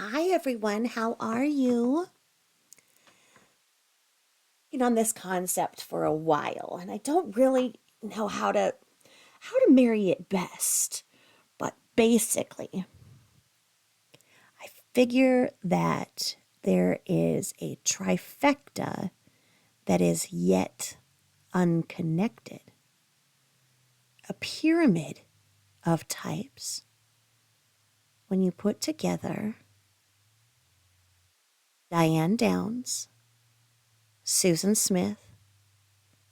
Hi, everyone. How are you? Been on this concept for a while, and I don't really know how to marry it best. But basically, I figure that there is a trifecta that is yet unconnected, a pyramid of types. When you put together Diane Downs, Susan Smith,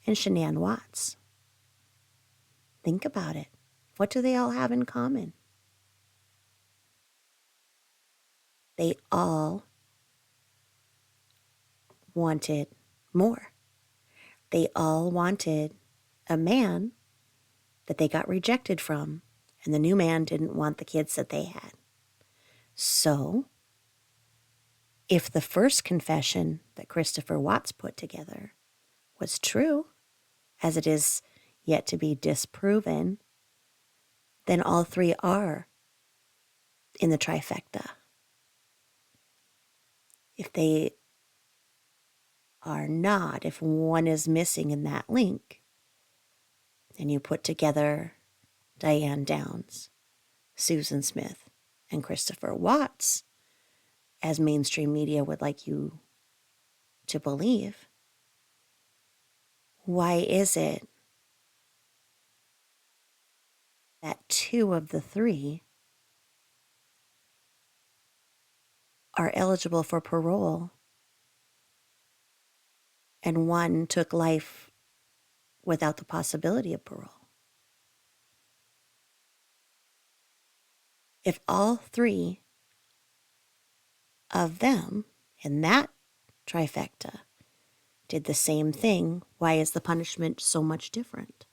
and Shannan Watts. Think about it. What do they all have in common? They all wanted more. They all wanted a man that they got rejected from, and the new man didn't want the kids that they had. So, if the first confession that Christopher Watts put together was true, as it is yet to be disproven, then all three are in the trifecta. If they are not, if one is missing in that link, and you put together Diane Downs, Susan Smith, and Christopher Watts, as mainstream media would like you to believe, why is it that two of the three are eligible for parole and one took life without the possibility of parole? If all three of them in that trifecta did the same thing, why is the punishment so much different?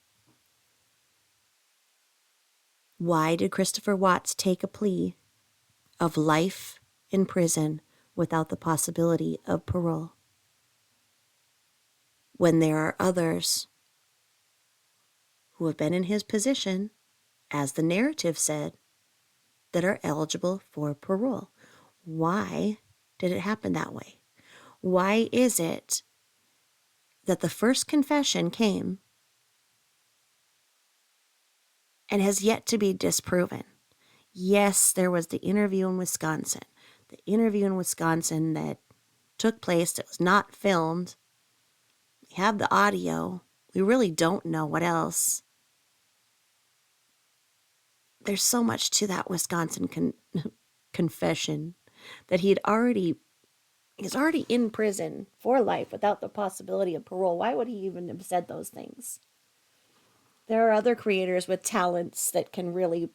Why did Christopher Watts take a plea of life in prison without the possibility of parole, when there are others who have been in his position, as the narrative said, that are eligible for parole? Why did it happen that way? Why is it that the first confession came and has yet to be disproven? Yes, there was the interview in Wisconsin. The interview in Wisconsin that took place, that was not filmed. We have the audio. We really don't know what else. There's so much to that Wisconsin confession that he's already in prison for life without the possibility of parole. Why would he even have said those things? There are other creators with talents that can really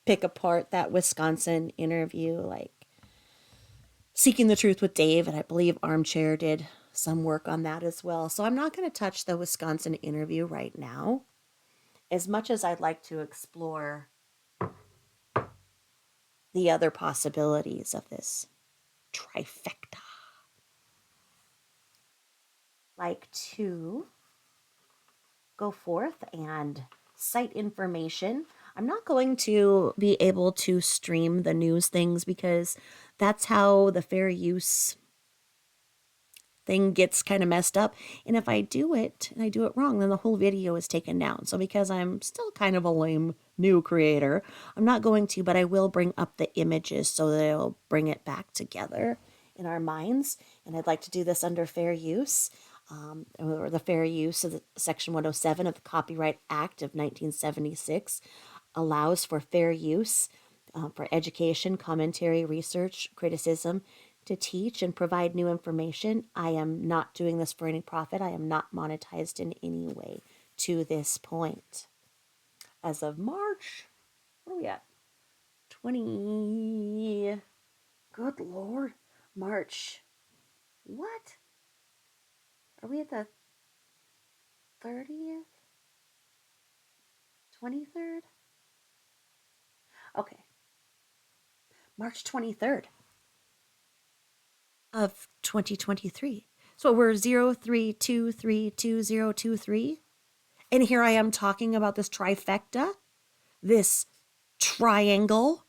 pick apart that Wisconsin interview, like Seeking the Truth with Dave, and I believe Armchair did some work on that as well. So I'm not going to touch the Wisconsin interview right now, as much as I'd like to explore the other possibilities of this trifecta. Like to go forth and cite information. I'm not going to be able to stream the news things because that's how the fair use thing gets kind of messed up. And if I do it and I do it wrong, then the whole video is taken down. So because I'm still kind of a lame new creator, I'm not going to, but I will bring up the images so that it'll bring it back together in our minds. And I'd like to do this under fair use. Or the fair use of the Section 107 of the Copyright Act of 1976 allows for fair use for education, commentary, research, criticism, to teach and provide new information. I am not doing this for any profit. I am not monetized in any way to this point. As of March, what are we at? 20. Good Lord. March. What? Are we at the 30th? 23rd? Okay. March 23rd of 2023. So we're 03232023. And here I am talking about this trifecta, this triangle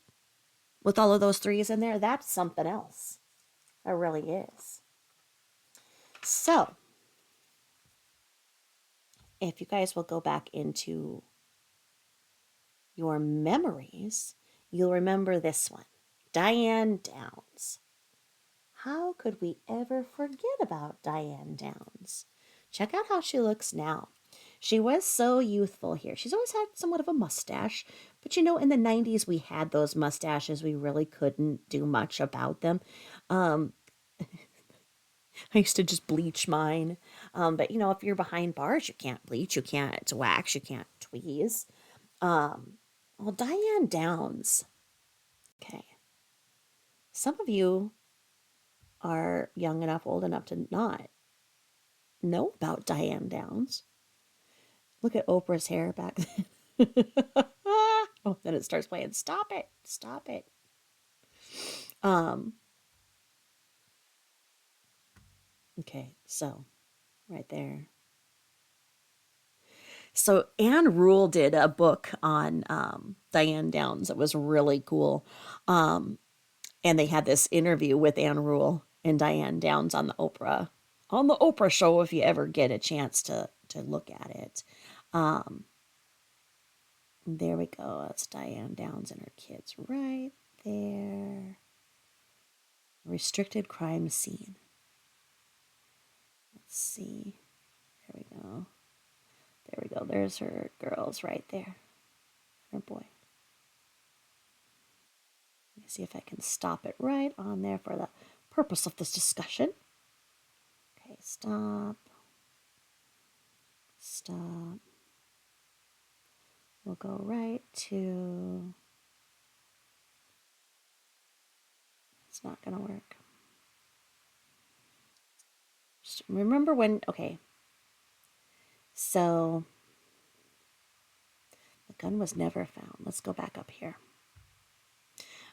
with all of those threes in there, that's something else. It really is. So, if you guys will go back into your memories, you'll remember this one, Diane Downs. How could we ever forget about Diane Downs? Check out how she looks now. She was so youthful here. She's always had somewhat of a mustache, but you know, in the 90s, we had those mustaches. We really couldn't do much about them. Um, I used to just bleach mine. But you know, if you're behind bars, you can't bleach, you can't wax, you can't tweeze. Well, Diane Downs. Okay. Some of you are young enough, old enough to not know about Diane Downs. Look at Oprah's hair back then. Oh, then it starts playing. Stop it. Stop it. Um, okay, so right there. So Anne Rule did a book on Diane Downs. It was really cool. And they had this interview with Anne Rule and Diane Downs on the Oprah show if you ever get a chance to look at it. There we go. That's Diane Downs and her kids right there. Restricted crime scene. Let's see. There we go. There we go. There's her girls right there. Her boy. Let me see if I can stop it right on there for the purpose of this discussion. Okay, stop. Stop. We'll go right to... It's not going to work. Just remember when... Okay. So... The gun was never found. Let's go back up here.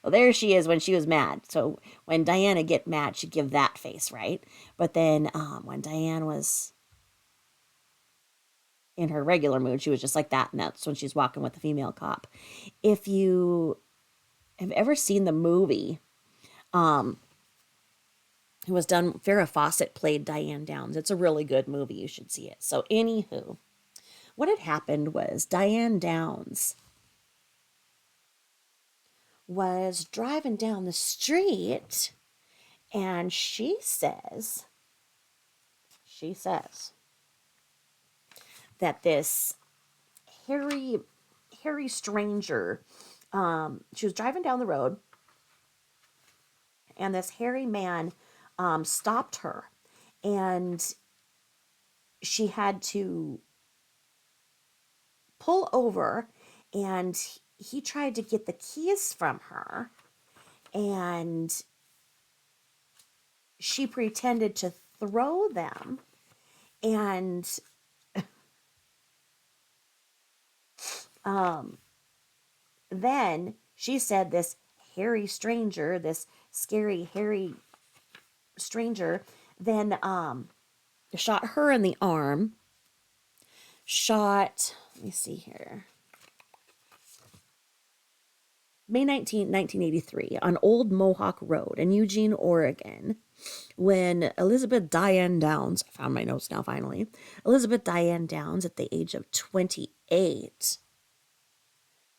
Well, there she is when she was mad. So when Diana get mad, she'd give that face, right? But then when Diane was in her regular mood, she was just like that, and that's when she's walking with the female cop. If you have ever seen the movie, it was done, Farrah Fawcett played Diane Downs. It's a really good movie. You should see it. So anywho, what had happened was Diane Downs was driving down the street, and she says that this hairy stranger, she was driving down the road, and this hairy man stopped her, and she had to pull over, and he tried to get the keys from her, and she pretended to throw them, and then she said this hairy stranger, this scary hairy stranger, then shot her in the arm, let me see here, May 19, 1983, on Old Mohawk Road in Eugene, Oregon, when Elizabeth Diane Downs, I found my notes now finally, Elizabeth Diane Downs, at the age of 28,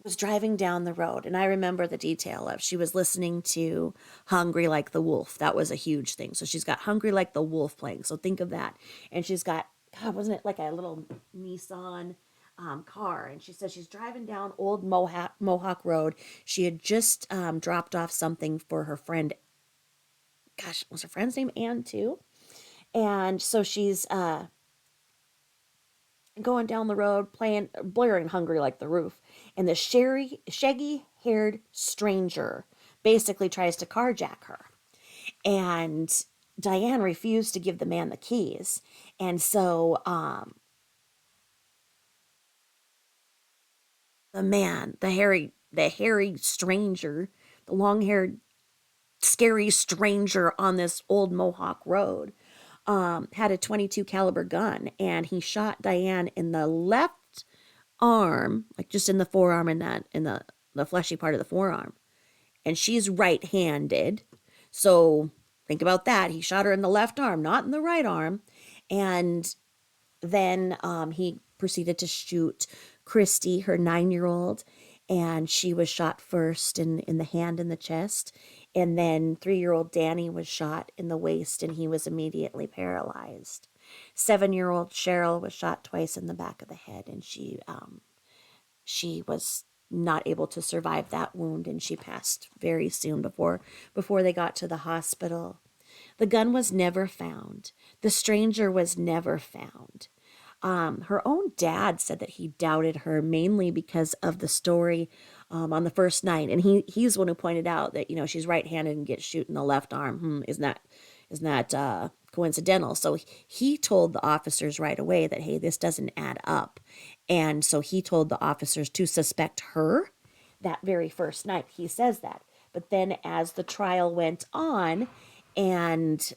was driving down the road. And I remember the detail of she was listening to Hungry Like the Wolf. That was a huge thing. So she's got Hungry Like the Wolf playing. So think of that. And she's got, God, wasn't it like a little Nissan car? And she says she's driving down Old Mohawk Road. She had just dropped off something for her friend. Gosh, was her friend's name Anne too? And so she's going down the road, blaring Hungry Like the Roof. And the shaggy-haired stranger basically tries to carjack her. And Diane refused to give the man the keys. And so the man, the hairy stranger, the long-haired, scary stranger on this Old Mohawk Road, had a .22 caliber gun, and he shot Diane in the left arm, like just in the forearm, and that in the fleshy part of the forearm, and she's right-handed. So think about that. He shot her in the left arm, not in the right arm. And then he proceeded to shoot Christy, her 9-year-old, and she was shot first in the hand and the chest. And then 3-year-old Danny was shot in the waist, and he was immediately paralyzed. 7-year-old Cheryl was shot twice in the back of the head, and she was not able to survive that wound, and she passed very soon before they got to the hospital. The gun was never found. The stranger was never found. Her own dad said that he doubted her mainly because of the story on the first night, and he's the one who pointed out that she's right-handed and gets shot in the left arm. Isn't that coincidental? So he told the officers right away that, hey, this doesn't add up, and so he told the officers to suspect her that very first night. He says that, but then as the trial went on, and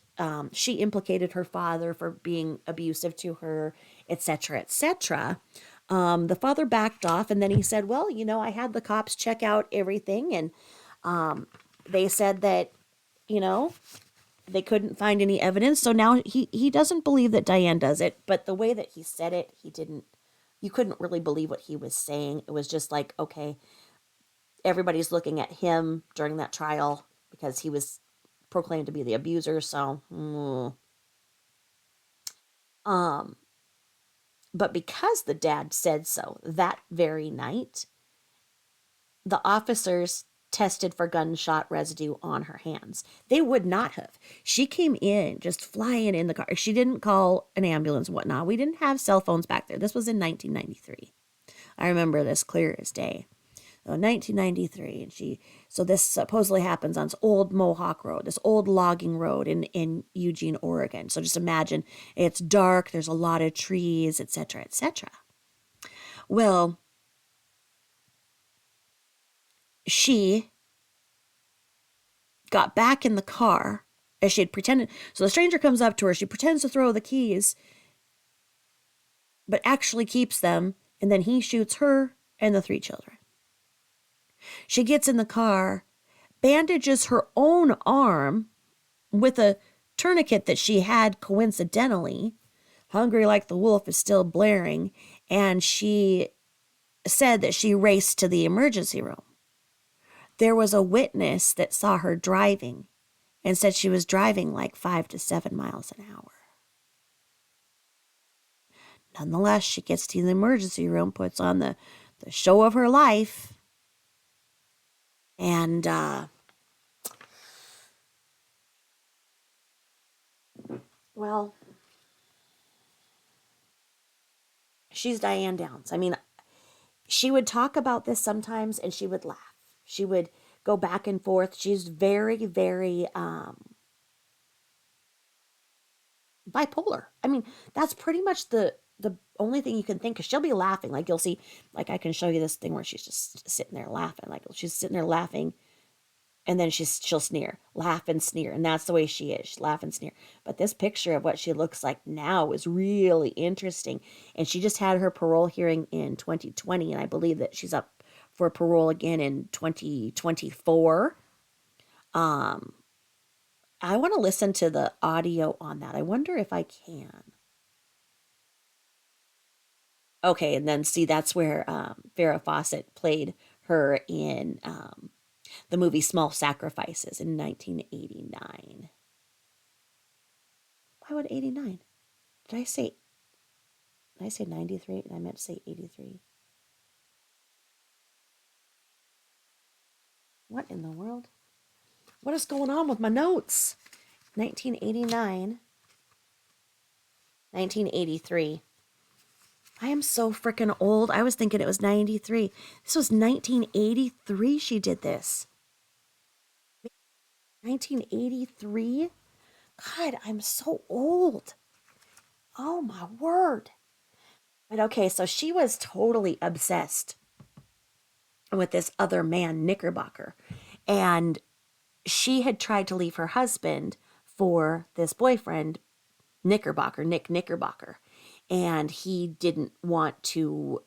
she implicated her father for being abusive to her, etc., etc. The father backed off, and then he said, well, I had the cops check out everything, and they said that, they couldn't find any evidence. So now he doesn't believe that Diane does it, but the way that he said it, you couldn't really believe what he was saying. It was just like, okay, everybody's looking at him during that trial because he was proclaimed to be the abuser. So, but because the dad said so that very night, the officers tested for gunshot residue on her hands. They would not have. She came in just flying in the car. She didn't call an ambulance and whatnot. We didn't have cell phones back there. This was in 1993. I remember this clear as day. 1993, and so this supposedly happens on this old Mohawk Road, this old logging road in Eugene, Oregon. So just imagine, it's dark, there's a lot of trees, etc., etc. Well, she got back in the car as she had pretended. So the stranger comes up to her, she pretends to throw the keys, but actually keeps them, and then he shoots her and the 3 children. She gets in the car, bandages her own arm with a tourniquet that she had coincidentally. Hungry Like the Wolf is still blaring, and she said that she raced to the emergency room. There was a witness that saw her driving and said she was driving like 5 to 7 miles an hour. Nonetheless, she gets to the emergency room, puts on the show of her life, and well, she's Diane Downs. I mean, she would talk about this sometimes and she would laugh. She would go back and forth. She's very, very bipolar. I mean, that's pretty much the only thing you can think, because she'll be laughing. Like, you'll see, like, I can show you this thing where she's just sitting there laughing. Like, she's sitting there laughing, and then she'll sneer, laugh and sneer, and that's the way she is. She'll laugh and sneer. But this picture of what she looks like now is really interesting. And she just had her parole hearing in 2020, and I believe that she's up for parole again in 2024. I want to listen to the audio on that. I wonder if I can. Okay, and then see, that's where Farrah Fawcett played her in the movie Small Sacrifices in 1989. Why would 89? Did I say 93? I meant to say 83. What in the world? What is going on with my notes? 1989. 1983. I am so freaking old. I was thinking it was 93. This was 1983 she did this. 1983? God, I'm so old. Oh my word. But okay, so she was totally obsessed with this other man, Knickerbocker. And she had tried to leave her husband for this boyfriend, Knickerbocker, Nick Knickerbocker. And he didn't want to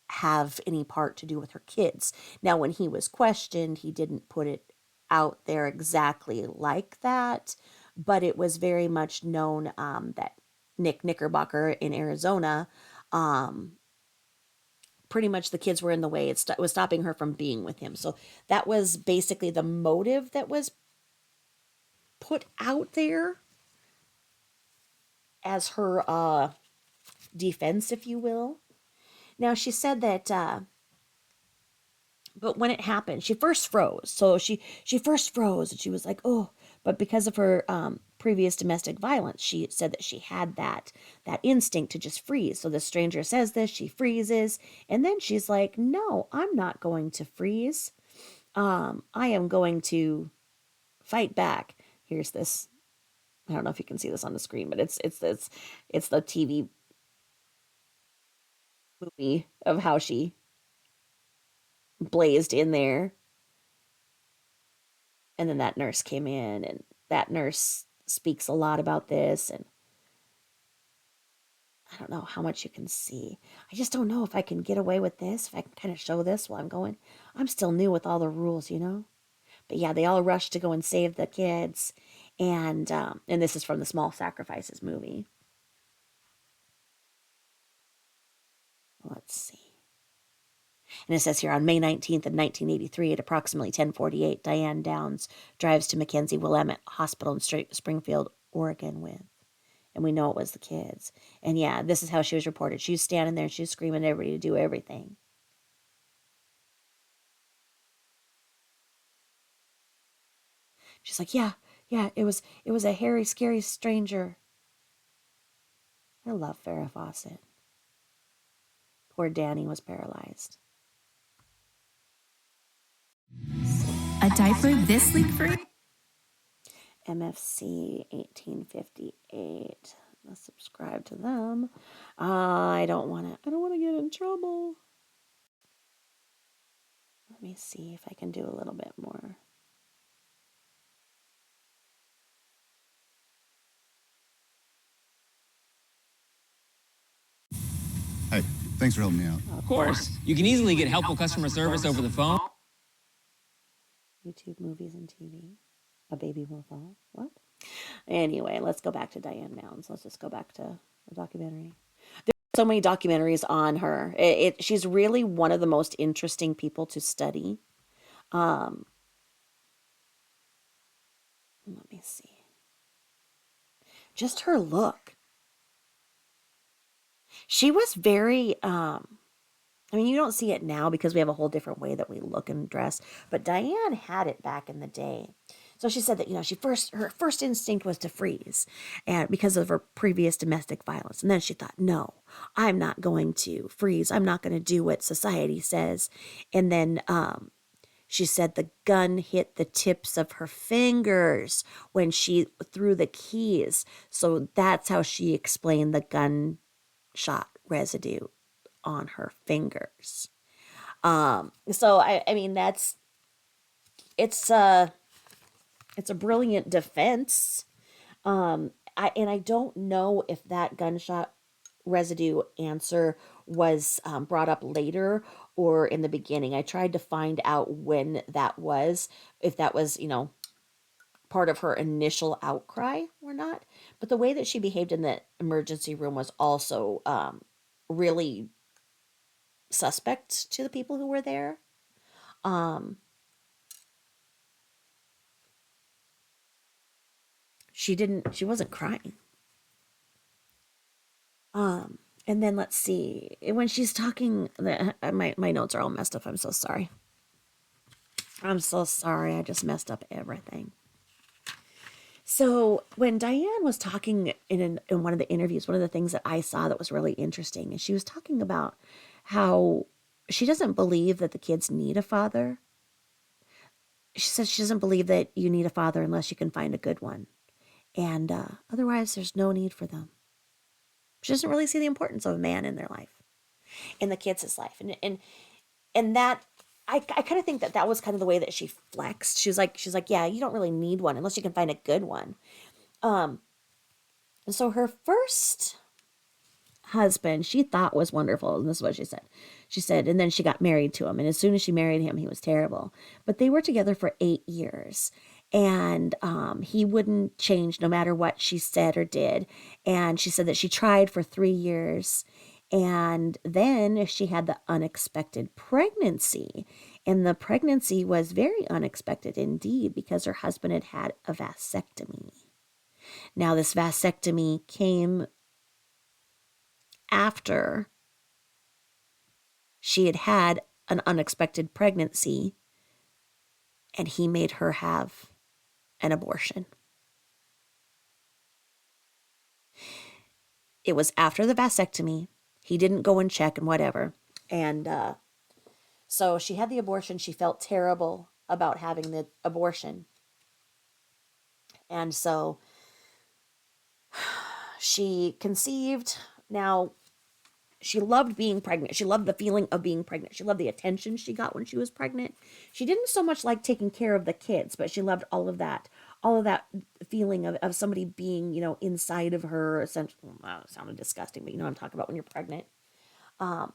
have any part to do with her kids. Now, when he was questioned, he didn't put it out there exactly like that, but it was very much known that Nick Knickerbocker in Arizona, um, pretty much the kids were in the way. It was stopping her from being with him. So that was basically the motive that was put out there as her defense, if you will. Now, she said that but when it happened, she first froze. So she first froze, and she was like, "Oh!" But because of her previous domestic violence, she said that she had that instinct to just freeze. So the stranger says this, she freezes, and then she's like, "No, I'm not going to freeze. I am going to fight back." Here's this. I don't know if you can see this on the screen, but it's the TV movie of how she blazed in there. And then that nurse came in, and that nurse speaks a lot about this. And I don't know how much you can see. I just don't know if I can get away with this, if I can kind of show this while I'm going. I'm still new with all the rules, you know? But yeah, they all rushed to go and save the kids. And this is from the Small Sacrifices movie. Let's see. And it says here on May 19th of 1983 at approximately 10:48, Diane Downs drives to Mackenzie Willamette Hospital in Springfield, Oregon with. And we know it was the kids. And yeah, this is how she was reported. She was standing there and she was screaming at everybody to do everything. She's like, yeah, it was a hairy, scary stranger. I love Farrah Fawcett. Poor Danny was paralyzed. A diaper this leak free? MFC 1858. Let's subscribe to them. I don't want to get in trouble. Let me see if I can do a little bit more. Hey, thanks for helping me out. Of course. You can easily get helpful customer service over the phone. YouTube, movies, and TV. A baby will fall. What? Anyway, let's go back to Diane Downs. Let's just go back to the documentary. There's so many documentaries on her. She's really one of the most interesting people to study. Let me see. Just her look. She was very I mean, you don't see it now because we have a whole different way that we look and dress, but Diane had it back in the day. So she said that, her first instinct was to freeze, and because of her previous domestic violence. And then she thought, no, I'm not going to freeze. I'm not going to do what society says. And then she said the gun hit the tips of her fingers when she threw the keys. So that's how she explained the gunshot residue on her fingers. So I mean it's a brilliant defense. I don't know if that gunshot residue answer was brought up later or in the beginning. I tried to find out when that was, if that was, part of her initial outcry or not. But the way that she behaved in the emergency room was also really suspect to the people who were there. She wasn't crying. And then let's see, when she's talking, my notes are all messed up. I'm so sorry. I just messed up everything. So when Diane was talking in one of the interviews, one of the things that I saw that was really interesting is she was talking about how she doesn't believe that the kids need a father. She says she doesn't believe that you need a father unless you can find a good one. And otherwise, there's no need for them. She doesn't really see the importance of a man in their life, in the kids' life. And that, I kind of think that was kind of the way that she flexed. She's like, yeah, you don't really need one unless you can find a good one. And so her first, husband she thought was wonderful. And this is what she said. She said, and then she got married to him. And as soon as she married him, he was terrible. But they were together for 8 years. And he wouldn't change no matter what she said or did. And she said that she tried for 3 years. And then she had the unexpected pregnancy. And the pregnancy was very unexpected indeed because her husband had had a vasectomy. Now, this vasectomy came after she had had an unexpected pregnancy and he made her have an abortion. It was after the vasectomy. He didn't go and check and whatever. And so she had the abortion. She felt terrible about having the abortion. And so she conceived. Now, she loved being pregnant. She loved the feeling of being pregnant. She loved the attention she got when she was pregnant. She didn't so much like taking care of the kids, but she loved all of that feeling of somebody being, inside of her. Essentially, well, it sounded disgusting, but you know what I'm talking about when you're pregnant. And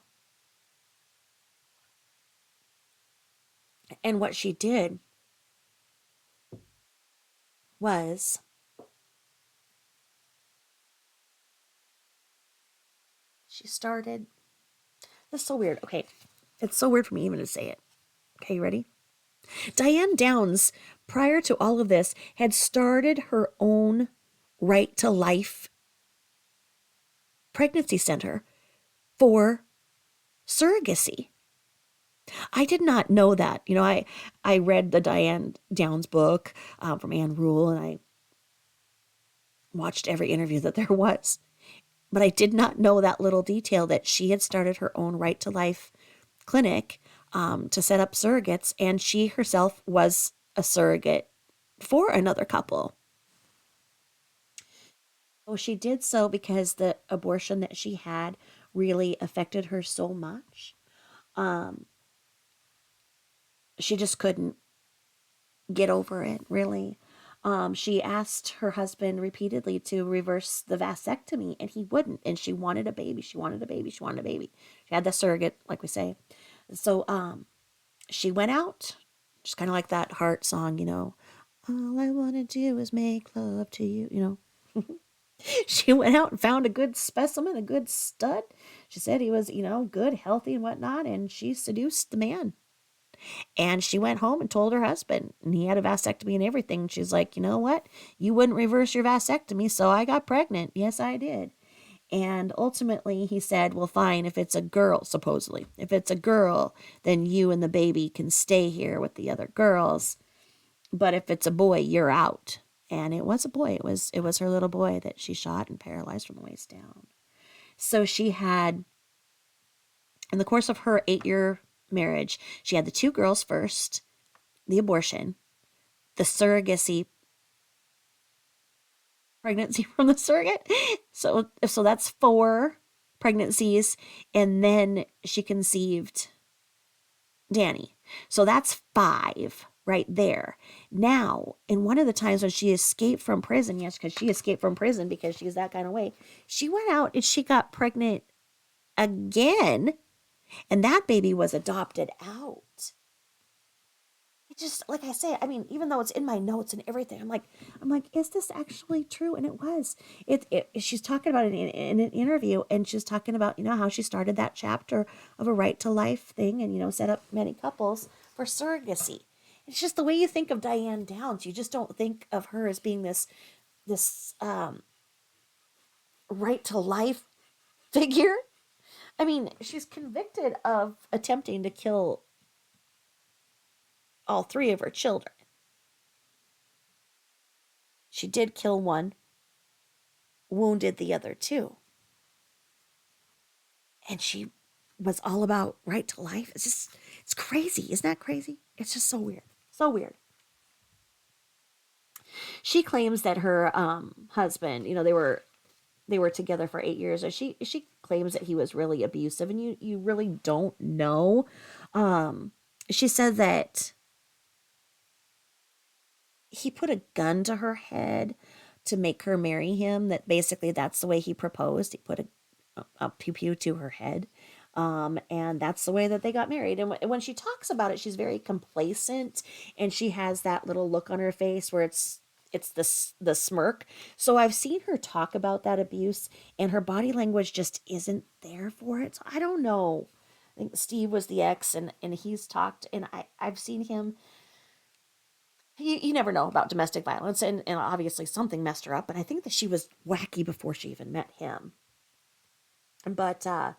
what she did was she started. This is so weird. Okay. It's so weird for me even to say it. Okay, you ready? Diane Downs, prior to all of this, had started her own Right to Life pregnancy center for surrogacy. I did not know that. I read the Diane Downs book from Anne Rule, and I watched every interview that there was. But I did not know that little detail that she had started her own Right to Life clinic to set up surrogates, and she herself was a surrogate for another couple. Oh, she did so because the abortion that she had really affected her so much. She just couldn't get over it, really. She asked her husband repeatedly to reverse the vasectomy, and he wouldn't. And she wanted a baby. She wanted a baby. She wanted a baby. She had the surrogate, like we say. So she went out, just kind of like that Heart song, all I want to do is make love to you, She went out and found a good specimen, a good stud. She said he was, good, healthy, and whatnot, and she seduced the man. And she went home and told her husband, and he had a vasectomy and everything. She's like, you know what? You wouldn't reverse your vasectomy, so I got pregnant. Yes, I did. And ultimately, he said, well, fine, if it's a girl, supposedly. If it's a girl, then you and the baby can stay here with the other girls. But if it's a boy, you're out. And it was a boy. It was her little boy that she shot and paralyzed from the waist down. So she had, in the course of her 8-year marriage, she had the 2 girls first, the abortion, the surrogacy pregnancy from the surrogate. So that's 4 pregnancies, and then she conceived Danny. So that's 5 right there. Now, in one of the times when she escaped from prison, yes, because she escaped from prison because she's that kind of way, she went out and she got pregnant again, and that baby was adopted out. It just, like I say, even though it's in my notes and everything, I'm like, is this actually true? And it was. She's talking about it in an interview, and she's talking about, how she started that chapter of a Right to Life thing and, set up many couples for surrogacy. It's just the way you think of Diane Downs. You just don't think of her as being this right to life figure. She's convicted of attempting to kill all 3 of her children. She did kill one, wounded the other 2. And she was all about right to life. It's crazy. Isn't that crazy? It's just so weird. So weird. She claims that her husband, they were together for 8 years. And she claims that he was really abusive, and you really don't know. She said that he put a gun to her head to make her marry him, that basically that's the way he proposed. He put a pew pew to her head. And that's the way that they got married. And when she talks about it, she's very complacent, and she has that little look on her face where it's the smirk. So I've seen her talk about that abuse, and her body language just isn't there for it. So I don't know. I think Steve was the ex, and he's talked, and I've seen him. You never know about domestic violence, and obviously something messed her up. But I think that she was wacky before she even met him. But the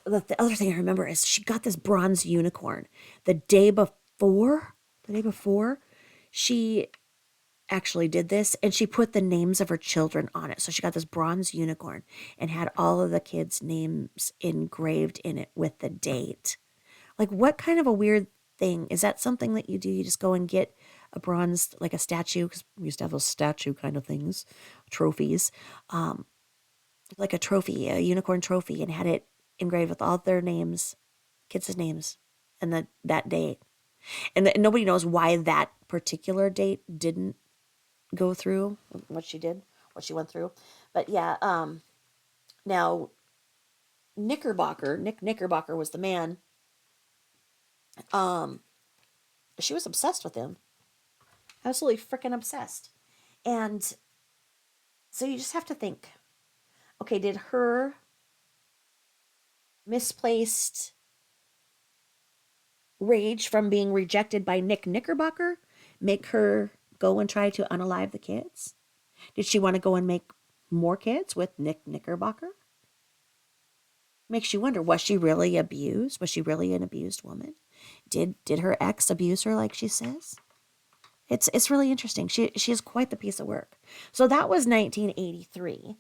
other thing I remember is she got this bronze unicorn the day before. The day before, she actually did this, and she put the names of her children on it. So she got this bronze unicorn and had all of the kids' names engraved in it with the date. Like, what kind of a weird thing is that? Something that you do? You just go and get a bronze, like a statue, because we used to have those statue kind of things, trophies, like a trophy, a unicorn trophy, and had it engraved with all their names, kids' names, and that date. And nobody knows why that particular date didn't go through, what she did, what she went through. But yeah, now Nick Knickerbocker was the man. She was obsessed with him. Absolutely freaking obsessed. And so you just have to think, okay, did her misplaced rage from being rejected by Nick Knickerbocker make her go and try to unalive the kids? Did she want to go and make more kids with Nick Knickerbocker? Makes you wonder, was she really abused? Was she really an abused woman? Did her ex abuse her like she says? It's really interesting. She is quite the piece of work. So that was 1983.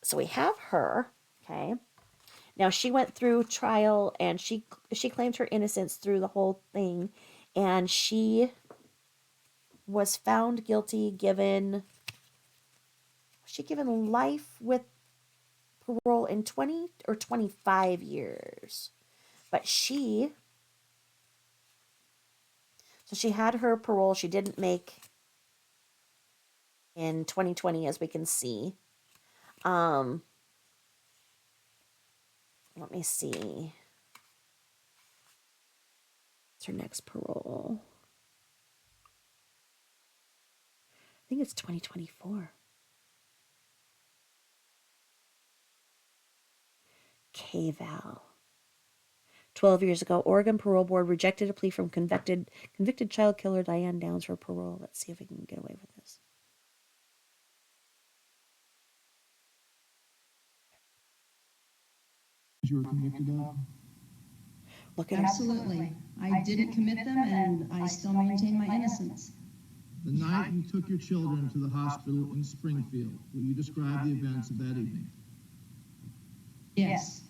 So we have her, okay? Now she went through trial, and she claimed her innocence through the whole thing, and she was found guilty, given life with parole in 20 or 25 years. But she had her parole. She didn't make in 2020, as we can see. Let me see. What's her next parole? I think it's 2024. K-Val. 12 years ago, Oregon Parole Board rejected a plea from convicted child killer Diane Downs for parole. Let's see if we can get away with this. You were convicted of? Look at her. Absolutely. I didn't commit them, and I still maintain my innocence. The night you took your children to the hospital in Springfield, will you describe the events of that evening? Yes.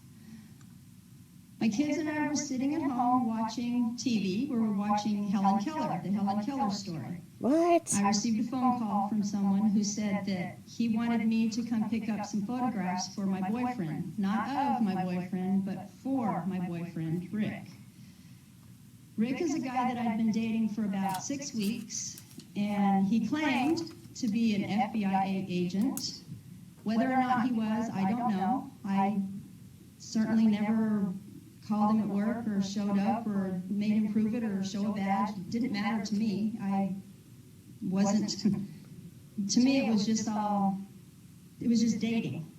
My kids and I were sitting at home watching TV. We were watching Helen Keller, the Helen Keller story. What? I received a phone call from someone who said that he wanted me to come pick up some photographs for my boyfriend. Not of my boyfriend, but for my boyfriend, Rick. Rick is a guy that I'd been dating for about 6 weeks, and he claimed to be an FBI agent. Whether or not he was, I don't know. I certainly never called him at work or showed up or made him prove it or show a badge. It didn't matter to me. I wasn't, to me it was just dating.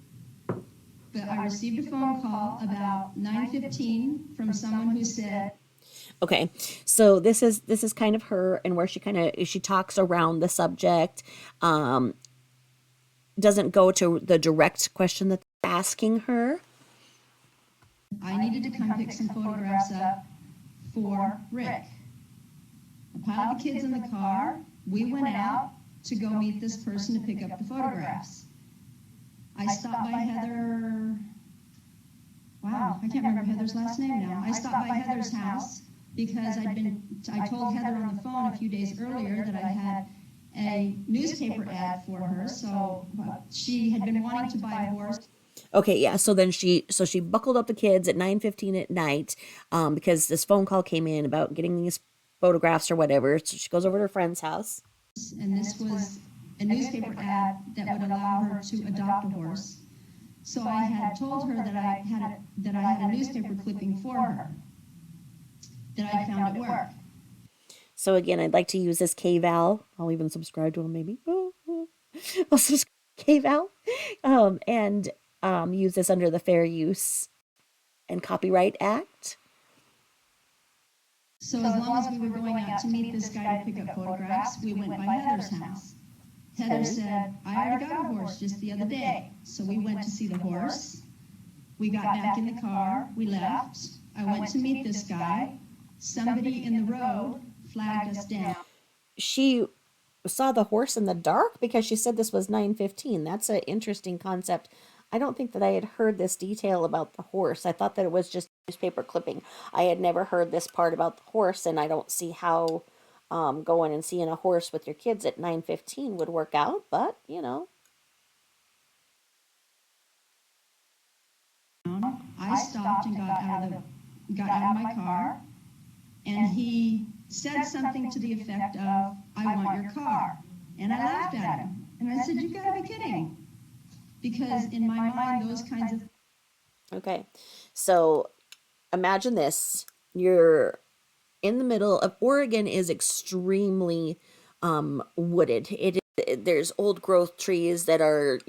But I received a phone call about 9:15 from someone who said, Okay, so this is kind of her, and where she talks around the subject, doesn't go to the direct question that they're asking her. I needed to come pick some photographs up for Rick. I piled the kids in the car. We went out to go meet this person to pick up the photographs. I stopped by Heather. Wow, I can't remember Heather's last name now. I stopped by Heather's house because I told Heather on the phone a few days earlier that I had a newspaper ad for her, so she had been wanting to buy a horse. Okay, yeah. So then she buckled up the kids at 9:15 at night, because this phone call came in about getting these photographs or whatever. So she goes over to her friend's house. And this was a newspaper ad that would allow her to adopt a horse. So I had told her that I had a newspaper clipping for her that I found at work. So again, I'd like to use this KVAL. I'll even subscribe to him maybe. I'll subscribe to KVAL and use this under the Fair Use and Copyright Act. So as long as we were going out to meet this guy to pick up photographs, we went by Heather's house. Heather said, I already got a horse just the other day. So we went to see the horse. We got back in the car. We left. I went to meet this guy. Somebody in the road flagged us down. She saw the horse in the dark because she said this was 9:15. That's an interesting concept. I don't think that I had heard this detail about the horse. I thought that it was just newspaper clipping. I had never heard this part about the horse, and I don't see how going and seeing a horse with your kids at 9:15 would work out, but you know. I stopped and got out of my car, and he said something to the effect of, I want your car. And I laughed at him. And I said, you gotta be kidding. Because in my mind, those kinds of... Okay, so imagine this. You're in the middle of Oregon is extremely wooded. There's old growth trees that are,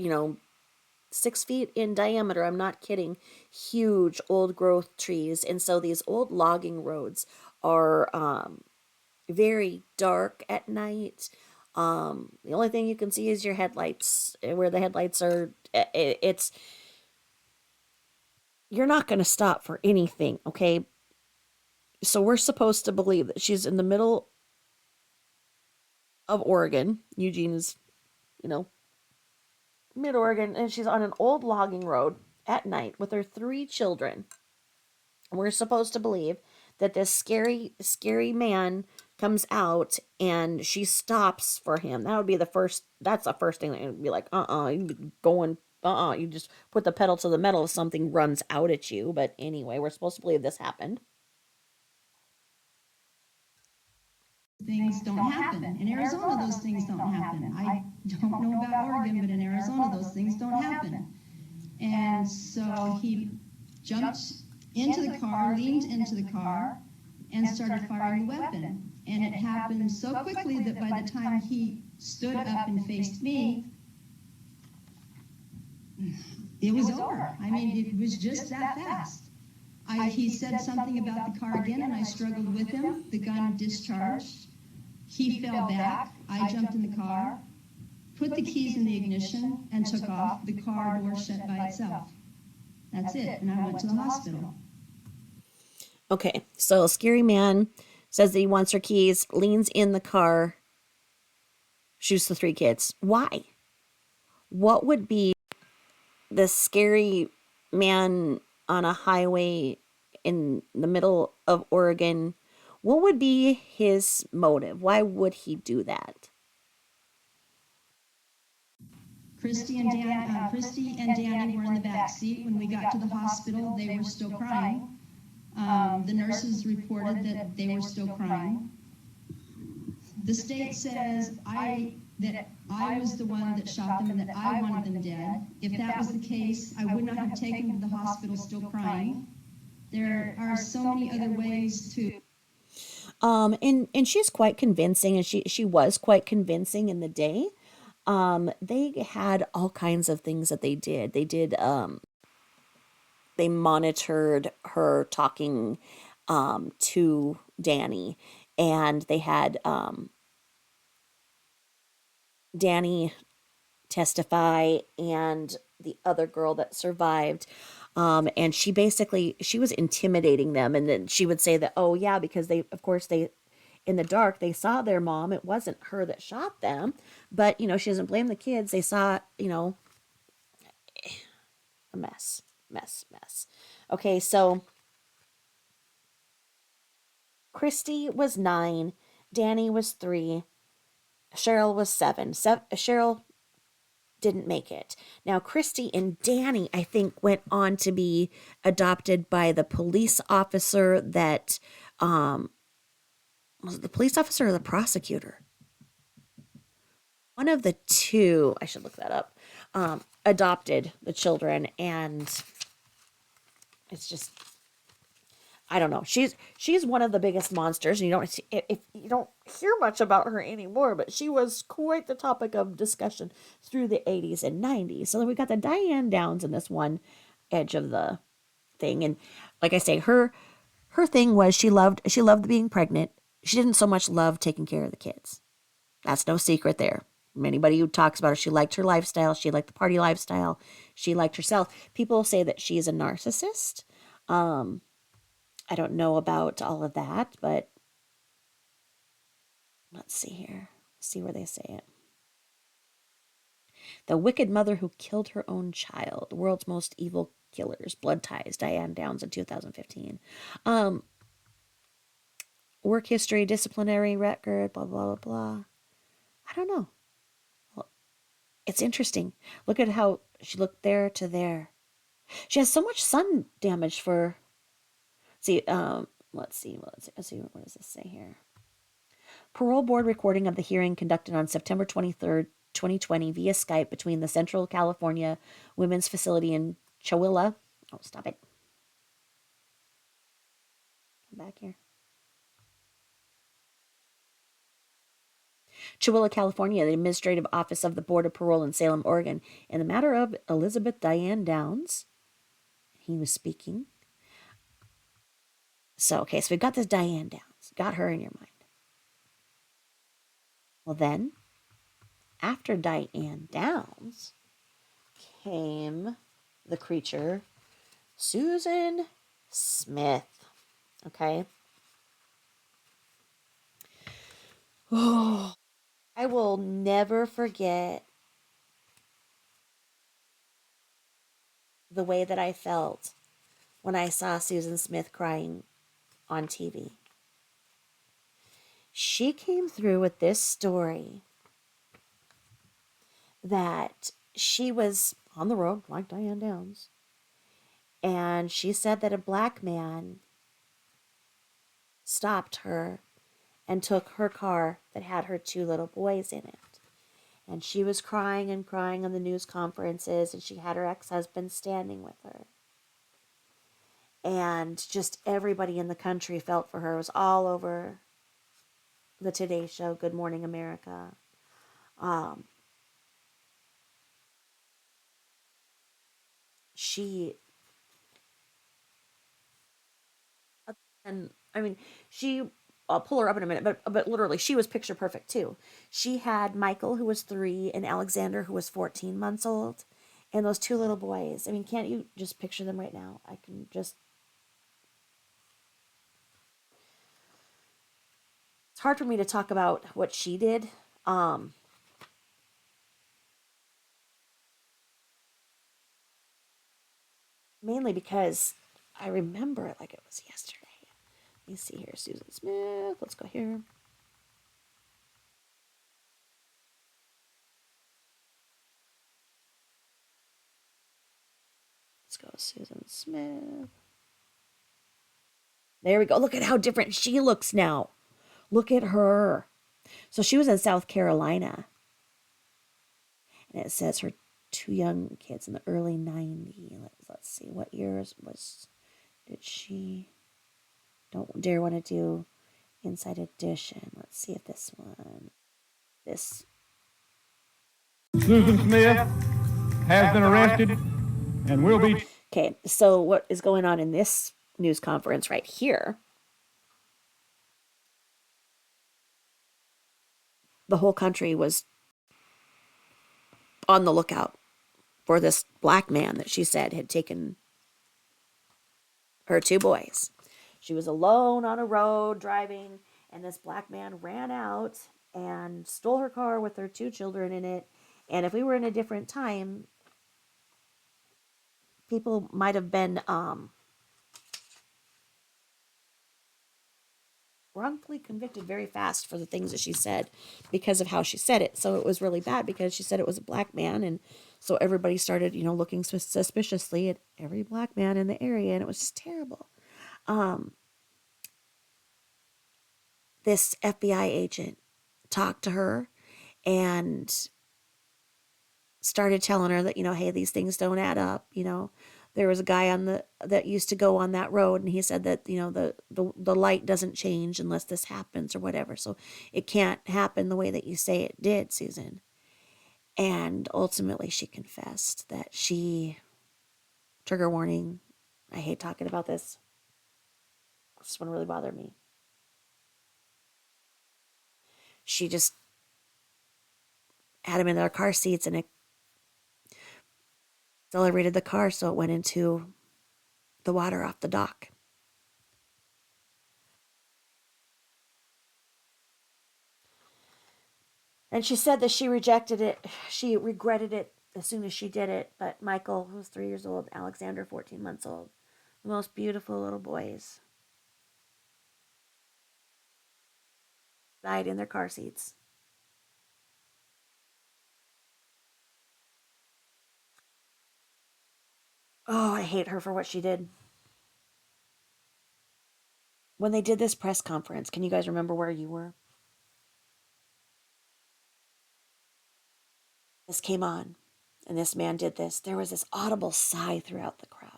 6 feet in diameter. I'm not kidding. Huge old growth trees. And so these old logging roads are very dark at night. The only thing you can see is your headlights. Where the headlights are, you're not going to stop for anything, okay? So we're supposed to believe that she's in the middle of Oregon. Eugene is, mid-Oregon, and she's on an old logging road at night with her 3 children. We're supposed to believe that this scary man comes out and she stops for him. That's the first thing that would be like, you'd going, you just put the pedal to the metal if something runs out at you. But anyway, we're supposed to believe this happened. Things don't happen. In Arizona, those things don't happen. I don't know about Oregon, but in Arizona, those things don't happen. And so he jumped into the car, leaned into the car, and started firing the weapon. And it happened so quickly that by the time he stood up and faced me, it was over. I mean, it was just that fast. He said something about the car again, and I struggled with him. The gun discharged. He fell back. I jumped in the car, put the keys in the ignition, and took off. The car door shut by itself. That's it. And I went to the hospital. Okay, so scary man says that he wants her keys, leans in the car, shoots the 3 kids. Why? What would be the scary man on a highway in the middle of Oregon? What would be his motive? Why would he do that? Christy and Danny were in the back seat. When we got to the hospital, they were still crying. The nurses reported that they were still crying. The state says that I was the one that shot them and that I wanted them dead. If that was the case, I would not have taken them to the hospital still crying. There are so many other ways to... And she's quite convincing, and she was quite convincing in the day. They had all kinds of things that they did. They monitored her talking to Danny, and they had Danny testify and the other girl that survived. And she was intimidating them. And then she would say that, oh yeah, because they in the dark, they saw their mom. It wasn't her that shot them, but she doesn't blame the kids. They saw, a mess. Okay. So Christy was 9, Danny was 3, Cheryl was 7. Cheryl didn't make it. Now, Christy and Danny, I think, went on to be adopted by the police officer that, was it the police officer or the prosecutor? one of the two, I should look that up, adopted the children, and it's just, I don't know. She's one of the biggest monsters, and if you don't hear much about her anymore, but she was quite the topic of discussion through the 80s and 90s. So then we got the Diane Downs in this one edge of the thing, and like I say, her thing was she loved being pregnant. She didn't so much love taking care of the kids. That's no secret there. Anybody who talks about her, she liked her lifestyle. She liked the party lifestyle. She liked herself. People say that she's a narcissist. I don't know about all of that, but let's see here. See where they say it. The wicked mother who killed her own child. World's most evil killers. Blood ties. Diane Downs in 2015. Work history, disciplinary record, blah, blah, blah, blah. I don't know. Well, it's interesting. Look at how she looked there to there. She has so much sun damage for. See, let's see. Let's see. What does this say here? Parole board recording of the hearing conducted on September 23rd, 2020 via Skype between the Central California Women's Facility in Chowilla. Oh, stop it. Come back here. Chowilla, California, the Administrative Office of the Board of Parole in Salem, Oregon, in the matter of Elizabeth Diane Downs. He was speaking. So we've got this Diane Downs. Got her in your mind. Well, then, after Diane Downs came the creature Susan Smith. Okay. Oh, I will never forget the way that I felt when I saw Susan Smith crying on TV. She came through with this story that she was on the road, like Diane Downs, and she said that a black man stopped her and took her car that had her two little boys in it. And she was crying and crying on the news conferences, and she had her ex-husband standing with her. And just everybody in the country felt for her. It was all over the Today Show, Good Morning America. She, and I mean, I'll pull her up in a minute, but literally, she was picture perfect too. She had Michael, who was 3, and Alexander, who was 14 months old, and those two little boys. I mean, can't you just picture them right now? I can just. It's hard for me to talk about what she did. Mainly because I remember it like it was yesterday. Let me see here. Susan Smith. Let's go here. Let's go Susan Smith. There we go. Look at how different she looks now. Look at her. So she was in South Carolina. And it says her 2 young kids in the early 90s. Let's see. What years did she? Don't dare want to do Inside Edition. Let's see if this one. Susan Smith has been arrested and will be. Okay, so what is going on in this news conference right here? The whole country was on the lookout for this black man that she said had taken her 2 boys. She was alone on a road driving, and this black man ran out and stole her car with her 2 children in it. And if we were in a different time, people might have been wrongfully convicted very fast for the things that she said because of how she said it. So it was really bad because she said it was a black man, and so everybody started, looking suspiciously at every black man in the area, and it was just terrible. This FBI agent talked to her, and started telling her that, hey, these things don't add up. There was a guy that used to go on that road, and he said that, the light doesn't change unless this happens or whatever. So it can't happen the way that you say it did, Susan. And ultimately she confessed that she, trigger warning, I hate talking about this. This one really bothered me. She just had him in their car seats, and it accelerated the car, so it went into the water off the dock. And she said that she rejected it. She regretted it as soon as she did it. But Michael, who was 3 years old, Alexander, 14 months old, the most beautiful little boys, died in their car seats. Oh, I hate her for what she did. When they did this press conference, can you guys remember where you were? This came on, and this man did this. There was this audible sigh throughout the crowd.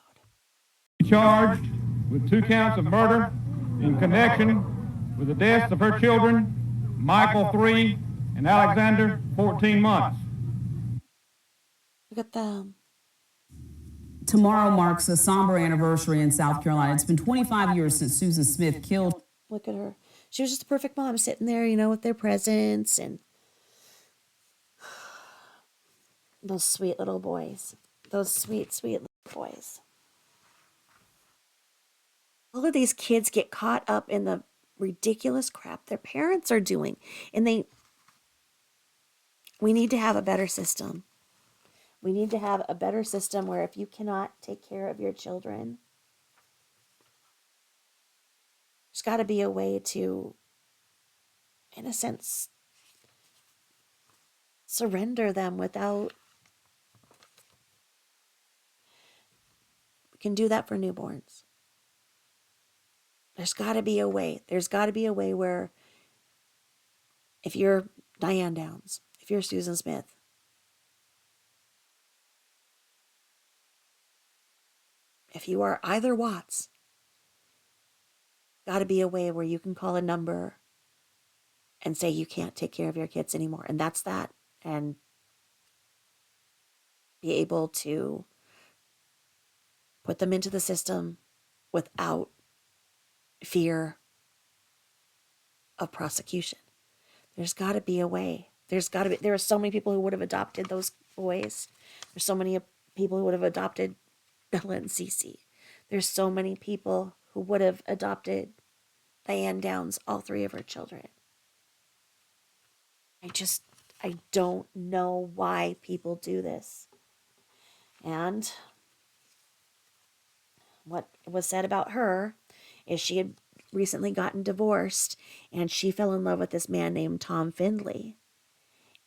Charged with 2 counts of murder in connection with the deaths of her children, Michael 3 and Alexander 14 months. Look at them. Tomorrow marks a somber anniversary in South Carolina. It's been 25 years since Susan Smith killed. Look at her. She was just a perfect mom, sitting there, with their presents and those sweet little boys. Those sweet, sweet little boys. All of these kids get caught up in the ridiculous crap their parents are doing. And we need to have a better system. We need to have a better system where if you cannot take care of your children, there's got to be a way to, in a sense, surrender them without. We can do that for newborns. There's got to be a way. There's got to be a way where if you're Diane Downs, if you're Susan Smith, if you are either Watts, got to be a way where you can call a number and say you can't take care of your kids anymore. And that's that. And be able to put them into the system without fear of prosecution. There's got to be a way. There are so many people who would have adopted those boys. There's so many people who would have adopted Bella and Cece. There's so many people who would have adopted Diane Downs, all 3 of her children. I don't know why people do this. And what was said about her is she had recently gotten divorced, and she fell in love with this man named Tom Findlay.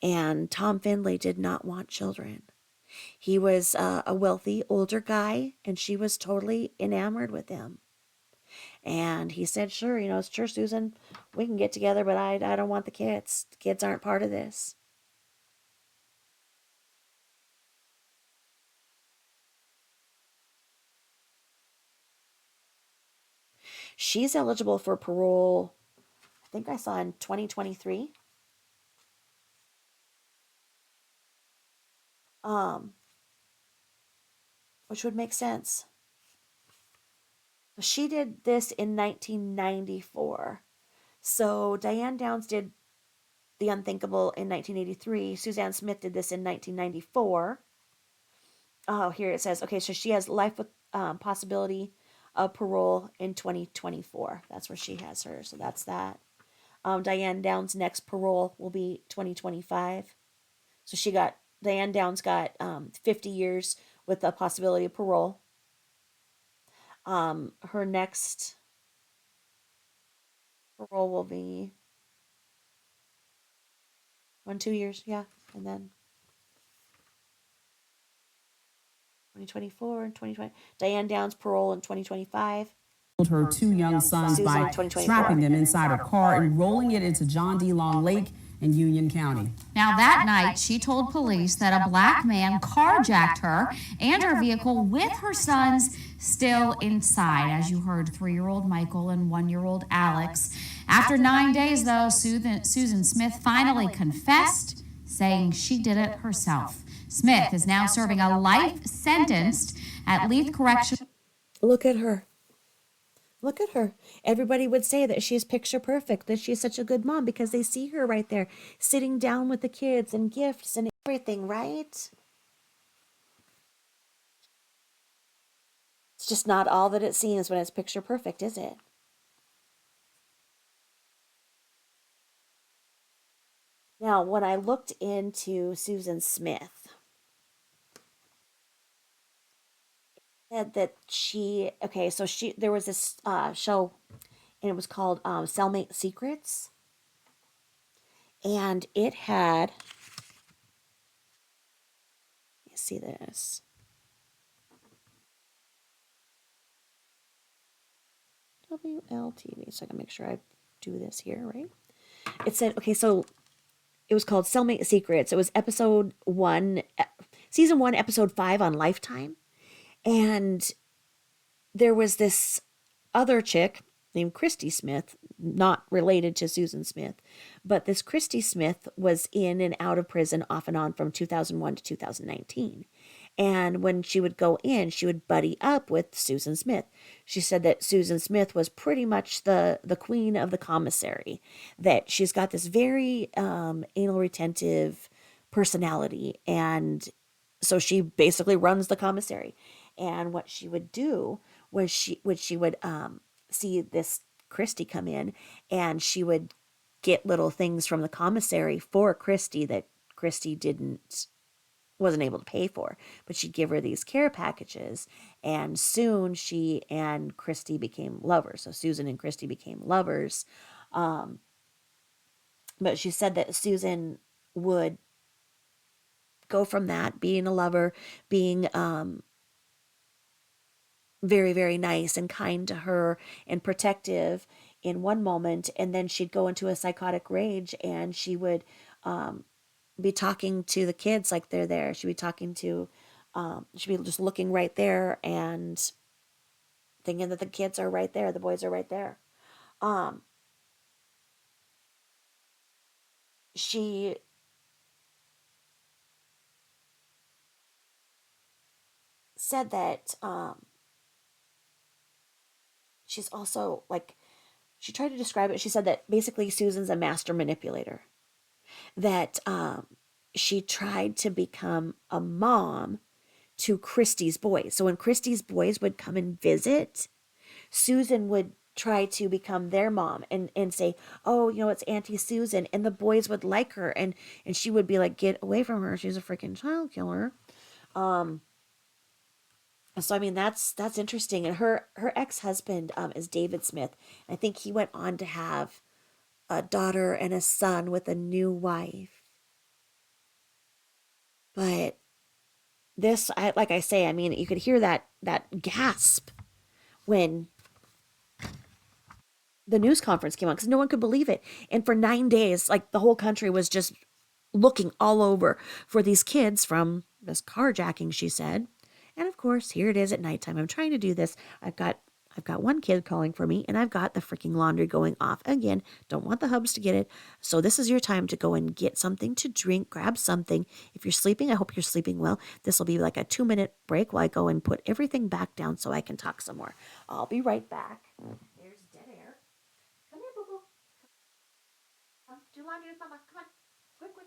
And Tom Findlay did not want children. He was a wealthy older guy, and she was totally enamored with him. And he said, sure, sure, Susan, we can get together, but I don't want the kids. The kids aren't part of this. She's eligible for parole, I think I saw in 2023. Which would make sense. So she did this in 1994. So Diane Downs did the unthinkable in 1983. Suzanne Smith did this in 1994. Oh, here it says, okay, so she has life with possibility of parole in 2024. That's where she has her. So that's that. Diane Downs' next parole will be 2025. So Diane Downs got 50 years with a possibility of parole. Her next parole will be 2 years, yeah, and then 2024 and 2020. Diane Downs' parole in 2025. Her 2 young sons by strapping them inside her car and rolling it into John D. Long Lake in Union County. Now, that night, she told police that a black man carjacked her and her vehicle with her sons still inside. As you heard, 3-year-old Michael and 1-year-old Alex. After 9 days, though, Susan Smith finally confessed, saying she did it herself. Smith is now serving a life sentence at Leith Correctional. Look at her. Look at her. Everybody would say that she's picture perfect, that she's such a good mom because they see her right there sitting down with the kids and gifts and everything, right? It's just not all that it seems when it's picture perfect, is it? Now, when I looked into Susan Smith, said that there was this show, and it was called Cellmate Secrets, and it had, let me see this, WLTV, so I can make sure I do this here, right? It said, okay, so it was called Cellmate Secrets. It was season 1, episode 5 on Lifetime, and there was this other chick named Christy Smith, not related to Susan Smith, but this Christy Smith was in and out of prison off and on from 2001 to 2019. And when she would go in, she would buddy up with Susan Smith. She said that Susan Smith was pretty much the queen of the commissary, that she's got this very anal retentive personality. And so she basically runs the commissary. And what she would do was she would see this Christy come in, and she would get little things from the commissary for Christy that Christy wasn't able to pay for, but she'd give her these care packages, and soon she and Christy became lovers. So Susan and Christy became lovers. But she said that Susan would go from that, being a lover, being very, very nice and kind to her and protective in one moment, and then she'd go into a psychotic rage, and she would be talking to the kids like they're there. She'd be talking to, she'd be just looking right there and thinking that the kids are right there, the boys are right there. She said that she's also like, she tried to describe it. She said that basically Susan's a master manipulator, that she tried to become a mom to Christy's boys. So when Christy's boys would come and visit, Susan would try to become their mom and say, oh, it's Auntie Susan. And the boys would like her. And she would be like, get away from her. She's a freaking child killer. So, I mean, that's interesting. And her ex-husband is David Smith. I think he went on to have a daughter and a son with a new wife. But this, like I say, I mean, you could hear that gasp when the news conference came on, because no one could believe it. And for 9 days, like, the whole country was just looking all over for these kids from this carjacking, she said. And of course, here it is at nighttime. I'm trying to do this. I've got one kid calling for me, and I've got the freaking laundry going off. Again, don't want the hubs to get it. So this is your time to go and get something to drink, grab something. If you're sleeping, I hope you're sleeping well. This will be like a 2-minute break while I go and put everything back down so I can talk some more. I'll be right back. There's dead air. Come here, boo-boo. Come, do laundry with Mama. Come on. Quick, quick.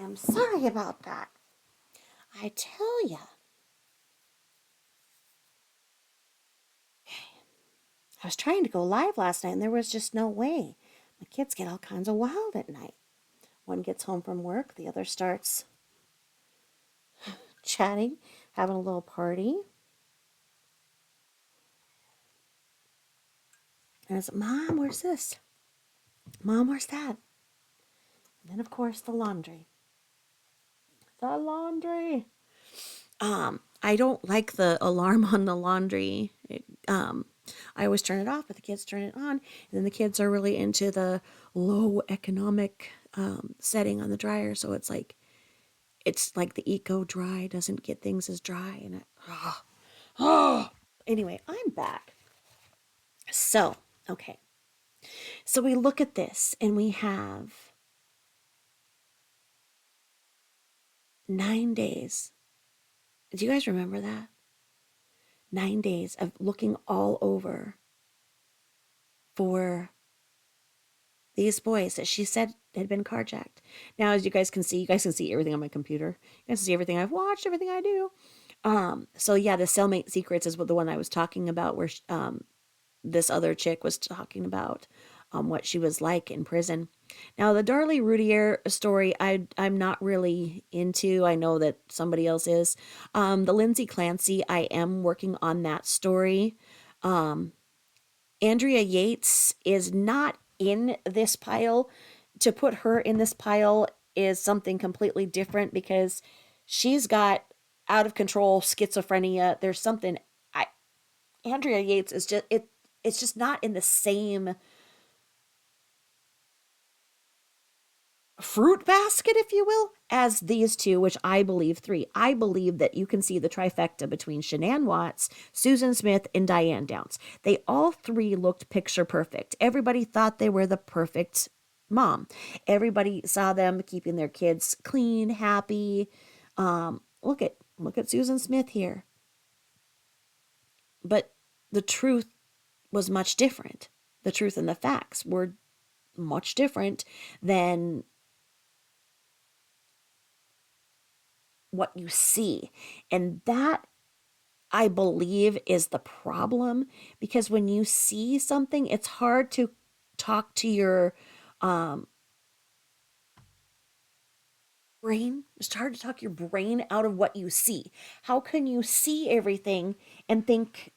I'm sorry about that. I tell ya. I was trying to go live last night and there was just no way. My kids get all kinds of wild at night. One gets home from work, the other starts chatting, having a little party. And I said, Mom, where's this? Mom, where's that? And then, of course, the laundry. The laundry. I don't like the alarm on the laundry. I always turn it off, but the kids turn it on. And then the kids are really into the low economic setting on the dryer. So it's like the eco dry doesn't get things as dry. And anyway, I'm back. So, okay. So we look at this and we have 9 days. Do you guys remember that? 9 days of looking all over for these boys that she said had been carjacked. Now, as you guys can see everything on my computer. You guys can see everything I've watched, everything I do. So yeah, the Cellmate Secrets is the one I was talking about, where this other chick was talking about what she was like in prison. Now, the Darlie Routier story, I'm not really into. I know that somebody else is. The Lindsay Clancy, I am working on that story. Andrea Yates is not in this pile. To put her in this pile is something completely different because she's got out of control schizophrenia. There's something. Andrea Yates is just it's just not in the same fruit basket, if you will, as these two, which I believe three. I believe that you can see the trifecta between Shannan Watts, Susan Smith, and Diane Downs. They all three looked picture perfect. Everybody thought they were the perfect mom. Everybody saw them keeping their kids clean, happy. Look at Susan Smith here. But the truth was much different. The truth and the facts were much different than what you see. And that, I believe, is the problem, because when you see something, it's hard to talk to your brain. It's hard to talk your brain out of what you see. How can you see everything and think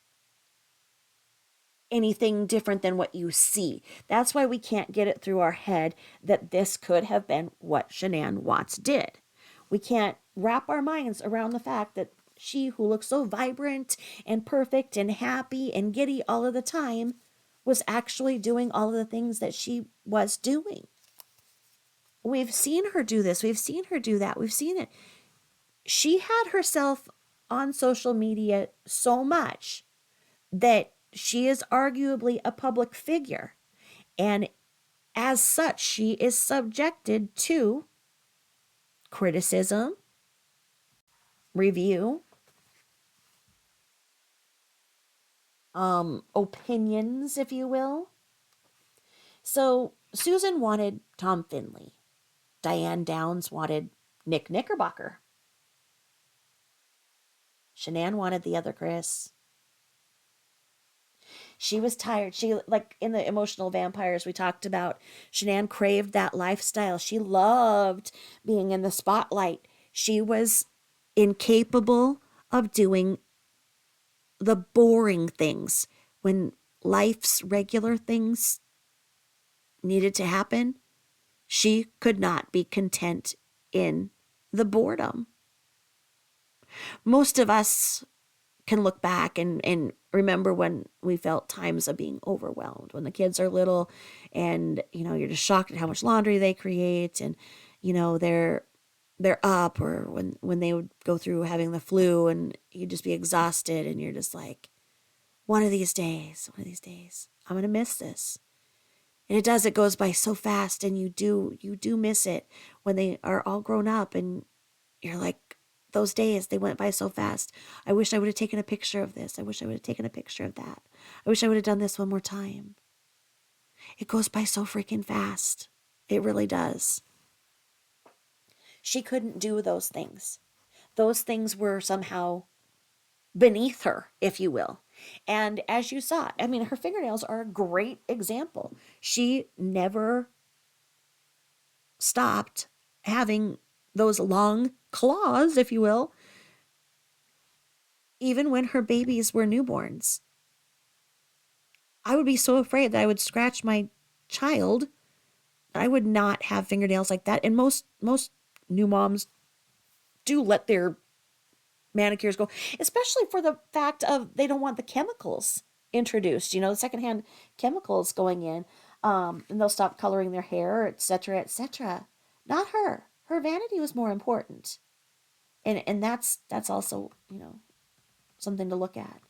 anything different than what you see? That's why we can't get it through our head that this could have been what Shannan Watts did. We can't wrap our minds around the fact that she, who looks so vibrant and perfect and happy and giddy all of the time, was actually doing all of the things that she was doing. We've seen her do this. We've seen her do that. We've seen it. She had herself on social media so much that she is arguably a public figure. And as such, she is subjected to criticism, review, opinions, if you will. So Susan wanted Tom Finley. Diane Downs wanted Nick Knickerbocker. Shannan wanted the other Chris. She was tired. She, like in the Emotional Vampires we talked about, Shannan craved that lifestyle. She loved being in the spotlight. She was incapable of doing the boring things. When life's regular things needed to happen, she could not be content in the boredom. Most of us can look back and remember when we felt times of being overwhelmed, when the kids are little and, you're just shocked at how much laundry they create, and, they're up, or when they would go through having the flu and you'd just be exhausted and you're just like, one of these days, I'm going to miss this. And it goes by so fast, and you do miss it when they are all grown up and you're like, those days, they went by so fast. I wish I would have taken a picture of this. I wish I would have taken a picture of that. I wish I would have done this one more time. It goes by so freaking fast. It really does. She couldn't do those things. Those things were somehow beneath her, if you will. And as you saw, I mean, her fingernails are a great example. She never stopped having those long claws, if you will, even when her babies were newborns. I would be so afraid that I would scratch my child. I would not have fingernails like that. And most new moms do let their manicures go, especially for the fact of they don't want the chemicals introduced, the secondhand chemicals going in, and they'll stop coloring their hair, etc., etc. Not her. Her vanity was more important, and that's also something to look at.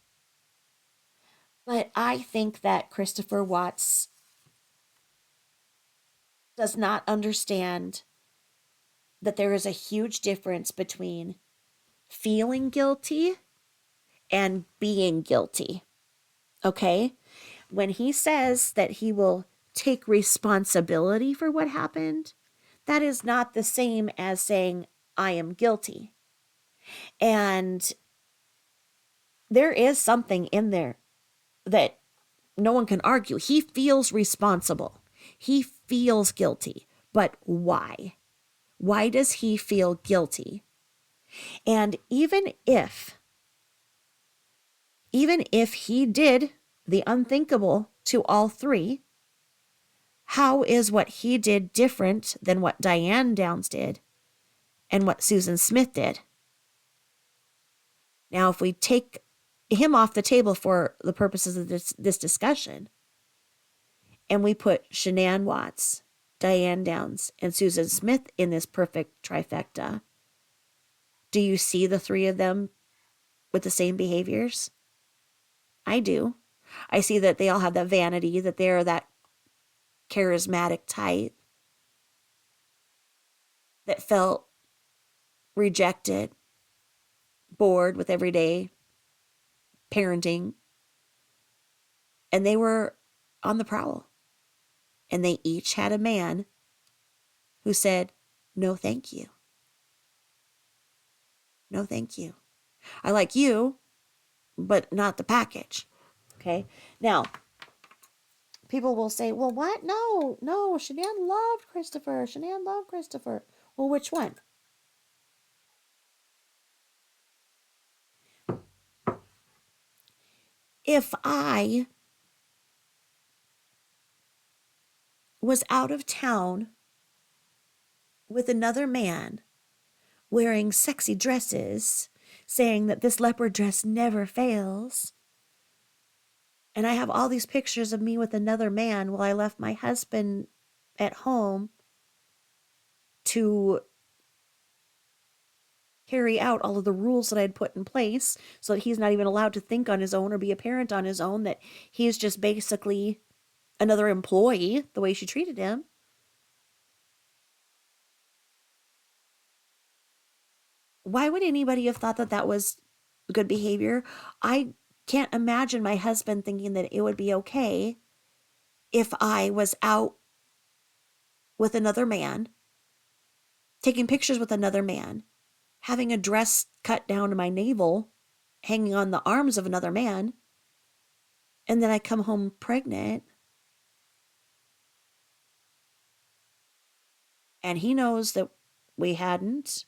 But I think that Christopher Watts does not understand that there is a huge difference between feeling guilty and being guilty. Okay? When he says that he will take responsibility for what happened, that is not the same as saying, I am guilty. And there is something in there that no one can argue. He feels responsible. He feels guilty. But why? Why does he feel guilty? And even if he did the unthinkable to all three, how is what he did different than what Diane Downs did and what Susan Smith did? Now, if we take him off the table for the purposes of this discussion, and we put Shannan Watts, Diane Downs, and Susan Smith in this perfect trifecta, do you see the three of them with the same behaviors? I do. I see that they all have that vanity, that they're that charismatic type that felt rejected, bored with everyday parenting, and they were on the prowl. And they each had a man who said, no, thank you. No, thank you. I like you, but not the package. Okay. Now, people will say, well, what? No, Shannan loved Christopher. Shannan loved Christopher. Well, which one? If I was out of town with another man wearing sexy dresses, saying that this leopard dress never fails, and I have all these pictures of me with another man while I left my husband at home to carry out all of the rules that I had put in place so that he's not even allowed to think on his own or be a parent on his own, that he's just basically another employee, the way she treated him. Why would anybody have thought that that was good behavior? I can't imagine my husband thinking that it would be okay if I was out with another man, taking pictures with another man, having a dress cut down to my navel, hanging on the arms of another man, and then I come home pregnant, and he knows that we hadn't,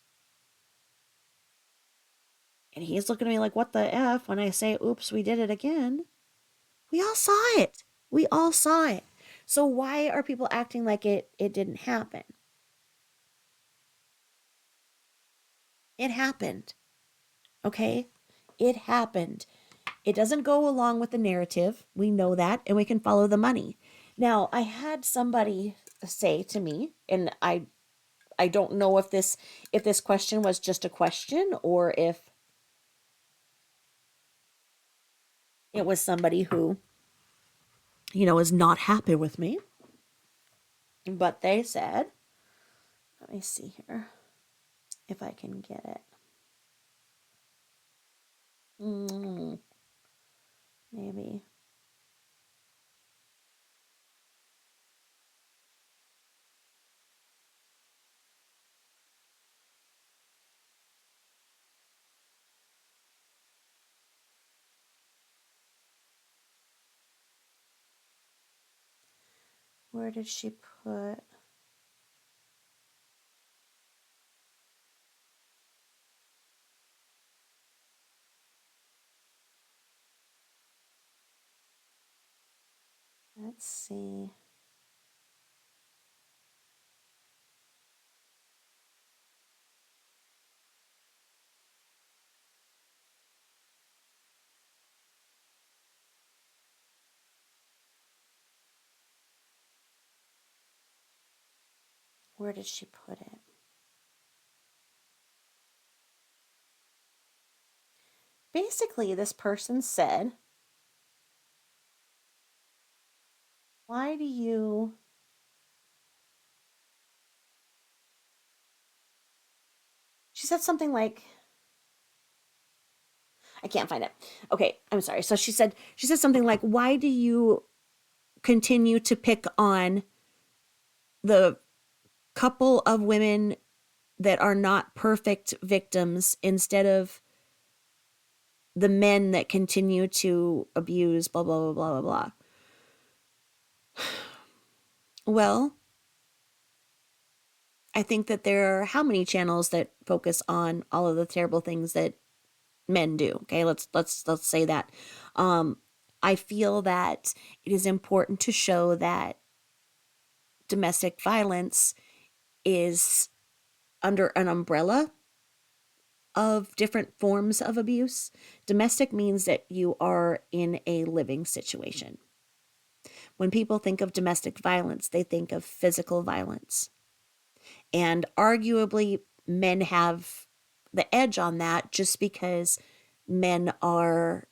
and he's looking at me like, what the F, when I say, oops, we did it again. We all saw it. We all saw it. So why are people acting like it didn't happen? It happened. Okay? It happened. It doesn't go along with the narrative. We know that, and we can follow the money. Now, I had somebody say to me, and I don't know if this question was just a question or if it was somebody who, is not happy with me. But they said, let me see here if I can get it. Maybe. Where did she put? Let's see. Where did she put it? Basically, this person said, why do you... She said something like, I can't find it. Okay, I'm sorry. So she said something like, why do you continue to pick on the couple of women that are not perfect victims instead of the men that continue to abuse, blah, blah, blah, blah, blah, blah. Well, I think that there are how many channels that focus on all of the terrible things that men do. Okay, let's say that. I feel that it is important to show that domestic violence is under an umbrella of different forms of abuse. Domestic means that you are in a living situation. When people think of domestic violence, they think of physical violence. And arguably, men have the edge on that just because men are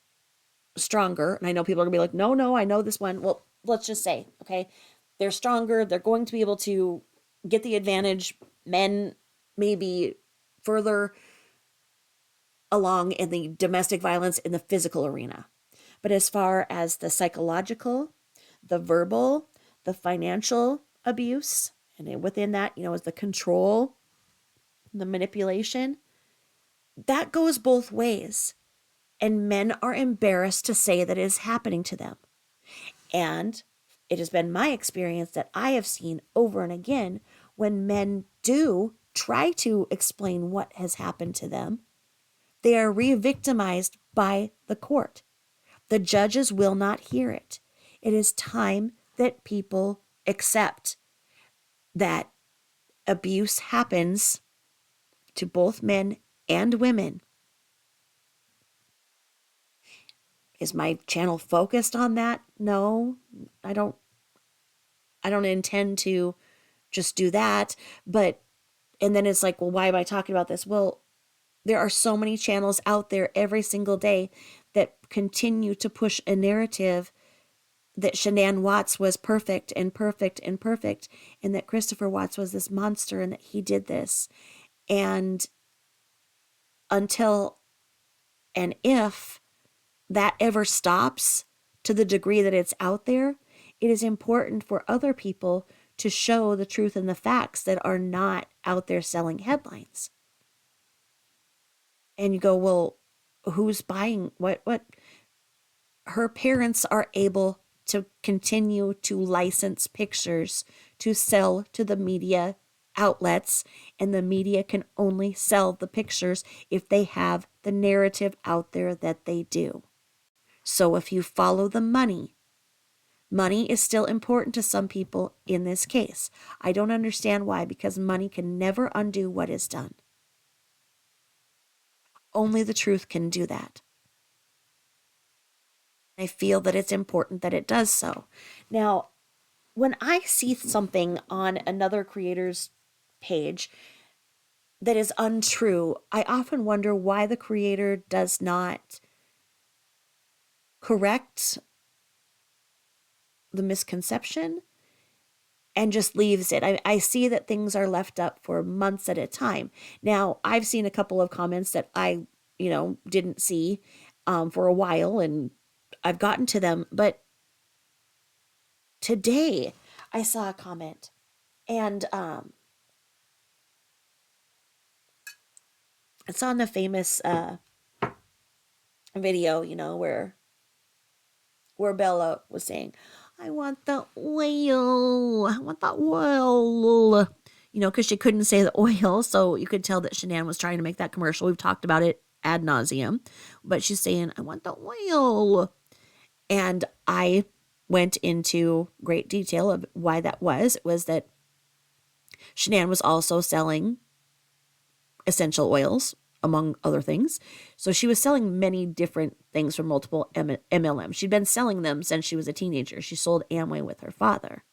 stronger. And I know people are going to be like, no, I know this one. Well, let's just say, okay, they're stronger. They're going to be able to get the advantage. Men may be further along in the domestic violence in the physical arena. But as far as the psychological, the verbal, the financial abuse, and within that, is the control, the manipulation, that goes both ways. And men are embarrassed to say that it is happening to them. And it has been my experience that I have seen over and again when men do try to explain what has happened to them, they are re-victimized by the court. The judges will not hear it. It is time that people accept that abuse happens to both men and women. Is my channel focused on that? No, I don't intend to just do that. And then it's like, well, why am I talking about this? Well, there are so many channels out there every single day that continue to push a narrative that Shannan Watts was perfect and perfect and perfect, and that Christopher Watts was this monster and that he did this. And until and if that ever stops to the degree that it's out there, it is important for other people to show the truth and the facts that are not out there selling headlines. And you go, well, who's buying what? Her parents are able to continue to license pictures to sell to the media outlets, and the media can only sell the pictures if they have the narrative out there that they do. So if you follow the money is still important to some people in this case. I don't understand why, because money can never undo what is done. Only the truth can do that. I feel that it's important that it does so. Now, when I see something on another creator's page that is untrue, I often wonder why the creator does not correct the misconception and just leaves it. I see that things are left up for months at a time. Now, I've seen a couple of comments that I, didn't see for a while, and I've gotten to them. But today, I saw a comment, and it's on the famous video, where Bella was saying, I want the oil. I want the oil. You know, because she couldn't say the oil, so you could tell that Shannan was trying to make that commercial. We've talked about it ad nauseum, but she's saying, I want the oil. And I went into great detail of why that was. It was that Shanann was also selling essential oils, among other things. So she was selling many different things from multiple MLMs. She'd been selling them since she was a teenager. She sold Amway with her father.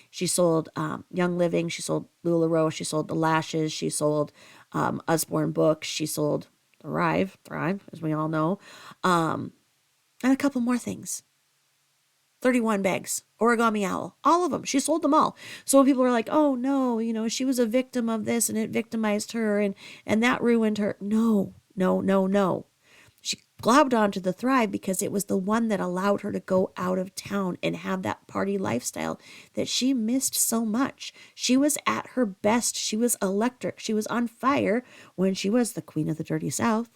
She sold Young Living. She sold LuLaRoe. She sold The Lashes. She sold Usborne Books. She sold Thrive, as we all know, and a couple more things. 31 bags, Origami Owl, all of them. She sold them all. So when people were like, oh no, you know, she was a victim of this and it victimized her and that ruined her. No. She globbed onto the Thrive because it was the one that allowed her to go out of town and have that party lifestyle that she missed so much. She was at her best. She was electric. She was on fire when she was the queen of the dirty South.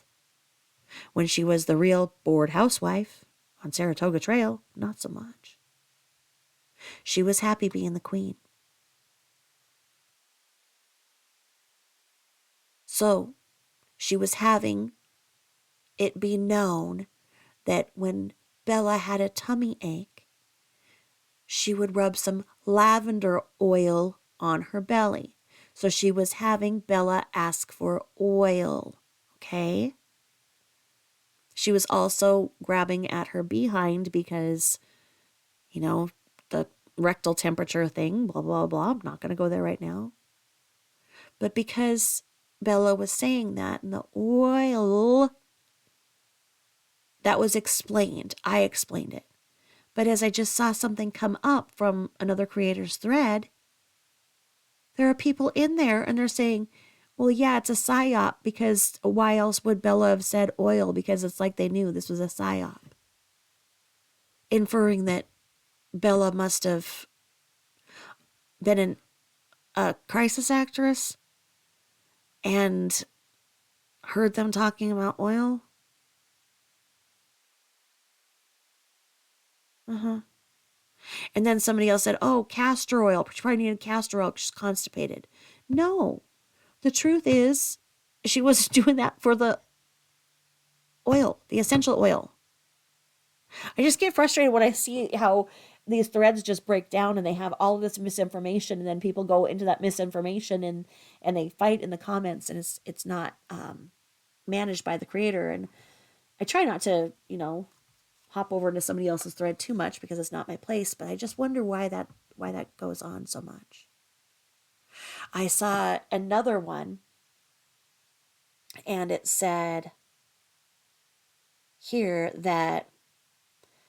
When she was the real bored housewife on Saratoga Trail, not so much. She was happy being the queen. So she was having it be known that when Bella had a tummy ache, she would rub some lavender oil on her belly. So she was having Bella ask for oil, okay? She was also grabbing at her behind because, you know, the rectal temperature thing, blah, blah, blah. I'm not going to go there right now. But because Bella was saying that and the oil, that was explained. I explained it. But as I just saw something come up from another creator's thread, there are people in there and they're saying, well, yeah, it's a psyop because why else would Bella have said oil? Because it's like they knew this was a psyop. Inferring that Bella must have been a crisis actress and heard them talking about oil. And then somebody else said, oh, castor oil. She probably needed castor oil because she's constipated. No. The truth is, she was doing that for the oil, the essential oil. I just get frustrated when I see how these threads just break down and they have all of this misinformation and then people go into that misinformation and they fight in the comments and it's not managed by the creator. And I try not to, you know, hop over into somebody else's thread too much because it's not my place, but I just wonder why that goes on so much. I saw another one and it said here that,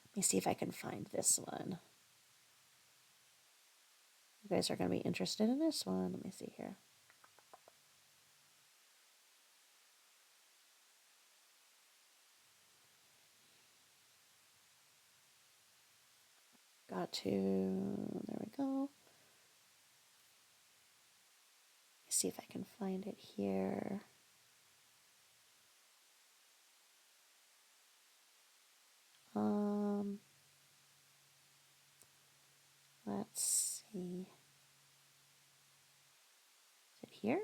let me see if I can find this one. You guys are going to be interested in this one. Let me see here. Got to, there we go. Let's see if I can find it here. Let's see. Is it here?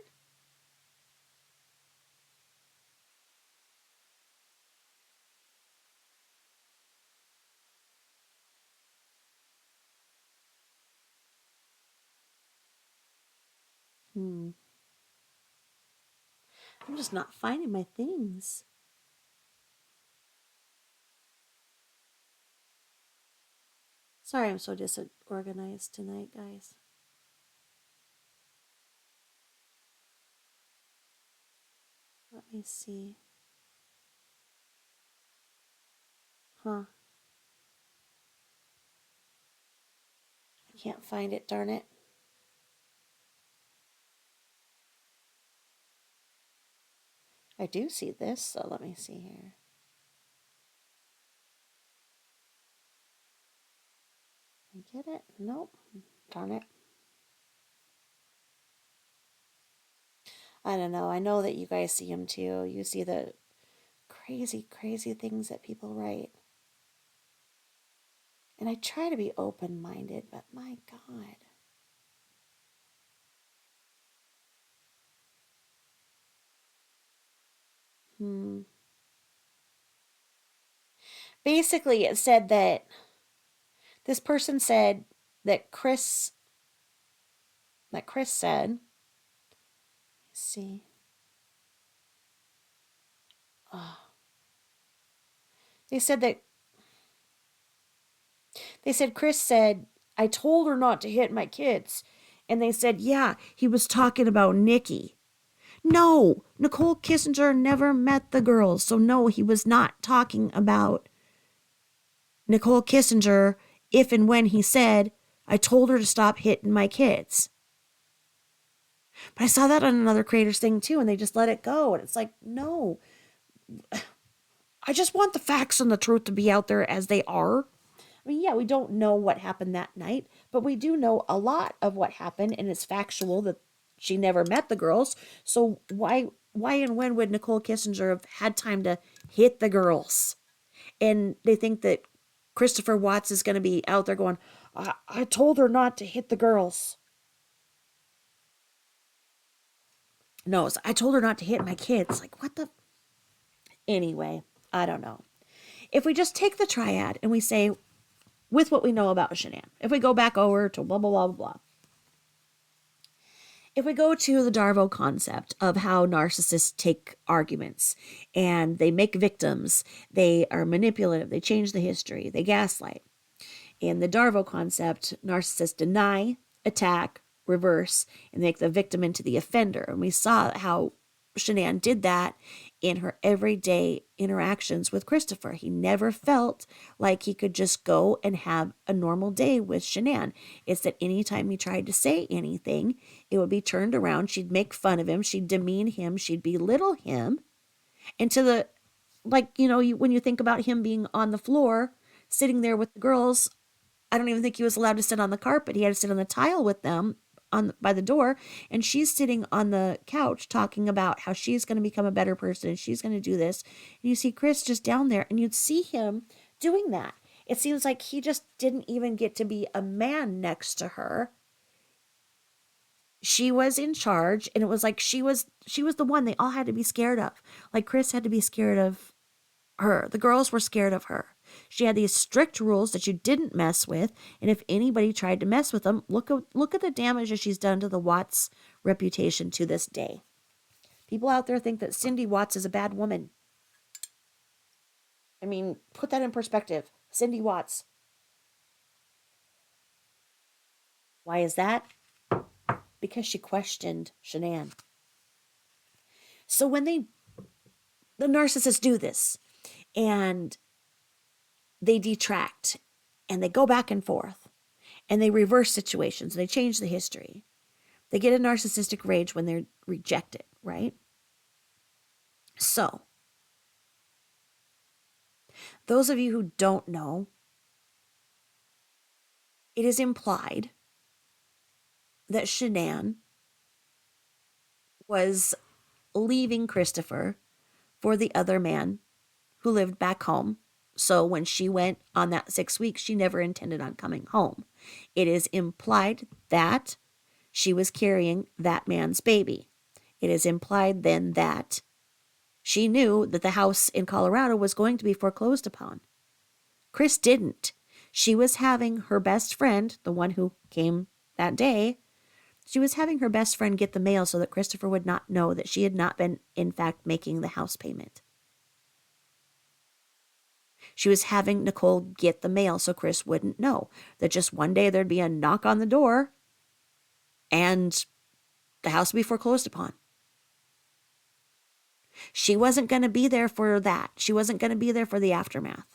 I'm just not finding my things. Sorry, I'm so disorganized tonight, guys. Let me see. Huh. I can't find it, darn it. I do see this, so let me see here. I get it? Nope. Darn it. I don't know. I know that you guys see them too. You see the crazy, crazy things that people write. And I try to be open-minded, but my God. Basically, it said that this person said that Chris said, let's see. They said that Chris said, I told her not to hit my kids. And they said, yeah, he was talking about Nikki. No, Nicole Kissinger never met the girls. So no, he was not talking about Nicole Kissinger if and when he said, I told her to stop hitting my kids. But I saw that on another creator's thing too, and they just let it go. And it's like, no, I just want the facts and the truth to be out there as they are. I mean, yeah, we don't know what happened that night, but we do know a lot of what happened, and it's factual that she never met the girls. So why and when would Nicole Kissinger have had time to hit the girls? And they think that Christopher Watts is going to be out there going, I told her not to hit the girls. No, I told her not to hit my kids. Like, what the? Anyway, I don't know. If we just take the triad and we say, with what we know about Shannan, if we go back over to blah, blah, blah, blah, blah. If we go to the Darvo concept of how narcissists take arguments and they make victims, they are manipulative, they change the history, they gaslight. In the Darvo concept, narcissists deny, attack, reverse, and make the victim into the offender. And we saw how Shannan did that in her everyday interactions with Christopher. He never felt like he could just go and have a normal day with Shannan. It's that anytime he tried to say anything, it would be turned around. She'd make fun of him. She'd demean him. She'd belittle him. And to the, like, when you think about him being on the floor, sitting there with the girls, I don't even think he was allowed to sit on the carpet. He had to sit on the tile with them by the door, and she's sitting on the couch talking about how she's going to become a better person and she's going to do this. And you see Chris just down there, and you'd see him doing that. It seems like he just didn't even get to be a man next to her. She was in charge, and it was like she was the one they all had to be scared of. Like Chris had to be scared of her. The girls were scared of her. She had these strict rules that you didn't mess with, and if anybody tried to mess with them, look at the damage that she's done to the Watts reputation to this day. People out there think that Cindy Watts is a bad woman. I mean, put that in perspective. Cindy Watts. Why is that? Because she questioned Shannan. So when the narcissists do this, and they detract, and they go back and forth, and they reverse situations, and they change the history. They get a narcissistic rage when they're rejected, right? So, those of you who don't know, it is implied that Shannan was leaving Christopher for the other man who lived back home. So when she went on that 6 weeks, she never intended on coming home. It is implied that she was carrying that man's baby. It is implied then that she knew that the house in Colorado was going to be foreclosed upon. Chris didn't. She was having her best friend, the one who came that day, she was having her best friend get the mail so that Christopher would not know that she had not been, in fact, making the house payment. She was having Nicole get the mail so Chris wouldn't know that just one day there'd be a knock on the door and the house would be foreclosed upon. She wasn't going to be there for that. She wasn't going to be there for the aftermath.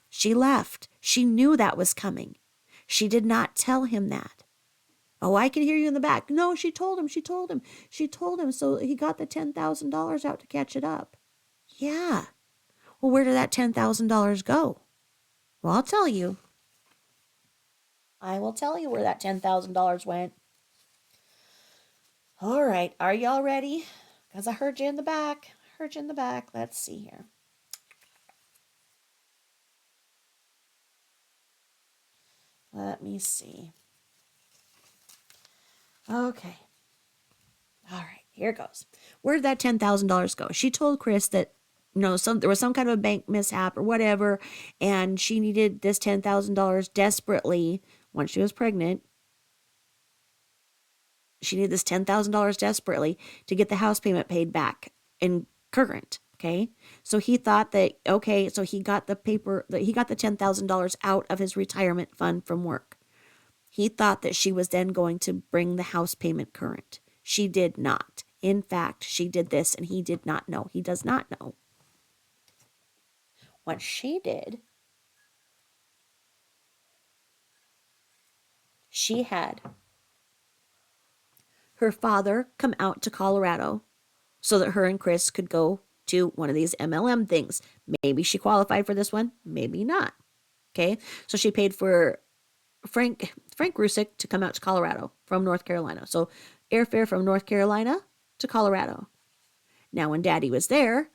She left. She knew that was coming. She did not tell him that. Oh, I can hear you in the back. No, she told him. She told him. So he got the $10,000 out to catch it up. Yeah. Well, where did that $10,000 go? Well, I'll tell you. I will tell you where that $10,000 went. All right. Are y'all ready? Because I heard you in the back. Let's see here. Let me see. Okay. All right, here goes. Where did that $10,000 go? She told Chris that there was some kind of a bank mishap or whatever, and she needed this $10,000 desperately once she was pregnant. She needed this $10,000 desperately to get the house payment paid back in current. Okay. So he thought that, okay, so he got the $10,000 out of his retirement fund from work. He thought that she was then going to bring the house payment current. She did not. In fact, she did this and he did not know. He does not know. What she did, she had her father come out to Colorado so that her and Chris could go to one of these MLM things. Maybe she qualified for this one, maybe not. Okay, so she paid for Frank Rusick to come out to Colorado from North Carolina. So airfare from North Carolina to Colorado. Now, when Daddy was there,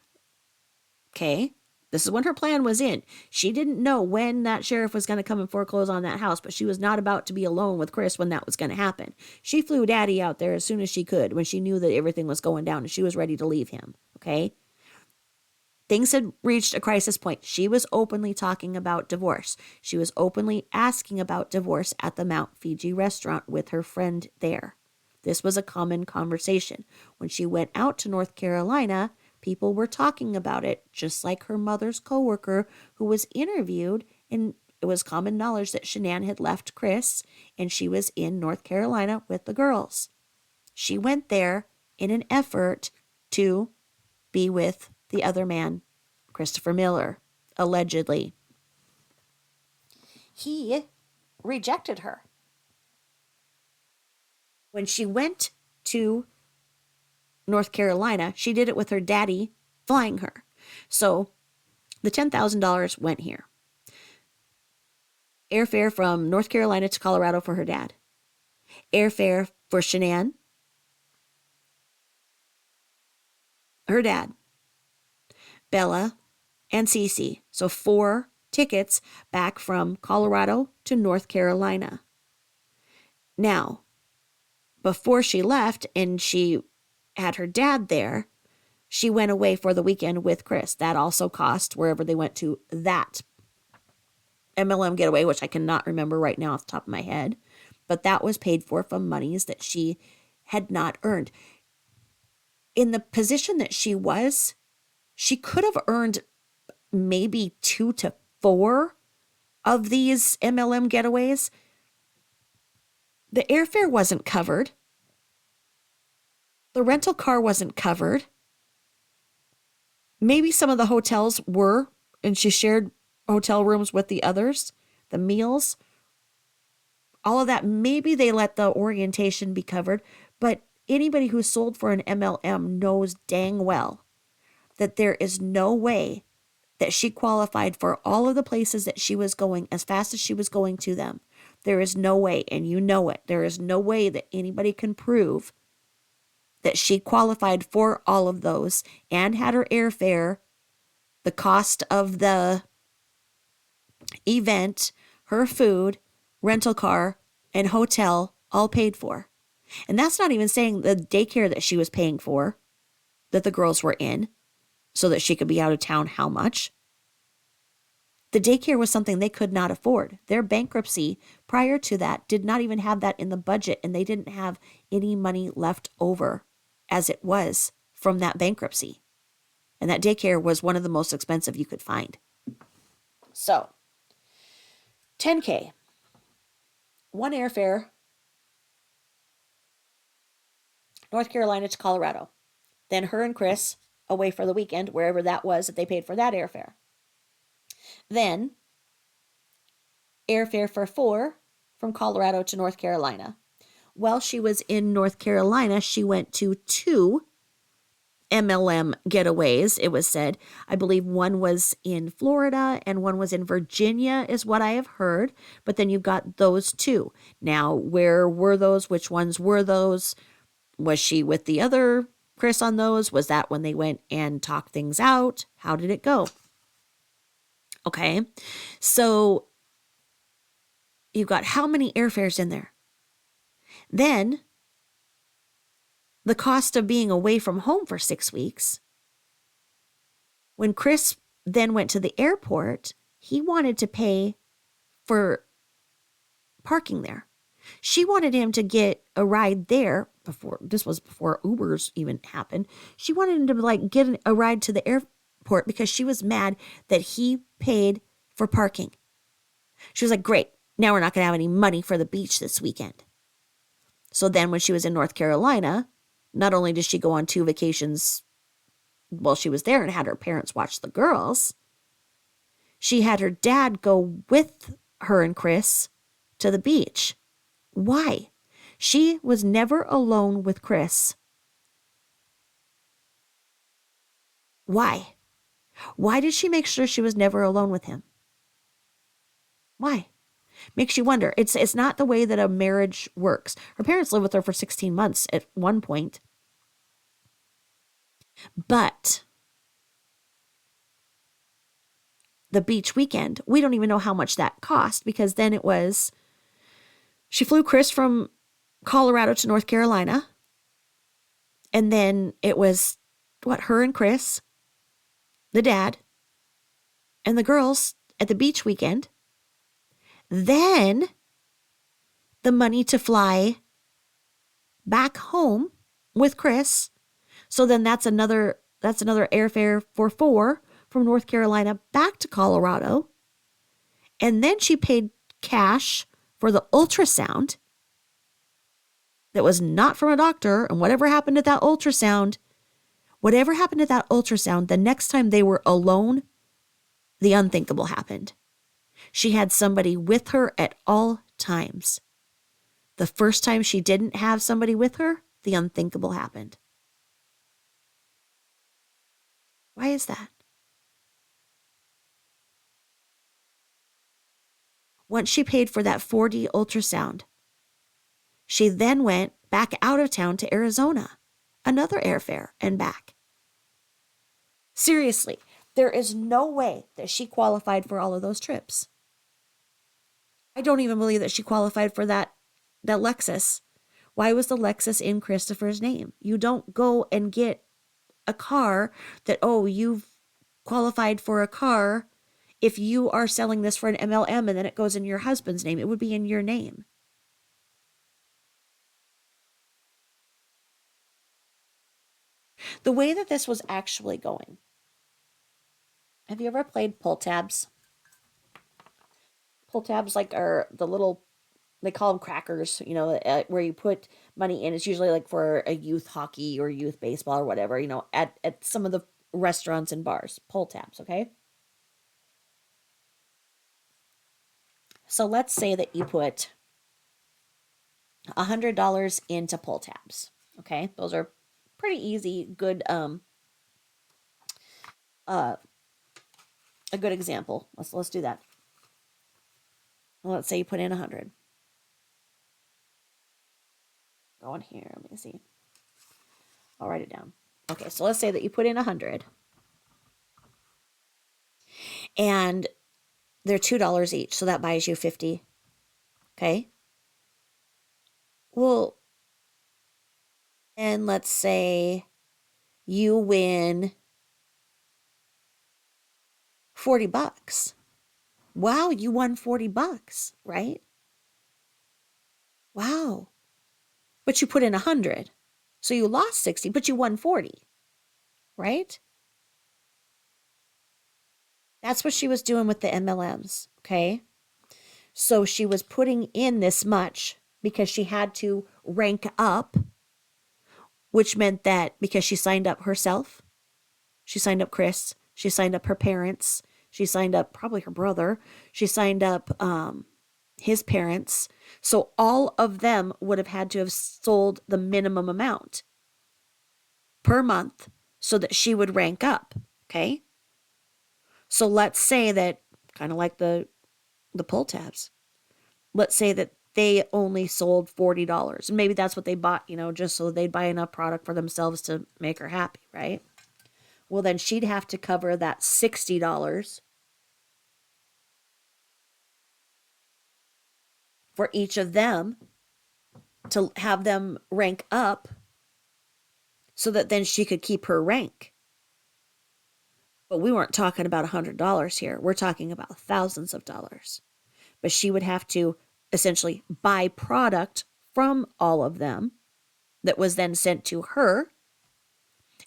okay, this is when her plan was in. She didn't know when that sheriff was going to come and foreclose on that house, but she was not about to be alone with Chris when that was going to happen. She flew Daddy out there as soon as she could when she knew that everything was going down and she was ready to leave him, okay? Things had reached a crisis point. She was openly talking about divorce. She was openly asking about divorce at the Mount Fiji restaurant with her friend there. This was a common conversation. When she went out to North Carolina, people were talking about it, just like her mother's coworker who was interviewed, and it was common knowledge that Shannan had left Chris and she was in North Carolina with the girls. She went there in an effort to be with the other man, Christopher Miller, allegedly. He rejected her. When she went to North Carolina, she did it with her daddy flying her. So the $10,000 went here. Airfare from North Carolina to Colorado for her dad. Airfare for Shannan, her dad, Bella, and Cece. So 4 tickets back from Colorado to North Carolina. Now, before she left and she had her dad there, she went away for the weekend with Chris. That also cost wherever they went to that MLM getaway, which I cannot remember right now off the top of my head. But that was paid for from monies that she had not earned. In the position that she was, she could have earned maybe 2 to 4 of these MLM getaways. The airfare wasn't covered. The rental car wasn't covered. Maybe some of the hotels were, and she shared hotel rooms with the others, the meals, all of that. Maybe they let the orientation be covered, but anybody who sold for an MLM knows dang well that there is no way that she qualified for all of the places that she was going as fast as she was going to them. There is no way, and you know it, there is no way that anybody can prove that she qualified for all of those and had her airfare, the cost of the event, her food, rental car, and hotel all paid for. And that's not even saying the daycare that she was paying for, that the girls were in, so that she could be out of town how much. The daycare was something they could not afford. Their bankruptcy prior to that did not even have that in the budget, and they didn't have any money left over as it was from that bankruptcy. And that daycare was one of the most expensive you could find. So, $10K, one airfare, North Carolina to Colorado. Then her and Chris away for the weekend, wherever that was that they paid for that airfare. Then airfare for 4 from Colorado to North Carolina. While she was in North Carolina, she went to 2 MLM getaways, it was said. I believe one was in Florida and one was in Virginia is what I have heard. But then you've got those 2. Now, where were those? Which ones were those? Was she with the other Chris on those? Was that when they went and talked things out? How did it go? Okay, so You've got how many airfares in there? Then the cost of being away from home for 6 weeks. When Chris then went to the airport, he wanted to pay for parking there. She wanted him to get a ride there this was before Ubers even happened. She wanted him to like get a ride to the airport because she was mad that he paid for parking. She was like, great, now we're not going to have any money for the beach this weekend. So then when she was in North Carolina, not only did she go on 2 vacations while she was there and had her parents watch the girls, she had her dad go with her and Chris to the beach. Why? She was never alone with Chris. Why? Why did she make sure she was never alone with him? Why? Makes you wonder. It's not the way that a marriage works. Her parents lived with her for 16 months at one point. But the beach weekend, we don't even know how much that cost because then it was, she flew Chris from Colorado to North Carolina. And then it was, her and Chris, the dad, and the girls at the beach weekend. Then the money to fly back home with Chris. So then that's another airfare for 4 from North Carolina back to Colorado. And then she paid cash for the ultrasound that was not from a doctor. And whatever happened at that ultrasound, the next time they were alone, the unthinkable happened. She had somebody with her at all times. The first time she didn't have somebody with her, the unthinkable happened. Why is that? Once she paid for that 4D ultrasound, she then went back out of town to Arizona, another airfare and back. Seriously, there is no way that she qualified for all of those trips. I don't even believe that she qualified for that Lexus. Why was the Lexus in Christopher's name? You don't go and get a car that, you've qualified for a car if you are selling this for an MLM and then it goes in your husband's name. It would be in your name. The way that this was actually going. Have you ever played pull tabs? Pull tabs are the little, they call them crackers, where you put money in. It's usually like for a youth hockey or youth baseball or whatever, at some of the restaurants and bars. Pull tabs, okay? So let's say that you put $100 into pull tabs, okay? Those are pretty easy, good, a good example. Let's do that. Well, let's say you put in 100. Go in here. Let me see. I'll write it down. Okay, so let's say that you put in 100. And they're $2 each, so that buys you 50. Okay? Well, and let's say you win $40. Wow, you won $40, right? Wow. But you put in 100. So you lost 60, but you won 40, right? That's what she was doing with the MLMs, okay? So she was putting in this much because she had to rank up, which meant that because she signed up herself, she signed up Chris, she signed up her parents, she signed up probably her brother, she signed up his parents. So all of them would have had to have sold the minimum amount per month so that she would rank up, okay? So let's say that, kind of like the pull tabs, let's say that they only sold $40. And maybe that's what they bought, just so they'd buy enough product for themselves to make her happy, right? Well, then she'd have to cover that $60 for each of them to have them rank up so that then she could keep her rank. But we weren't talking about $100 here. We're talking about thousands of dollars. But she would have to essentially buy product from all of them that was then sent to her.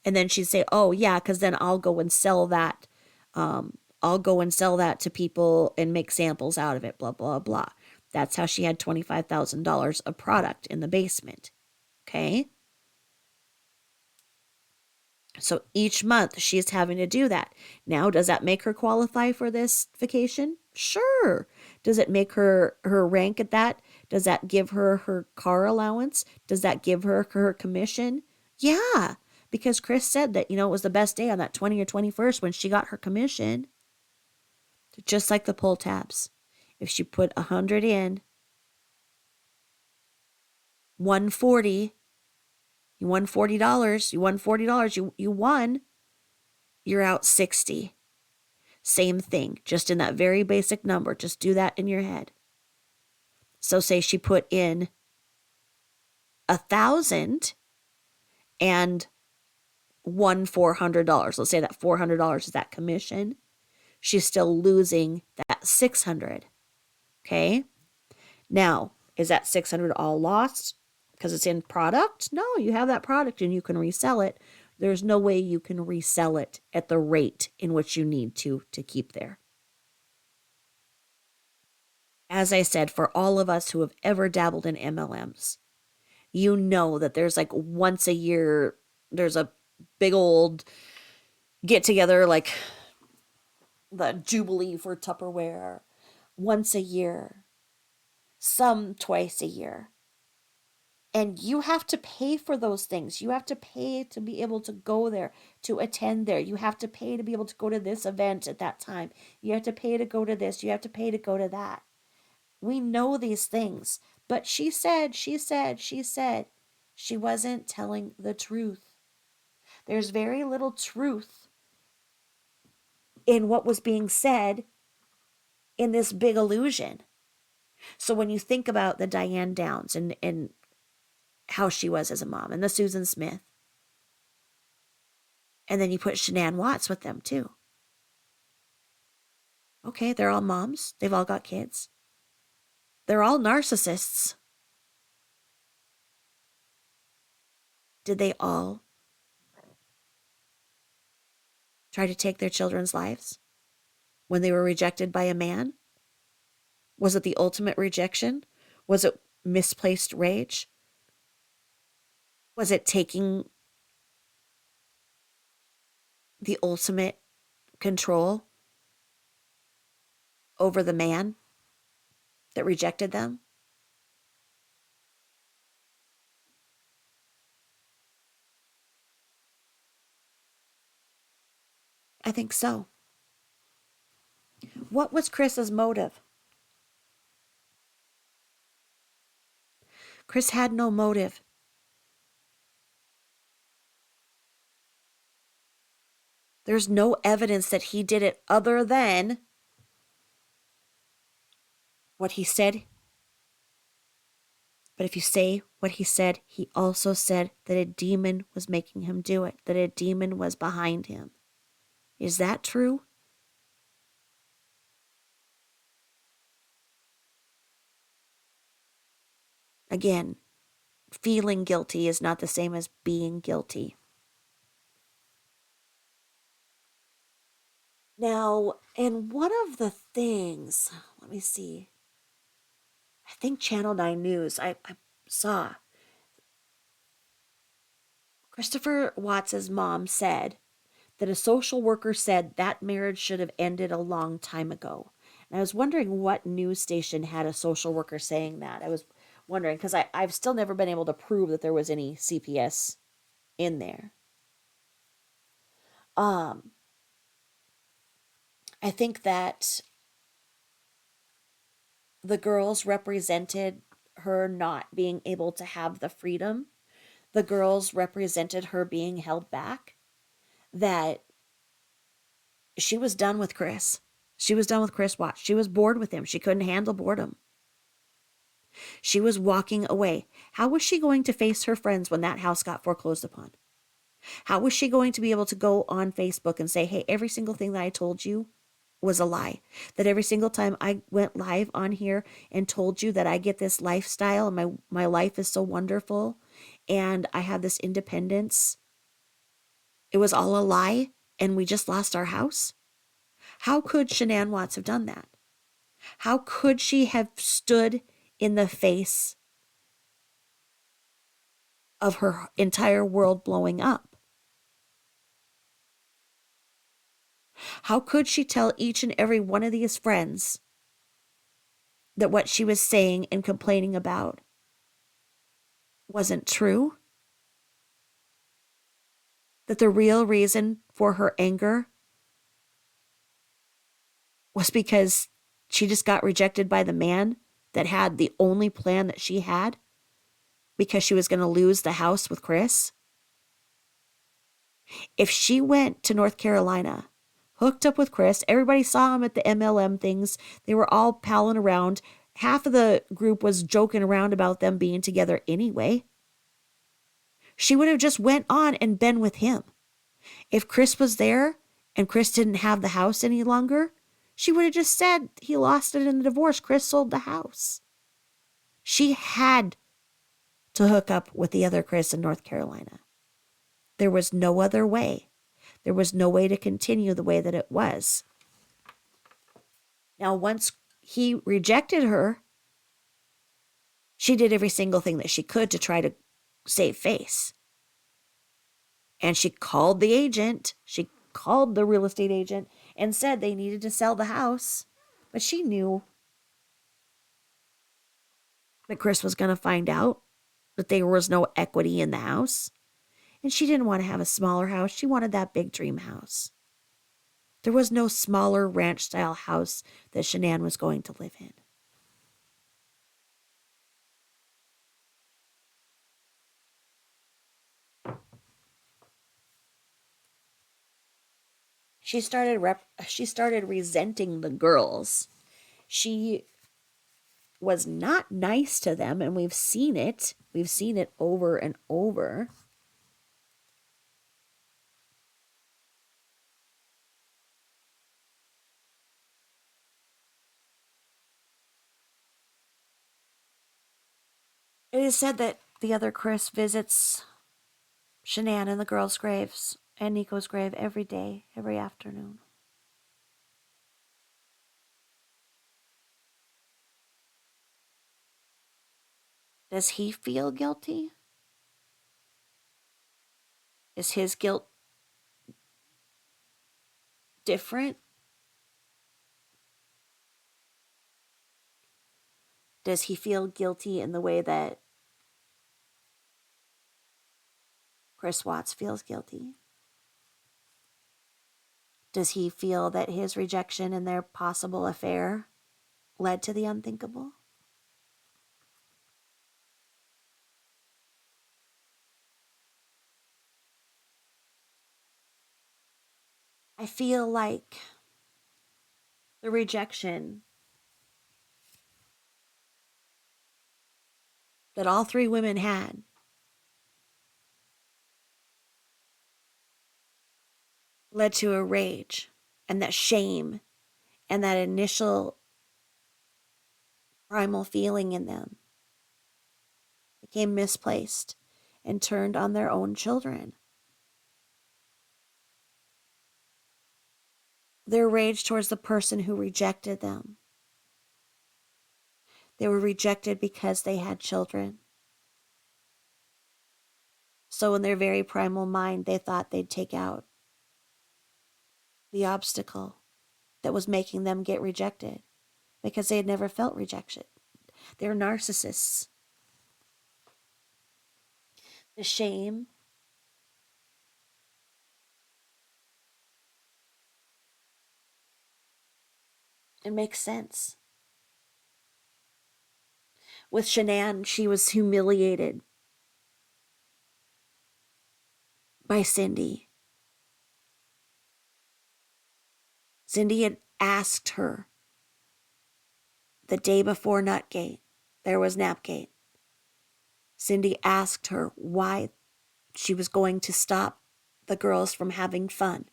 And then she'd say, oh, yeah, because then I'll go and sell that. I'll go and sell that to people and make samples out of it, blah, blah, blah. That's how she had $25,000 of product in the basement. Okay? So each month she's having to do that. Now, does that make her qualify for this vacation? Sure. Does it make her rank at that? Does that give her her car allowance? Does that give her her commission? Yeah, because Chris said that, it was the best day on that 20 or 21st when she got her commission. Just like the pull tabs. If she put 100 in, 140, you won $40, you won, you're out 60. Same thing, just in that very basic number. Just do that in your head. So say she put in 1,000 and won $400. Let's say that $400 is that commission. She's still losing that 600. Okay? Now, is that 600 all lost because it's in product? No, you have that product and you can resell it. There's no way you can resell it at the rate in which you need to keep there. As I said, for all of us who have ever dabbled in MLMs, you know that there's like once a year, there's a big old get together, like the Jubilee for Tupperware, once a year, some twice a year. And you have to pay for those things. You have to pay to be able to go there, to attend there. You have to pay to be able to go to this event at that time. You have to pay to go to this. You have to pay to go to that. We know these things. But she said she wasn't telling the truth. There's very little truth in what was being said in this big illusion. So when you think about the Diane Downs and how she was as a mom, and the Susan Smith, and then you put Shannan Watts with them too. Okay, they're all moms. They've all got kids. They're all narcissists. Did they all try to take their children's lives when they were rejected by a man? Was it the ultimate rejection? Was it misplaced rage? Was it taking the ultimate control over the man that rejected them? I think so. What was Chris's motive? Chris had no motive. There's no evidence that he did it other than what he said. But if you say what he said, he also said that a demon was making him do it, that a demon was behind him. Is that true? Again, feeling guilty is not the same as being guilty. Now, and one of the things, let me see, I think Channel 9 News, I saw Christopher Watts's mom said that a social worker said that marriage should have ended a long time ago. And I was wondering what news station had a social worker saying that. I was wondering, because I've still never been able to prove that there was any CPS in there. I think that the girls represented her not being able to have the freedom. The girls represented her being held back. That she was done with Chris. She was done with Chris Watts. She was bored with him. She couldn't handle boredom. She was walking away. How was she going to face her friends when that house got foreclosed upon? How was she going to be able to go on Facebook and say, hey, every single thing that I told you was a lie? That every single time I went live on here and told you that I get this lifestyle and my life is so wonderful and I have this independence, it was all a lie and we just lost our house? How could Shannan Watts have done that? How could she have stood in the face of her entire world blowing up? How could she tell each and every one of these friends that what she was saying and complaining about wasn't true? That the real reason for her anger was because she just got rejected by the man that had the only plan that she had because she was going to lose the house with Chris? If she went to North Carolina, hooked up with Chris, everybody saw him at the MLM things, they were all palling around. Half of the group was joking around about them being together anyway. She would have just went on and been with him. If Chris was there and Chris didn't have the house any longer, she would have just said he lost it in the divorce. Chris sold the house. She had to hook up with the other Chris in North Carolina. There was no other way. There was no way to continue the way that it was. Now, once he rejected her, she did every single thing that she could to try to save face. And she called the agent. She called the real estate agent and said they needed to sell the house. But she knew that Chris was going to find out that there was no equity in the house. And she didn't want to have a smaller house. She wanted that big dream house. There was no smaller ranch-style house that Shannan was going to live in. She started resenting the girls. She was not nice to them, and we've seen it. We've seen it over and over. It is said that the other Chris visits Shannan and the girls' graves and Nico's grave every day, every afternoon. Does he feel guilty? Is his guilt different? Does he feel guilty in the way that Chris Watts feels guilty? Does he feel that his rejection and their possible affair led to the unthinkable? I feel like the rejection that all three women had led to a rage and that shame and that initial primal feeling in them became misplaced and turned on their own children. Their rage towards the person who rejected them. They were rejected because they had children. So in their very primal mind, they thought they'd take out the obstacle that was making them get rejected because they had never felt rejection. They're narcissists. The shame, it makes sense. With Shannan, she was humiliated by Cindy. Cindy had asked her the day before Nutgate there was Napgate. Cindy asked her why she was going to stop the girls from having fun,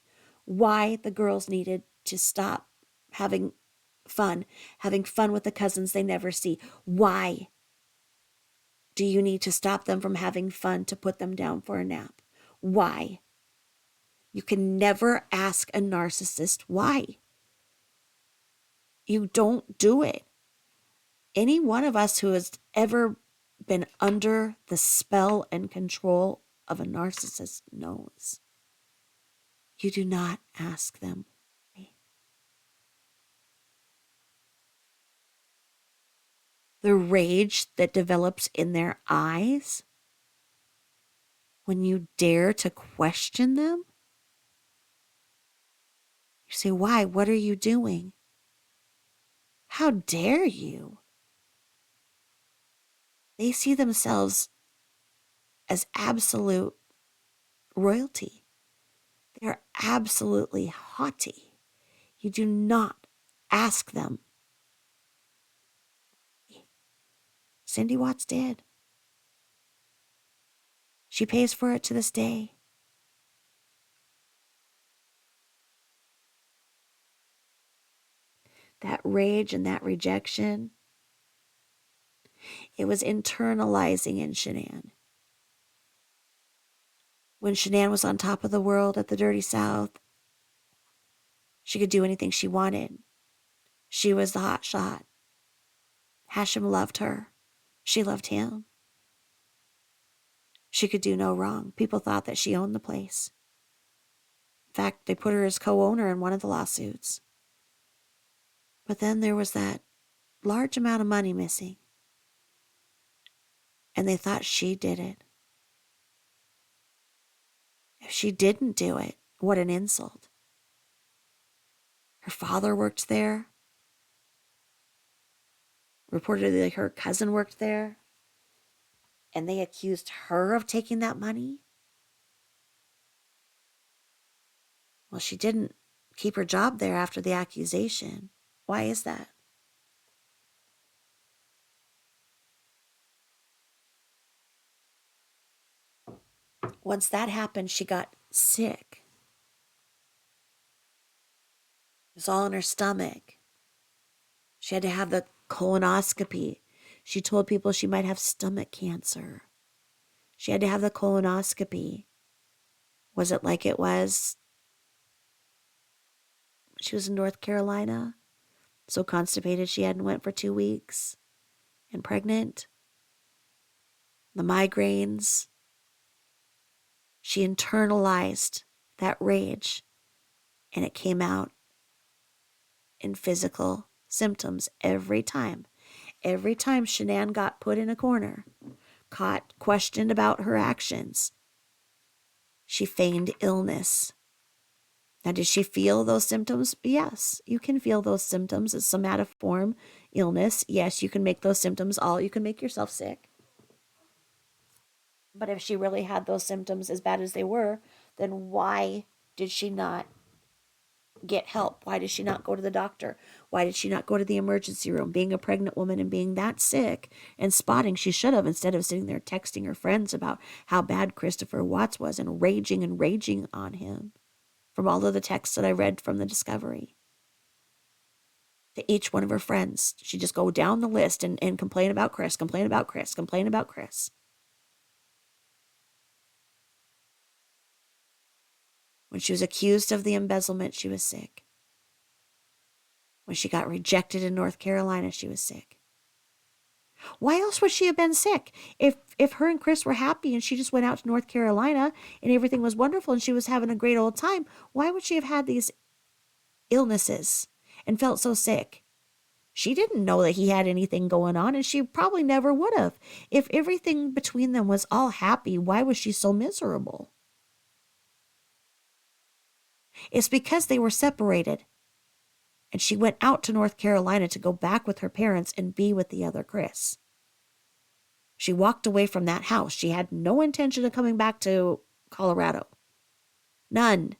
why the girls needed to stop having fun with the cousins they never see. Why do you need to stop them from having fun to put them down for a nap? Why? You can never ask a narcissist why. You don't do it. Any one of us who has ever been under the spell and control of a narcissist knows. You do not ask them why. The rage that develops in their eyes when you dare to question them. You say, why? What are you doing? How dare you? They see themselves as absolute royalty. They are absolutely haughty. You do not ask them. Cindy Watts did. She pays for it to this day. That rage and that rejection, it was internalizing in Shannan. When Shannan was on top of the world at the Dirty South, she could do anything she wanted. She was the hot shot. Hashem loved her. She loved him. She could do no wrong. People thought that she owned the place. In fact, they put her as co-owner in one of the lawsuits. But then there was that large amount of money missing. And they thought she did it. If she didn't do it, what an insult. Her father worked there. Reportedly, her cousin worked there. And they accused her of taking that money. Well, she didn't keep her job there after the accusation. Why is that? Once that happened, she got sick. It was all in her stomach. She had to have the colonoscopy. She told people she might have stomach cancer. She had to have the colonoscopy. Was it like it was? She was in North Carolina, so constipated she hadn't went for 2 weeks, and pregnant. The migraines. She internalized that rage, and it came out in physical symptoms every time. Every time Shannan got put in a corner, caught, questioned about her actions, she feigned illness. Now, did she feel those symptoms? Yes, you can feel those symptoms as somatoform illness. Yes, you can make those symptoms you can make yourself sick. But if she really had those symptoms as bad as they were, then why did she not get help? Why did she not go to the doctor? Why did she not go to the emergency room? Being a pregnant woman and being that sick and spotting, she should have, instead of sitting there texting her friends about how bad Christopher Watts was and raging on him. From all of the texts that I read from the discovery. To each one of her friends, she'd just go down the list and complain about Chris, complain about Chris, complain about Chris. When she was accused of the embezzlement, she was sick. When she got rejected in North Carolina, she was sick. Why else would she have been sick? If her and Chris were happy and she just went out to North Carolina and everything was wonderful and she was having a great old time, why would she have had these illnesses and felt so sick? She didn't know that he had anything going on, and she probably never would have. If everything between them was all happy, why was she so miserable? It's because they were separated. And she went out to North Carolina to go back with her parents and be with the other Chris. She walked away from that house. She had no intention of coming back to Colorado. None.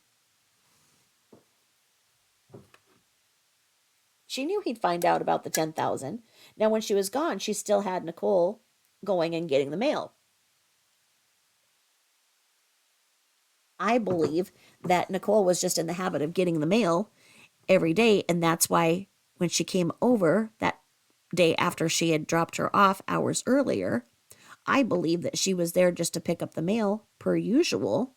She knew he'd find out about the 10,000. Now, when she was gone, she still had Nicole going and getting the mail. I believe that Nicole was just in the habit of getting the mail every day, and that's why when she came over that day after she had dropped her off hours earlier, I believe that she was there just to pick up the mail per usual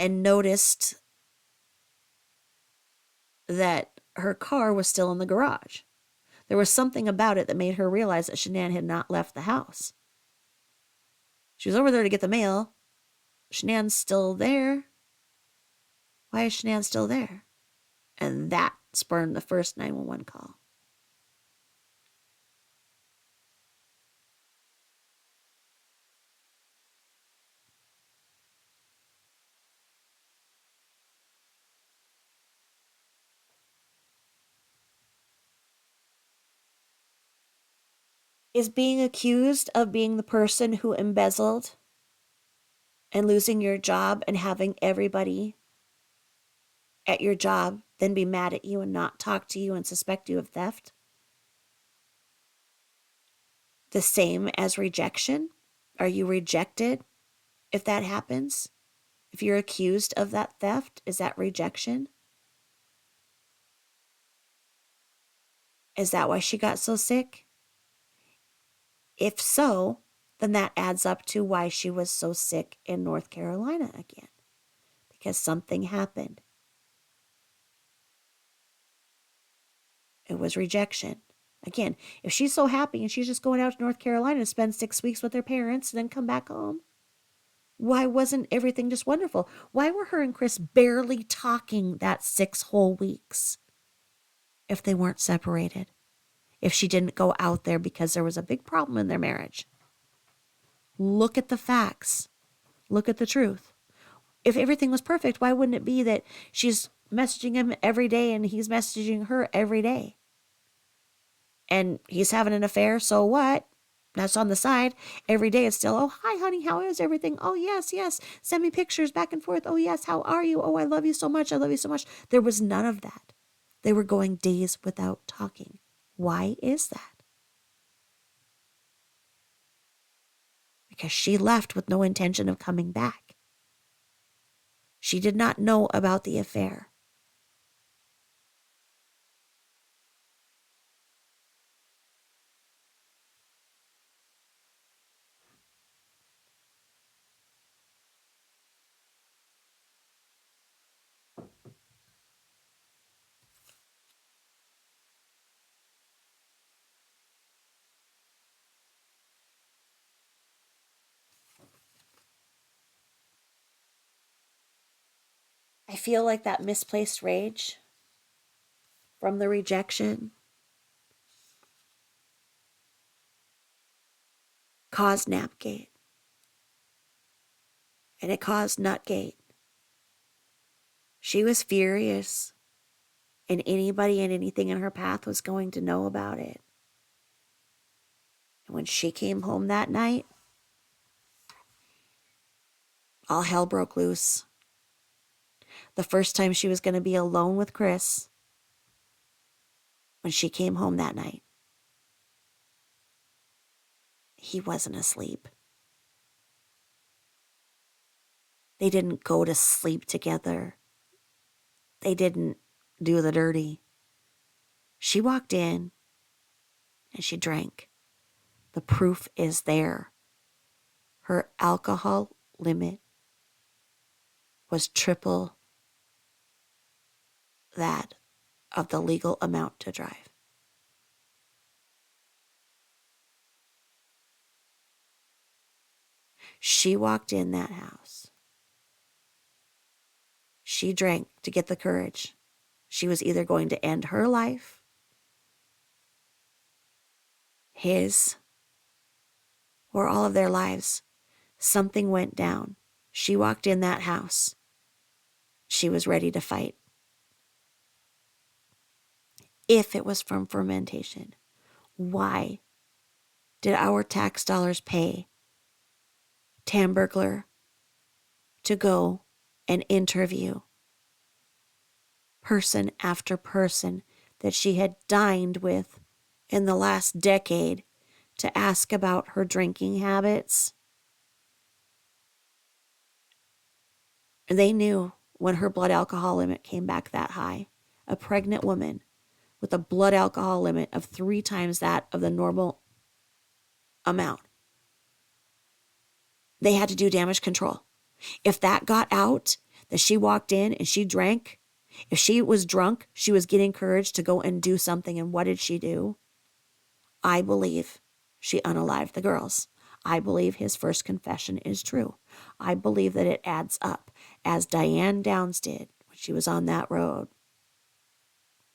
and noticed that her car was still in the garage. There was something about it that made her realize that Shannan had not left the house. She was over there to get the mail. Shannan's still there. Why is Shannan still there? And that spurned the first 911 call. Is being accused of being the person who embezzled and losing your job and having everybody at your job then be mad at you and not talk to you and suspect you of theft the same as rejection? Are you rejected if that happens? If you're accused of that theft, is that rejection? Is that why she got so sick? If so, then that adds up to why she was so sick in North Carolina again. Because something happened. It was rejection. Again, if she's so happy and she's just going out to North Carolina to spend 6 weeks with her parents and then come back home, why wasn't everything just wonderful? Why were her and Chris barely talking that 6 whole weeks if they weren't separated? If she didn't go out there because there was a big problem in their marriage? Look at the facts. Look at the truth. If everything was perfect, why wouldn't it be that she's messaging him every day and he's messaging her every day? And he's having an affair, so what? That's on the side. Every day it's still, oh, hi, honey, how is everything? Oh, yes, yes. Send me pictures back and forth. Oh, yes, how are you? Oh, I love you so much. I love you so much. There was none of that. They were going days without talking. Why is that? Because she left with no intention of coming back. She did not know about the affair. I feel like that misplaced rage from the rejection caused Napgate. And it caused Nutgate. She was furious, and anybody and anything in her path was going to know about it. And when she came home that night, all hell broke loose. The first time she was going to be alone with Chris, when she came home that night, he wasn't asleep. They didn't go to sleep together. They didn't do the dirty. She walked in and she drank. The proof is there. Her alcohol limit was triple that of the legal amount to drive. She walked in that house. She drank to get the courage. She was either going to end her life, his, or all of their lives. Something went down. She walked in that house. She was ready to fight. If it was from fermentation, why did our tax dollars pay Tamburglar to go and interview person after person that she had dined with in the last decade to ask about her drinking habits. And they knew when her blood alcohol limit came back that high. A pregnant woman with a blood alcohol limit of 3 times that of the normal amount. They had to do damage control. If that got out, that she walked in and she drank, if she was drunk, she was getting courage to go and do something. And what did she do? I believe she unalived the girls. I believe his first confession is true. I believe that it adds up, as Diane Downs did when she was on that road.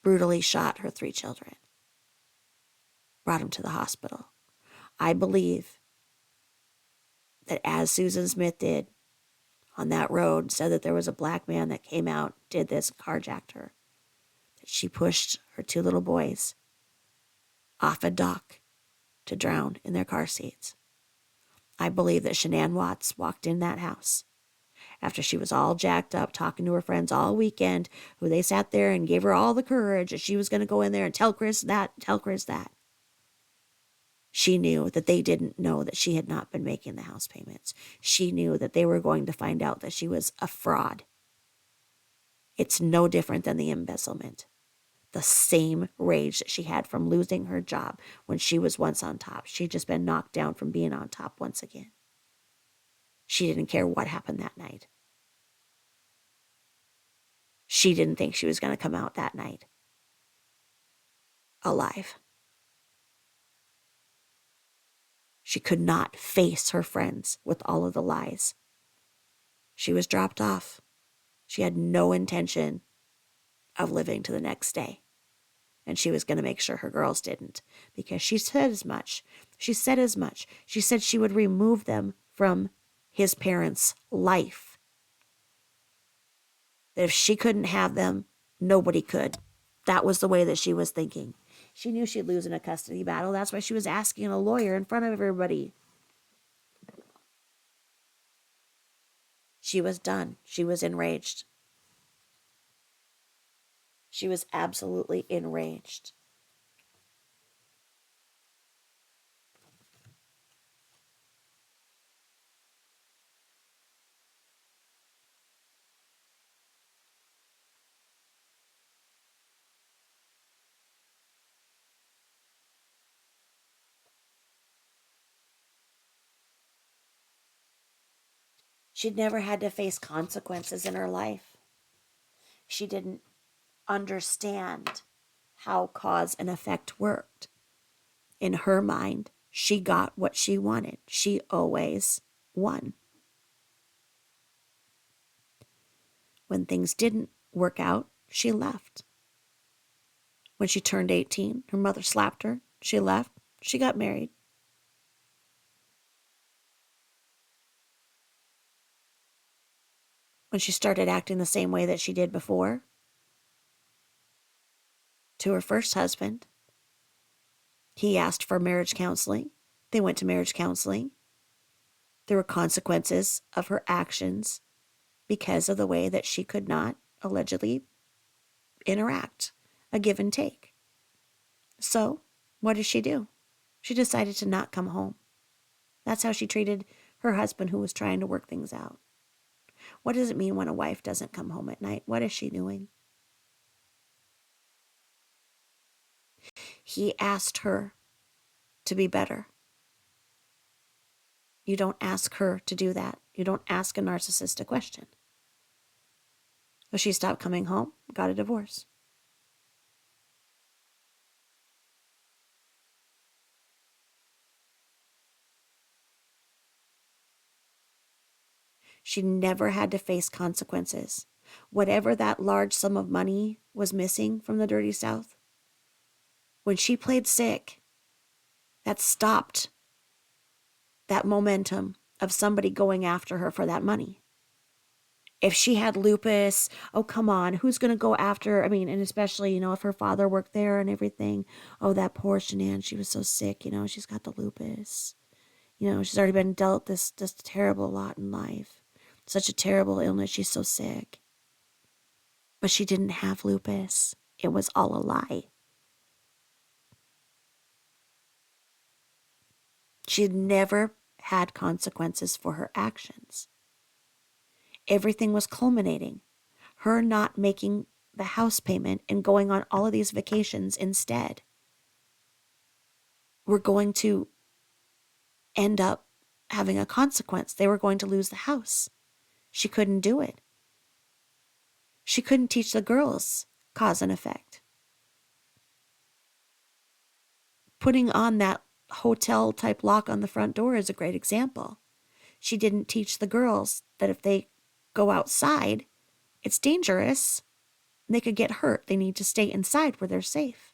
Brutally shot her 3 children. Brought them to the hospital. I believe that as Susan Smith did on that road, said that there was a black man that came out, did this, carjacked her. That she pushed her 2 little boys off a dock to drown in their car seats. I believe that Shannan Watts walked in that house after she was all jacked up, talking to her friends all weekend, who they sat there and gave her all the courage that she was going to go in there and tell Chris that, tell Chris that. She knew that they didn't know that she had not been making the house payments. She knew that they were going to find out that she was a fraud. It's no different than the embezzlement. The same rage that she had from losing her job when she was once on top. She'd just been knocked down from being on top once again. She didn't care what happened that night. She didn't think she was going to come out that night alive. She could not face her friends with all of the lies. She was dropped off. She had no intention of living to the next day. And she was going to make sure her girls didn't, because she said as much. She said as much. She said she would remove them from his parents' life. That if she couldn't have them, nobody could. That was the way that she was thinking. She knew she'd lose in a custody battle. That's why she was asking a lawyer in front of everybody. She was done. She was enraged. She was absolutely enraged. She'd never had to face consequences in her life. She didn't understand how cause and effect worked. In her mind, she got what she wanted. She always won. When things didn't work out, she left. When she turned 18, her mother slapped her. She left. She got married. When she started acting the same way that she did before, to her first husband, he asked for marriage counseling. They went to marriage counseling. There were consequences of her actions because of the way that she could not allegedly interact, a give and take. So, what did she do? She decided to not come home. That's how she treated her husband, who was trying to work things out. What does it mean when a wife doesn't come home at night? What is she doing? He asked her to be better. You don't ask her to do that. You don't ask a narcissist a question. So she stopped coming home, got a divorce. She never had to face consequences. Whatever that large sum of money was missing from the Dirty South, when she played sick, that stopped that momentum of somebody going after her for that money. If she had lupus, oh, come on, who's going to go after? I mean, and especially, if her father worked there and everything. Oh, that poor Shannan, she was so sick, she's got the lupus. She's already been dealt this terrible lot in life. Such a terrible illness, she's so sick. But she didn't have lupus. It was all a lie. She had never had consequences for her actions. Everything was culminating. Her not making the house payment and going on all of these vacations instead were going to end up having a consequence. They were going to lose the house. She couldn't do it. She couldn't teach the girls cause and effect. Putting on that hotel type lock on the front door is a great example. She didn't teach the girls that if they go outside, it's dangerous. They could get hurt. They need to stay inside where they're safe.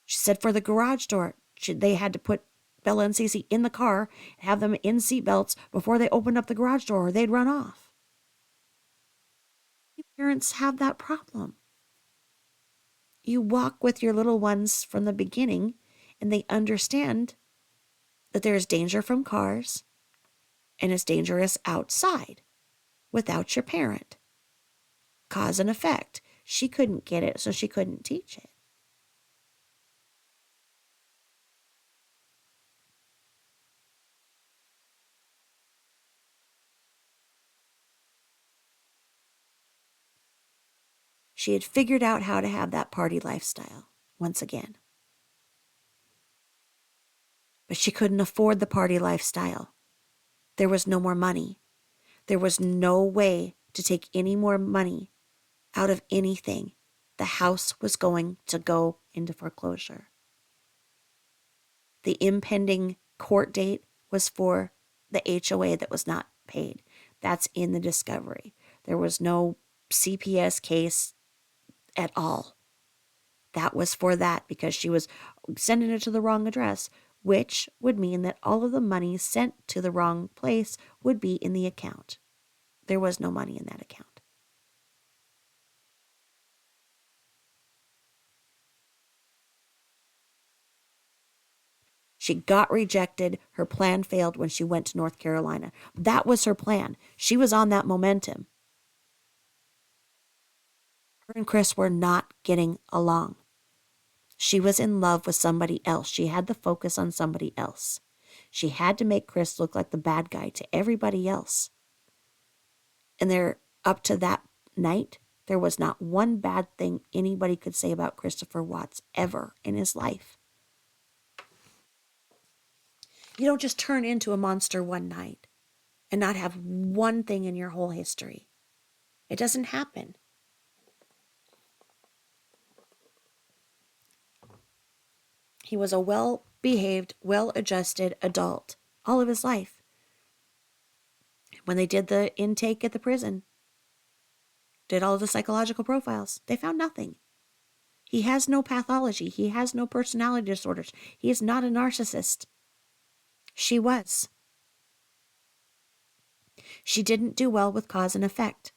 She said for the garage door, they had to put Bella and Cece in the car and have them in seatbelts before they opened up the garage door or they'd run off. Parents have that problem. You walk with your little ones from the beginning and they understand that there is danger from cars and it's dangerous outside without your parent. Cause and effect. She couldn't get it, so she couldn't teach it. She had figured out how to have that party lifestyle once again. But she couldn't afford the party lifestyle. There was no more money. There was no way to take any more money out of anything. The house was going to go into foreclosure. The impending court date was for the HOA that was not paid. That's in the discovery. There was no CPS case at all. That was for that because she was sending it to the wrong address, which would mean that all of the money sent to the wrong place would be in the account. There was no money in that account. She got rejected. Her plan failed when she went to North Carolina. That was her plan. She was on that momentum. Her and Chris were not getting along. She was in love with somebody else. She had the focus on somebody else. She had to make Chris look like the bad guy to everybody else. And there, up to that night, there was not one bad thing anybody could say about Christopher Watts ever in his life. You don't just turn into a monster one night and not have one thing in your whole history. It doesn't happen. He was a well-behaved, well-adjusted adult all of his life. When they did the intake at the prison, did all of the psychological profiles, they found nothing. He has no pathology. He has no personality disorders. He is not a narcissist. She was. She didn't do well with cause and effect.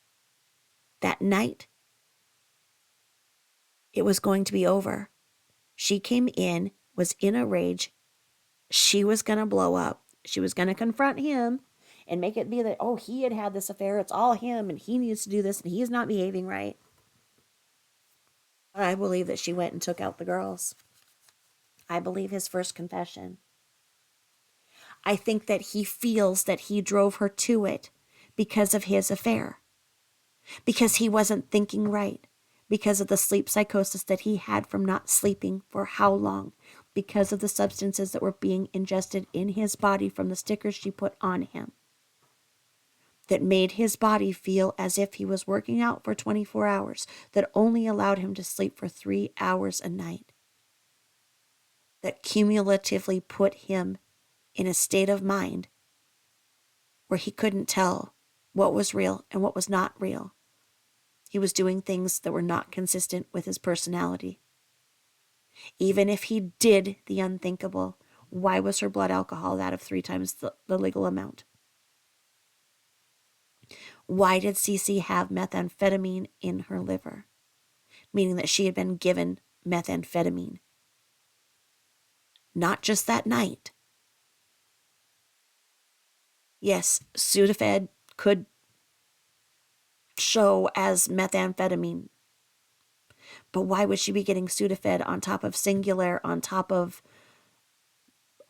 That night, it was going to be over. She came in, was in a rage. She was going to blow up. She was going to confront him and make it be that, oh, he had this affair. It's all him and he needs to do this and he's not behaving right. I believe that she went and took out the girls. I believe his first confession. I think that he feels that he drove her to it because of his affair. Because he wasn't thinking right. Because of the sleep psychosis that he had from not sleeping for how long. Because of the substances that were being ingested in his body from the stickers she put on him. That made his body feel as if he was working out for 24 hours. That only allowed him to sleep for 3 hours a night. That cumulatively put him in a state of mind where he couldn't tell what was real and what was not real. He was doing things that were not consistent with his personality. Even if he did the unthinkable, why was her blood alcohol that of 3 times the legal amount? Why did Cece have methamphetamine in her liver? Meaning that she had been given methamphetamine. Not just that night. Yes, Sudafed could show as methamphetamine. But why would she be getting Sudafed on top of Singular, on top of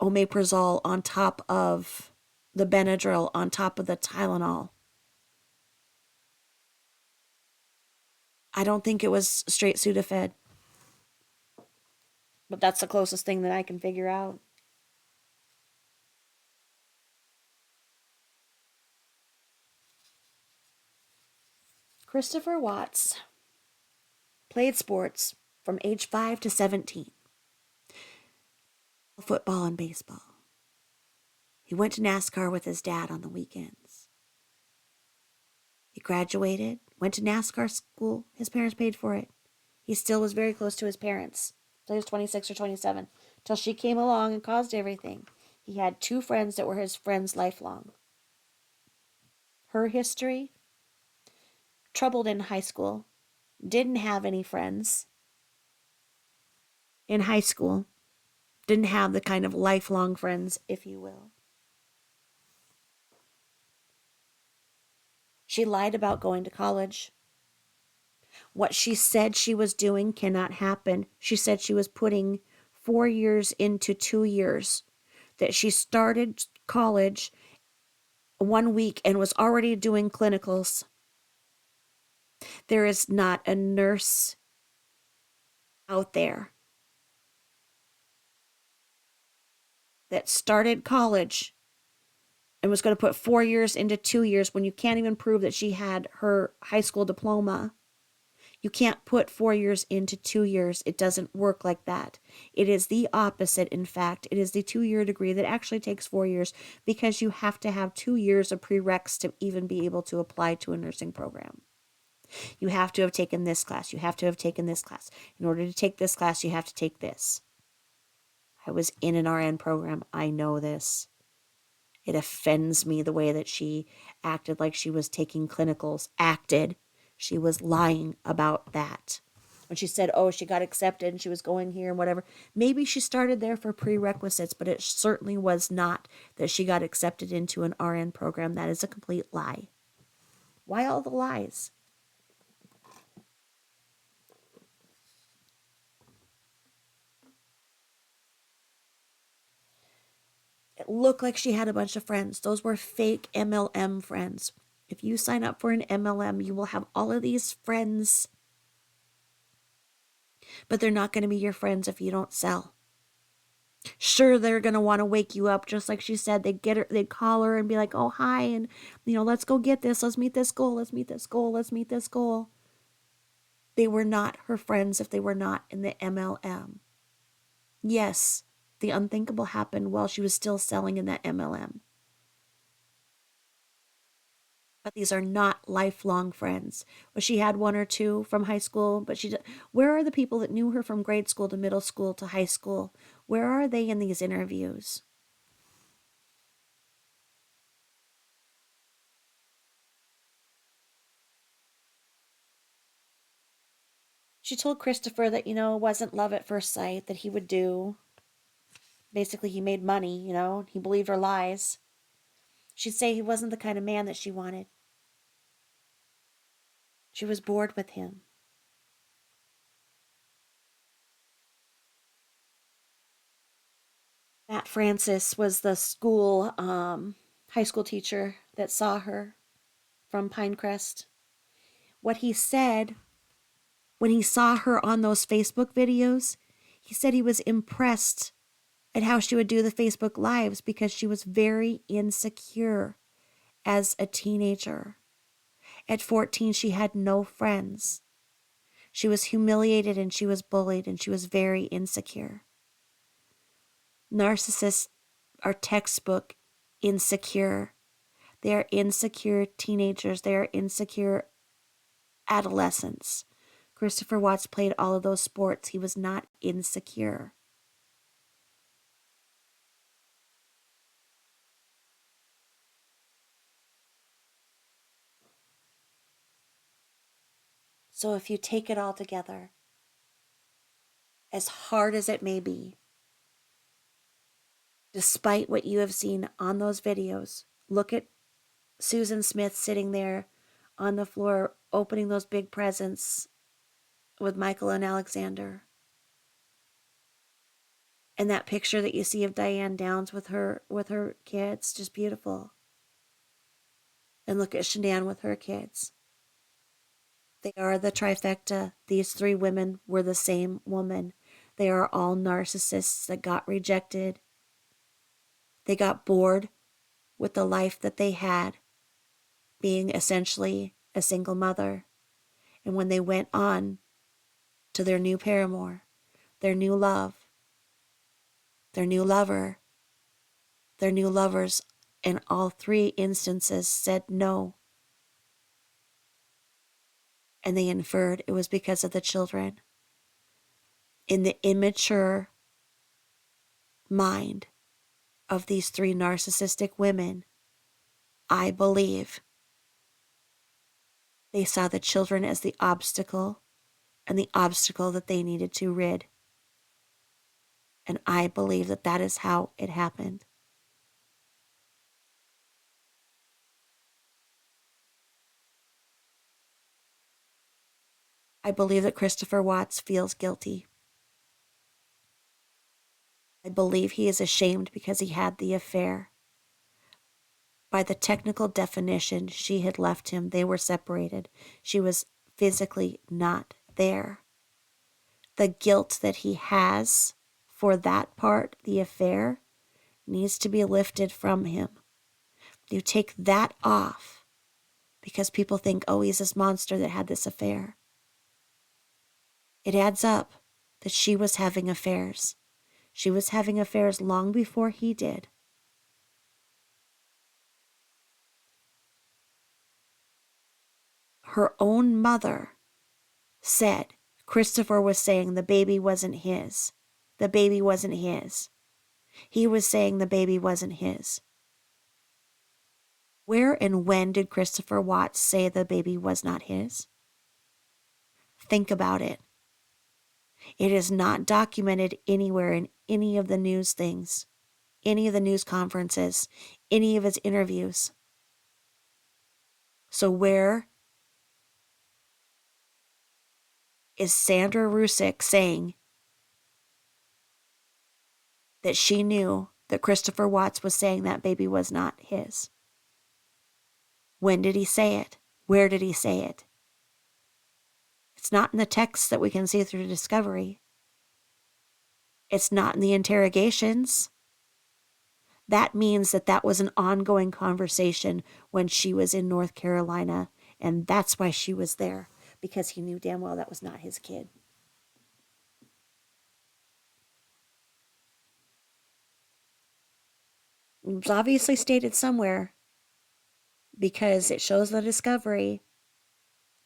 omeprazole, on top of the Benadryl, on top of the Tylenol? I don't think it was straight Sudafed. But that's the closest thing that I can figure out. Christopher Watts played sports from age 5 to 17. Football and baseball. He went to NASCAR with his dad on the weekends. He graduated, went to NASCAR school. His parents paid for it. He still was very close to his parents until he was 26 or 27, till she came along and caused everything. He had 2 friends that were his friends lifelong. Her history, troubled in high school, didn't have any friends in high school, didn't have the kind of lifelong friends, if you will. She lied about going to college. What she said she was doing cannot happen. She said she was putting 4 years into 2 years, that she started college 1 week and was already doing clinicals. There is not a nurse out there that started college and was going to put 4 years into 2 years when you can't even prove that she had her high school diploma. You can't put 4 years into 2 years. It doesn't work like that. It is the opposite, in fact. It is the 2-year degree that actually takes 4 years, because you have to have 2 years of prereqs to even be able to apply to a nursing program. You have to have taken this class. You have to have taken this class. In order to take this class, you have to take this. I was in an RN program. I know this. It offends me the way that she acted like she was taking clinicals. She was lying about that. When she said, oh, she got accepted and she was going here and whatever. Maybe she started there for prerequisites, but it certainly was not that she got accepted into an RN program. That is a complete lie. Why all the lies? It looked like she had a bunch of friends. Those were fake MLM friends. If you sign up for an MLM, you will have all of these friends, but they're not going to be your friends if you don't sell. Sure, they're going to want to wake you up, just like she said. They'd call her and be like, oh, hi, and, let's go get this. Let's meet this goal. Let's meet this goal. Let's meet this goal. They were not her friends if they were not in the MLM. Yes, the unthinkable happened while she was still selling in that MLM. But these are not lifelong friends. Well, she had 1 or 2 from high school, but where are the people that knew her from grade school to middle school to high school? Where are they in these interviews? She told Christopher that, it wasn't love at first sight, that he would do. Basically, he made money, he believed her lies. She'd say he wasn't the kind of man that she wanted. She was bored with him. Matt Francis was the high school teacher that saw her from Pinecrest. What he said when he saw her on those Facebook videos, he said he was impressed at how she would do the Facebook Lives because she was very insecure as a teenager. At 14, she had no friends. She was humiliated and she was bullied and she was very insecure. Narcissists are textbook insecure. They are insecure teenagers. They are insecure adolescents. Christopher Watts played all of those sports. He was not insecure. So if you take it all together, as hard as it may be, despite what you have seen on those videos, look at Susan Smith sitting there on the floor opening those big presents with Michael and Alexander. And that picture that you see of Diane Downs with her kids, just beautiful. And look at Shannan with her kids. They are the trifecta. These three women were the same woman. They are all narcissists that got rejected. They got bored with the life that they had, being essentially a single mother. And when they went on to their new paramour, their new love, their new lover, their new lovers, in all three instances said no. And they inferred it was because of the children. In the immature mind of these three narcissistic women, I believe they saw the children as the obstacle and the obstacle that they needed to rid. And I believe that that is how it happened. I believe that Christopher Watts feels guilty. I believe he is ashamed because he had the affair. By the technical definition, she had left him. They were separated. She was physically not there. The guilt that he has for that part, the affair, needs to be lifted from him. You take that off because people think, oh, he's this monster that had this affair. It adds up that she was having affairs. She was having affairs long before he did. Her own mother said Christopher was saying the baby wasn't his. The baby wasn't his. He was saying the baby wasn't his. Where and when did Christopher Watts say the baby was not his? Think about it. It is not documented anywhere in any of the news things, any of the news conferences, any of his interviews. So where is Sandra Rusick saying that she knew that Christopher Watts was saying that baby was not his? When did he say it? Where did he say it? It's not in the text that we can see through discovery. It's not in the interrogations. That means that that was an ongoing conversation when she was in North Carolina, and that's why she was there, because he knew damn well that was not his kid. It was obviously stated somewhere, because it shows the discovery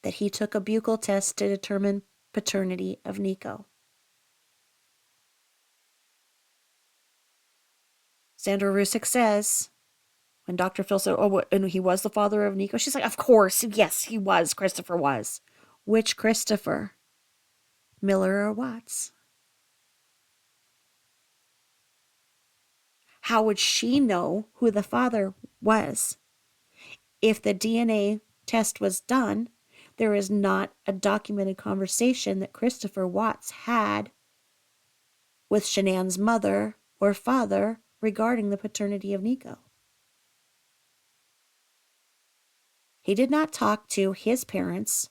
that he took a buccal test to determine paternity of Nico. Sandra Rusick says, when Dr. Phil said, oh, and he was the father of Nico, she's like, of course, yes, he was, Christopher was. Which Christopher? Miller or Watts? How would she know who the father was? If the DNA test was done, there is not a documented conversation that Christopher Watts had with Shannan's mother or father regarding the paternity of Nico. He did not talk to his parents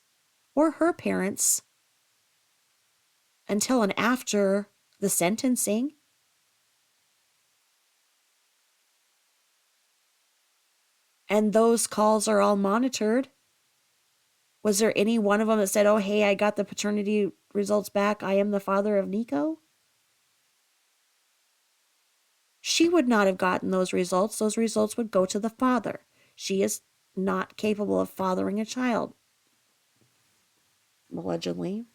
or her parents until and after the sentencing. And those calls are all monitored. Was there any one of them that said, oh, hey, I got the paternity results back. I am the father of Nico? She would not have gotten those results. Those results would go to the father. She is not capable of fathering a child, allegedly.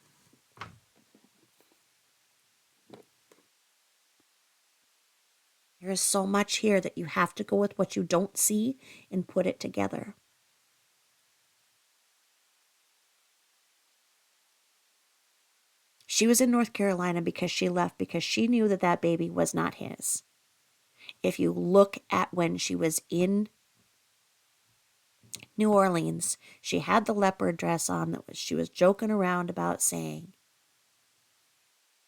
There is so much here that you have to go with what you don't see and put it together. She was in North Carolina because she left because she knew that that baby was not his. If you look at when she was in New Orleans. She had the leopard dress on she was joking around about, saying,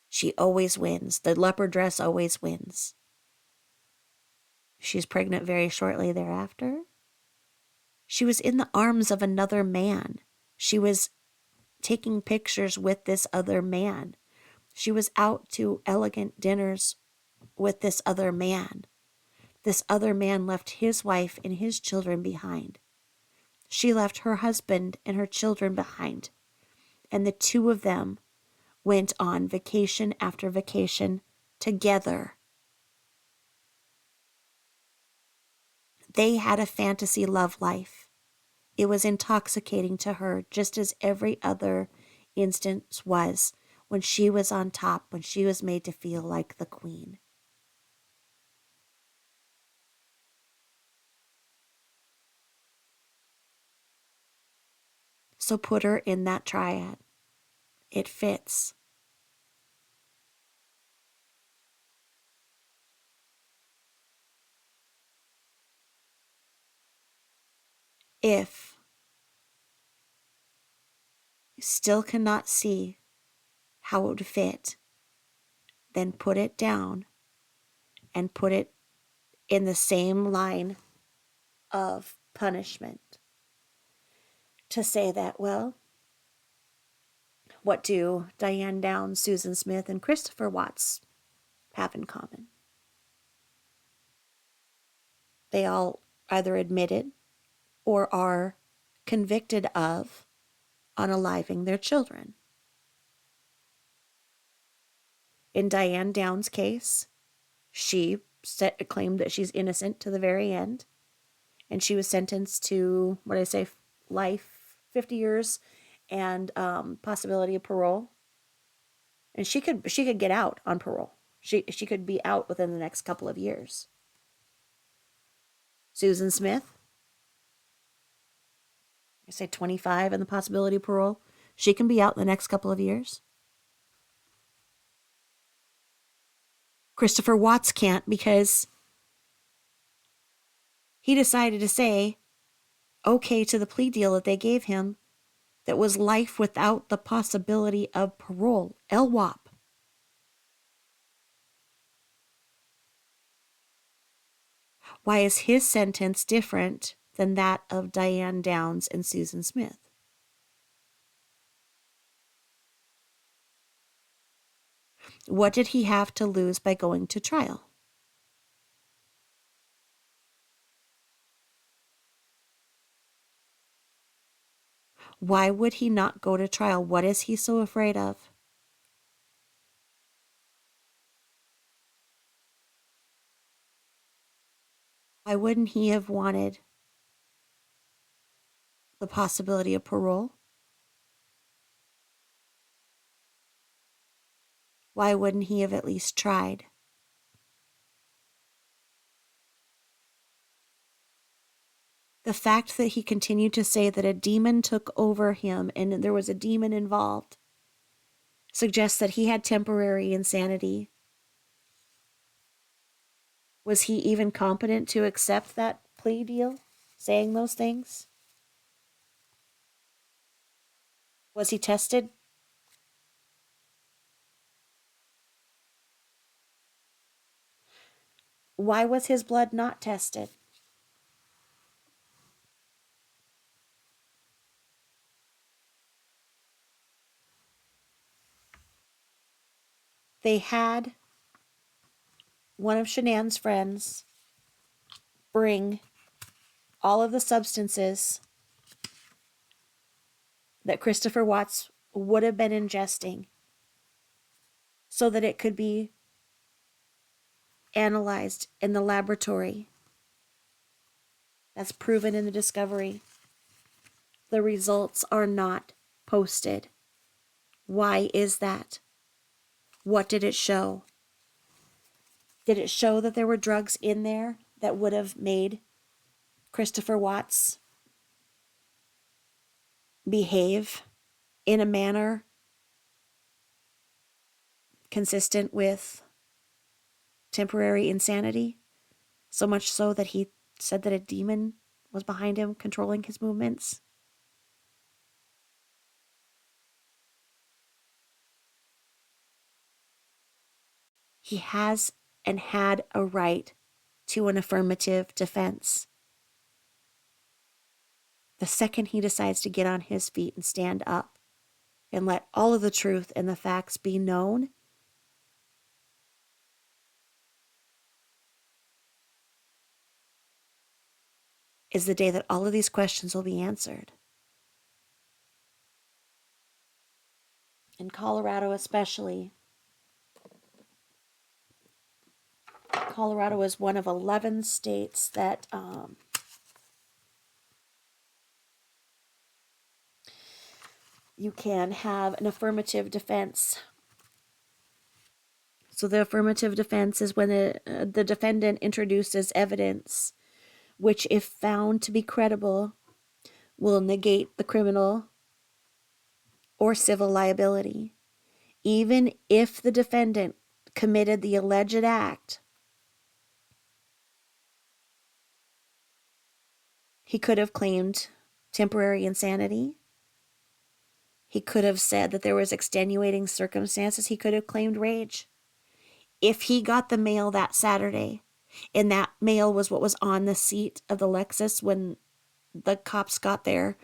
she always wins. The leopard dress always wins. She's pregnant very shortly thereafter. She was in the arms of another man. She was taking pictures with this other man. She was out to elegant dinners with this other man. This other man left his wife and his children behind. She left her husband and her children behind. And the two of them went on vacation after vacation together. They had a fantasy love life. It was intoxicating to her, just as every other instance was when she was on top, when she was made to feel like the queen. So put her in that triad. It fits. If you still cannot see how it would fit, then put it down and put it in the same line of punishment. To say that, well, what do Diane Downs, Susan Smith, and Christopher Watts have in common? They all either admitted or are convicted of unaliving their children. In Diane Downs' case, she claimed that she's innocent to the very end, and she was sentenced to, life, 50 years, and possibility of parole. And she could get out on parole. She could be out within the next couple of years. Susan Smith, 25 and the possibility of parole. She can be out in the next couple of years. Christopher Watts can't because he decided to say okay to the plea deal that they gave him that was life without the possibility of parole. LWOP. Why is his sentence different than that of Diane Downs and Susan Smith? What did he have to lose by going to trial? Why would he not go to trial? What is he so afraid of? Why wouldn't he have wanted the possibility of parole? Why wouldn't he have at least tried? The fact that he continued to say that a demon took over him and there was a demon involved suggests that he had temporary insanity. Was he even competent to accept that plea deal, saying those things? Was he tested? Why was his blood not tested? They had one of Shannan's friends bring all of the substances that Christopher Watts would have been ingesting so that it could be analyzed in the laboratory. That's proven in the discovery. The results are not posted. Why is that? What did it show? Did it show that there were drugs in there that would have made Christopher Watts behave in a manner consistent with temporary insanity? So much so that he said that a demon was behind him, controlling his movements. He has and had a right to an affirmative defense. The second he decides to get on his feet and stand up and let all of the truth and the facts be known, is the day that all of these questions will be answered. In Colorado especially, Colorado is one of 11 states that you can have an affirmative defense. So the affirmative defense is when the defendant introduces evidence which, if found to be credible, will negate the criminal or civil liability, even if the defendant committed the alleged act. He could have claimed temporary insanity. He could have said that there was extenuating circumstances. He could have claimed rage. If he got the mail that Saturday, and that mail was what was on the seat of the Lexus when the cops got there,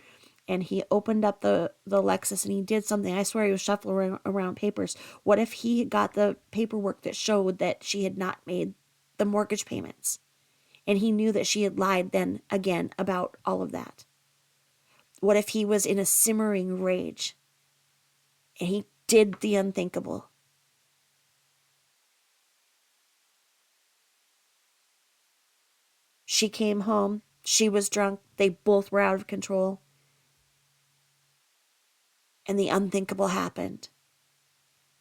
and he opened up the Lexus and he did something, I swear he was shuffling around papers. What if he got the paperwork that showed that she had not made the mortgage payments? And he knew that she had lied then again about all of that. What if he was in a simmering rage and he did the unthinkable? She came home. She was drunk. They both were out of control. And the unthinkable happened.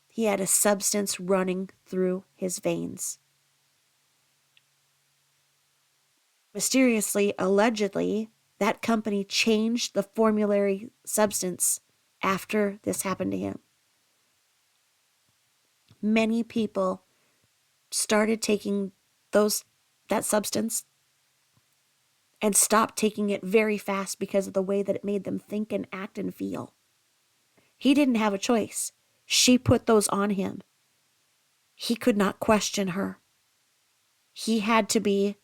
He had a substance running through his veins. Mysteriously, allegedly, that company changed the formulary substance after this happened to him. Many people started taking that substance and stopped taking it very fast because of the way that it made them think and act and feel. He didn't have a choice. She put those on him. He could not question her. He had to be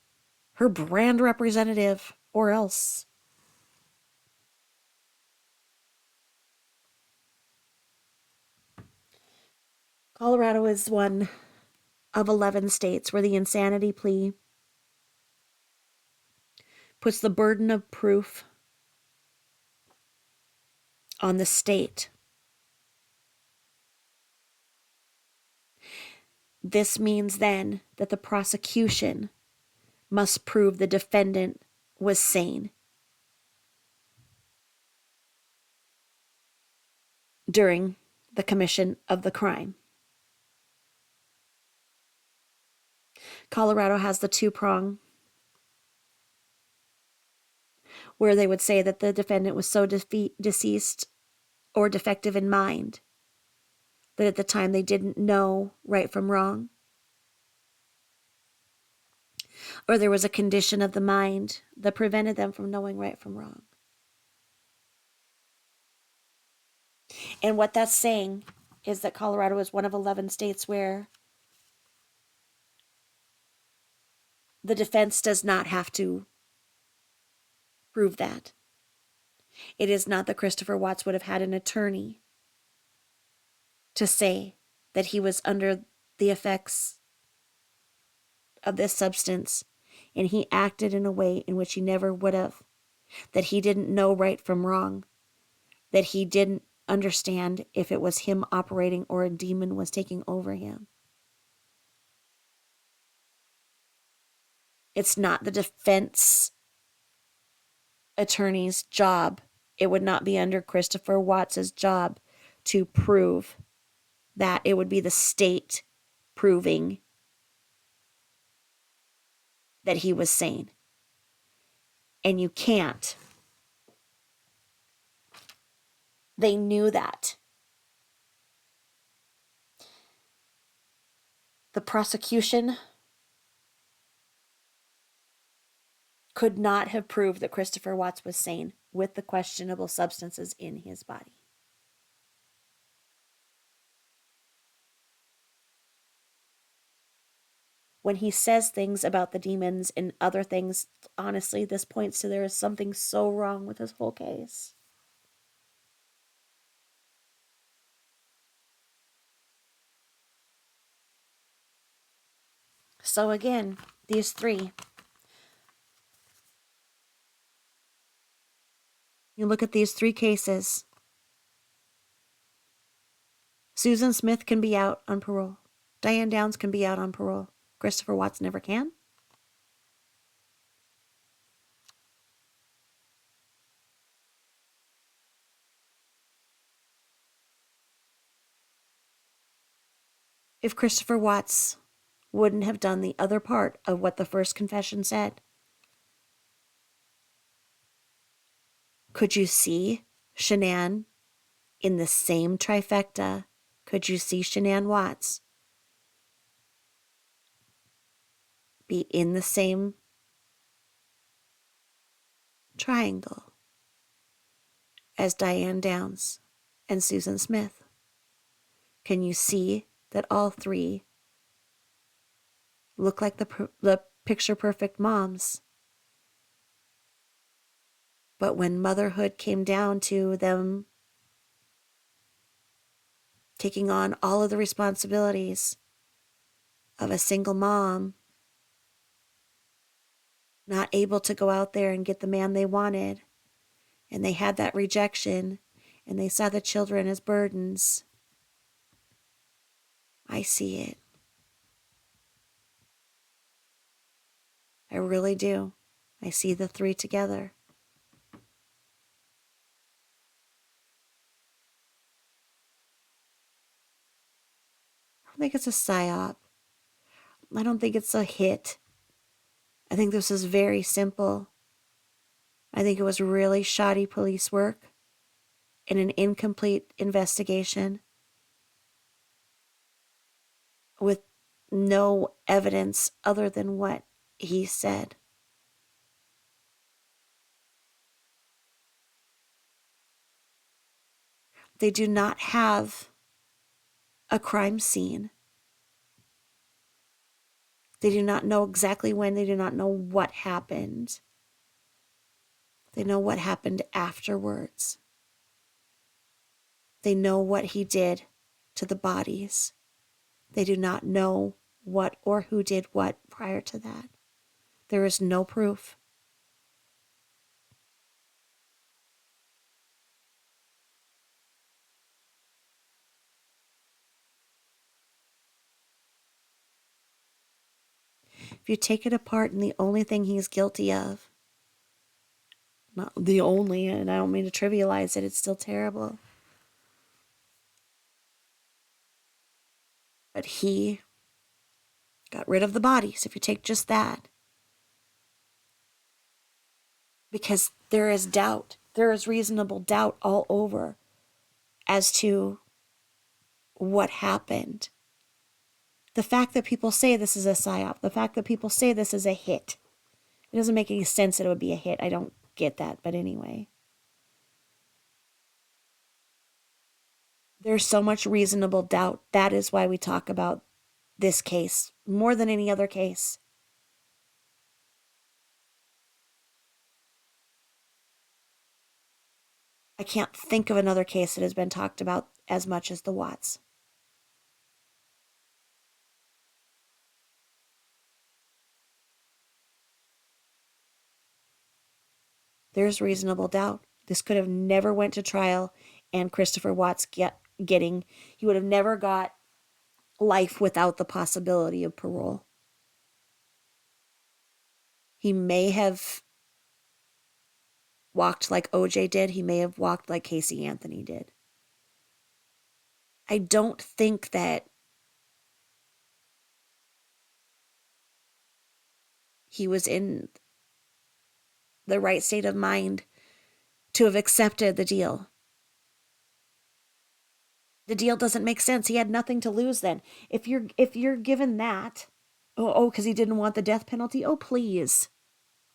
her brand representative or else. Colorado is one of 11 states where the insanity plea puts the burden of proof on the state. This means then that the prosecution must prove the defendant was sane during the commission of the crime. Colorado has the two-prong where they would say that the defendant was so deceased or defective in mind that at the time they didn't know right from wrong, or there was a condition of the mind that prevented them from knowing right from wrong. And what that's saying is that Colorado is one of 11 states where the defense does not have to prove that. It is not that Christopher Watts would have had an attorney to say that he was under the effects of this substance and he acted in a way in which he never would have, that he didn't know right from wrong, that he didn't understand if it was him operating or a demon was taking over him. It's not the defense attorney's job. It would not be under Christopher Watts's job to prove that. It would be the state proving that he was sane. And you can't. They knew that. The prosecution could not have proved that Christopher Watts was sane with the questionable substances in his body. When he says things about the demons and other things, honestly, this points to there is something so wrong with his whole case. So again, these three. You look at these three cases. Susan Smith can be out on parole. Diane Downs can be out on parole. Christopher Watts never can. If Christopher Watts wouldn't have done the other part of what the first confession said, could you see Shannan in the same trifecta? Could you see Shannan Watts be in the same triangle as Diane Downs and Susan Smith? Can you see that all three look like the picture-perfect moms? But when motherhood came down to them taking on all of the responsibilities of a single mom, not able to go out there and get the man they wanted, and they had that rejection, and they saw the children as burdens, I see it. I really do. I see the three together. I don't think it's a psyop. I don't think it's a hit. I think this is very simple. I think it was really shoddy police work and an incomplete investigation with no evidence other than what he said. They do not have a crime scene. They do not know exactly when. They do not know what happened. They know what happened afterwards. They know what he did to the bodies. They do not know what or who did what prior to that. There is no proof. If you take it apart and the only thing he's guilty of, not the only, and I don't mean to trivialize it, it's still terrible. But he got rid of the bodies, if you take just that. Because there is doubt. There is reasonable doubt all over as to what happened. The fact that people say this is a psyop, the fact that people say this is a hit, it doesn't make any sense that it would be a hit. I don't get that, but anyway. There's so much reasonable doubt. That is why we talk about this case more than any other case. I can't think of another case that has been talked about as much as the Watts. There's reasonable doubt. This could have never went to trial, and Christopher Watts he would have never got life without the possibility of parole. He may have walked like OJ did. He may have walked like Casey Anthony did. I don't think that he was in the right state of mind to have accepted the deal. The deal doesn't make sense. He had nothing to lose then. If you're given that, because he didn't want the death penalty, oh please.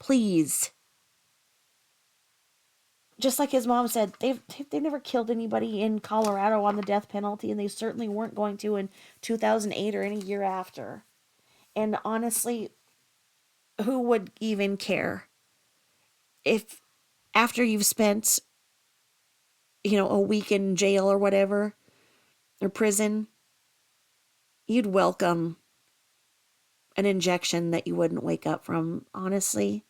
Please. Just like his mom said, they've never killed anybody in Colorado on the death penalty, and they certainly weren't going to in 2008 or any year after. And honestly, who would even care if after you've spent, a week in jail or whatever, or prison, you'd welcome an injection that you wouldn't wake up from, honestly.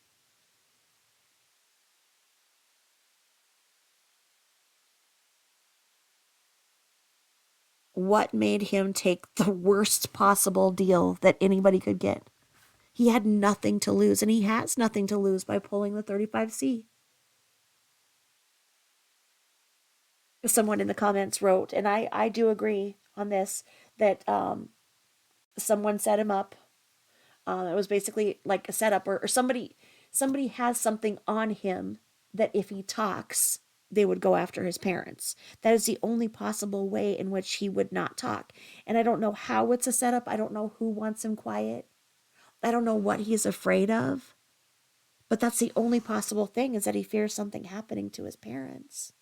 What made him take the worst possible deal that anybody could get? He had nothing to lose, and he has nothing to lose by pulling the 35C. Someone in the comments wrote, and I do agree on this, that someone set him up. It was basically like a setup, or somebody has something on him that if he talks, they would go after his parents. That is the only possible way in which he would not talk. And I don't know how it's a setup. I don't know who wants him quiet. I don't know what he's afraid of. But that's the only possible thing, is that he fears something happening to his parents.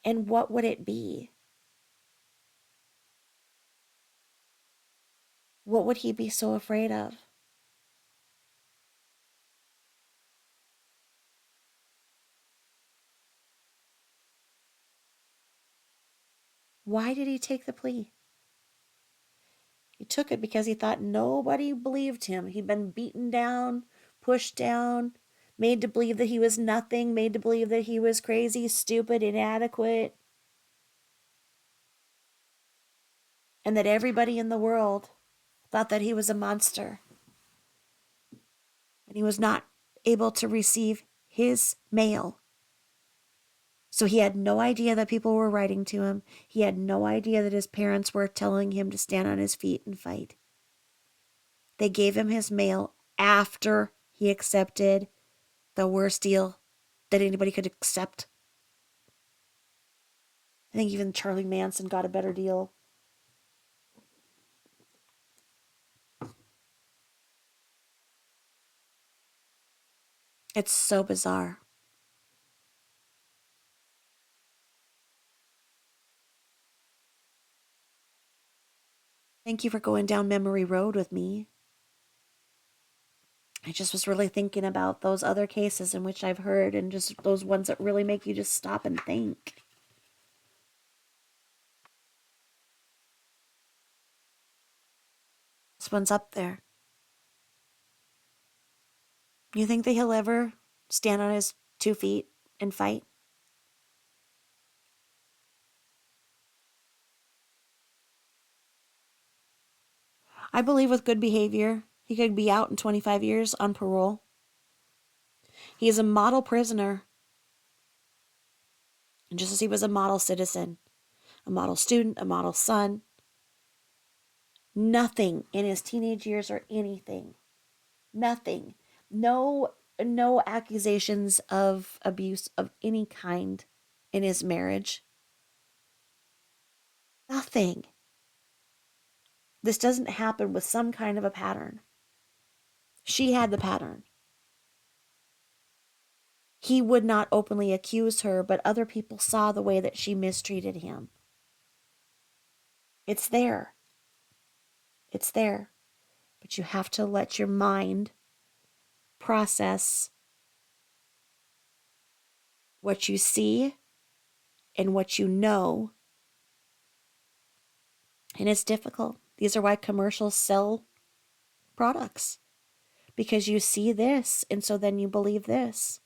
And what would it be? What would he be so afraid of? Why did he take the plea? He took it because he thought nobody believed him. He'd been beaten down, pushed down, made to believe that he was nothing, made to believe that he was crazy, stupid, inadequate, and that everybody in the world thought that he was a monster. And he was not able to receive his mail. So he had no idea that people were writing to him. He had no idea that his parents were telling him to stand on his feet and fight. They gave him his mail after he accepted the worst deal that anybody could accept. I think even Charlie Manson got a better deal. It's so bizarre. Thank you for going down memory road with me. I just was really thinking about those other cases in which I've heard, and just those ones that really make you just stop and think. This one's up there. You think that he'll ever stand on his 2 feet and fight? I believe with good behavior, he could be out in 25 years on parole. He is a model prisoner, and just as he was a model citizen, a model student, a model son. Nothing in his teenage years or anything. Nothing. No accusations of abuse of any kind in his marriage. Nothing. This doesn't happen with some kind of a pattern. She had the pattern. He would not openly accuse her, but other people saw the way that she mistreated him. It's there. It's there. But you have to let your mind process what you see and what you know. And it's difficult. These are why commercials sell products. Because you see this, and so then you believe this.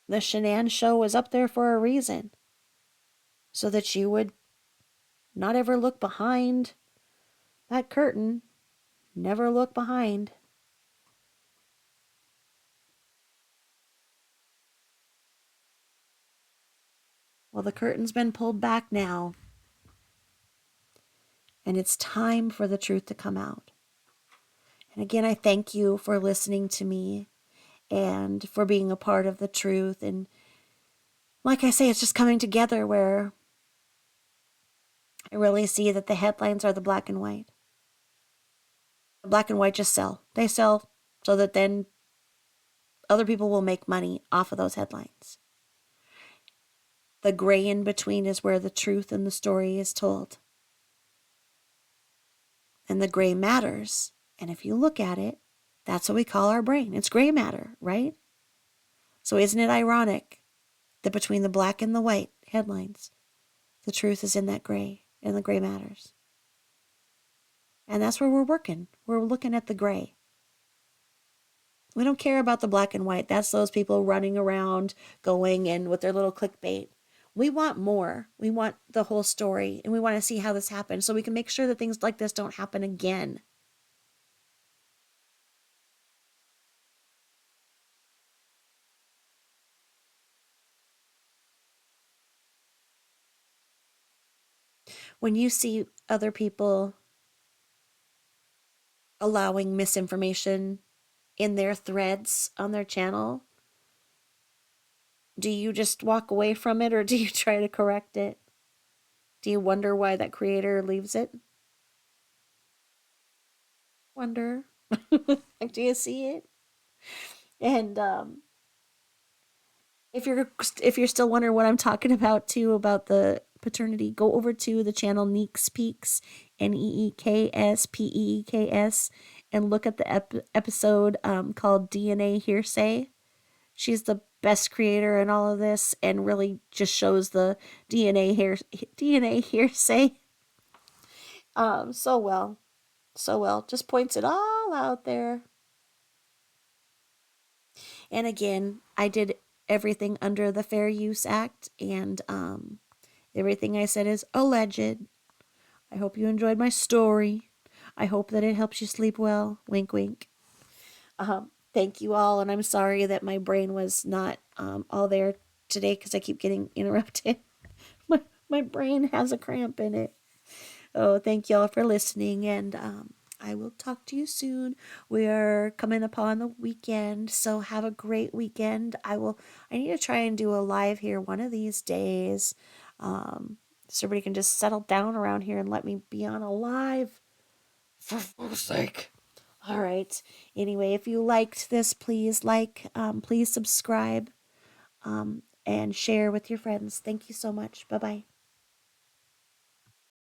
The Shannan show was up there for a reason. So that you would not ever look behind that curtain. Never look behind. Well, the curtain's been pulled back now. And it's time for the truth to come out. And again, I thank you for listening to me and for being a part of the truth. And like I say, it's just coming together where I really see that the headlines are the black and white. Black and white just sell. They sell so that then other people will make money off of those headlines. The gray in between is where the truth and the story is told. And the gray matters. And if you look at it, that's what we call our brain. It's gray matter, right? So isn't it ironic that between the black and the white headlines, the truth is in that gray, and the gray matters? And that's where we're working. We're looking at the gray. We don't care about the black and white. That's those people running around going and with their little clickbait. We want more. We want the whole story, and we want to see how this happened so we can make sure that things like this don't happen again. When you see other people allowing misinformation in their threads on their channel, do you just walk away from it, or do you try to correct it? Do you wonder why that creator leaves it? Wonder. Do you see it? And if you're still wondering what I'm talking about too, about the paternity, go over to the channel Neeks Peaks, NEEKSPEEKS, and look at the episode called DNA Hearsay. She's the best creator in all of this, and really just shows the DNA hearsay so well. So well. Just points it all out there. And again, I did everything under the Fair Use Act, and everything I said is alleged. I hope you enjoyed my story. I hope that it helps you sleep well. Wink, wink. Thank you all, and I'm sorry that my brain was not all there today because I keep getting interrupted. My brain has a cramp in it. Oh, thank y'all for listening, and I will talk to you soon. We are coming upon the weekend, so have a great weekend. I need to try and do a live here one of these days. So everybody can just settle down around here and let me be on a live. For fuck's sake. All right. Anyway, if you liked this, please please subscribe, and share with your friends. Thank you so much. Bye-bye.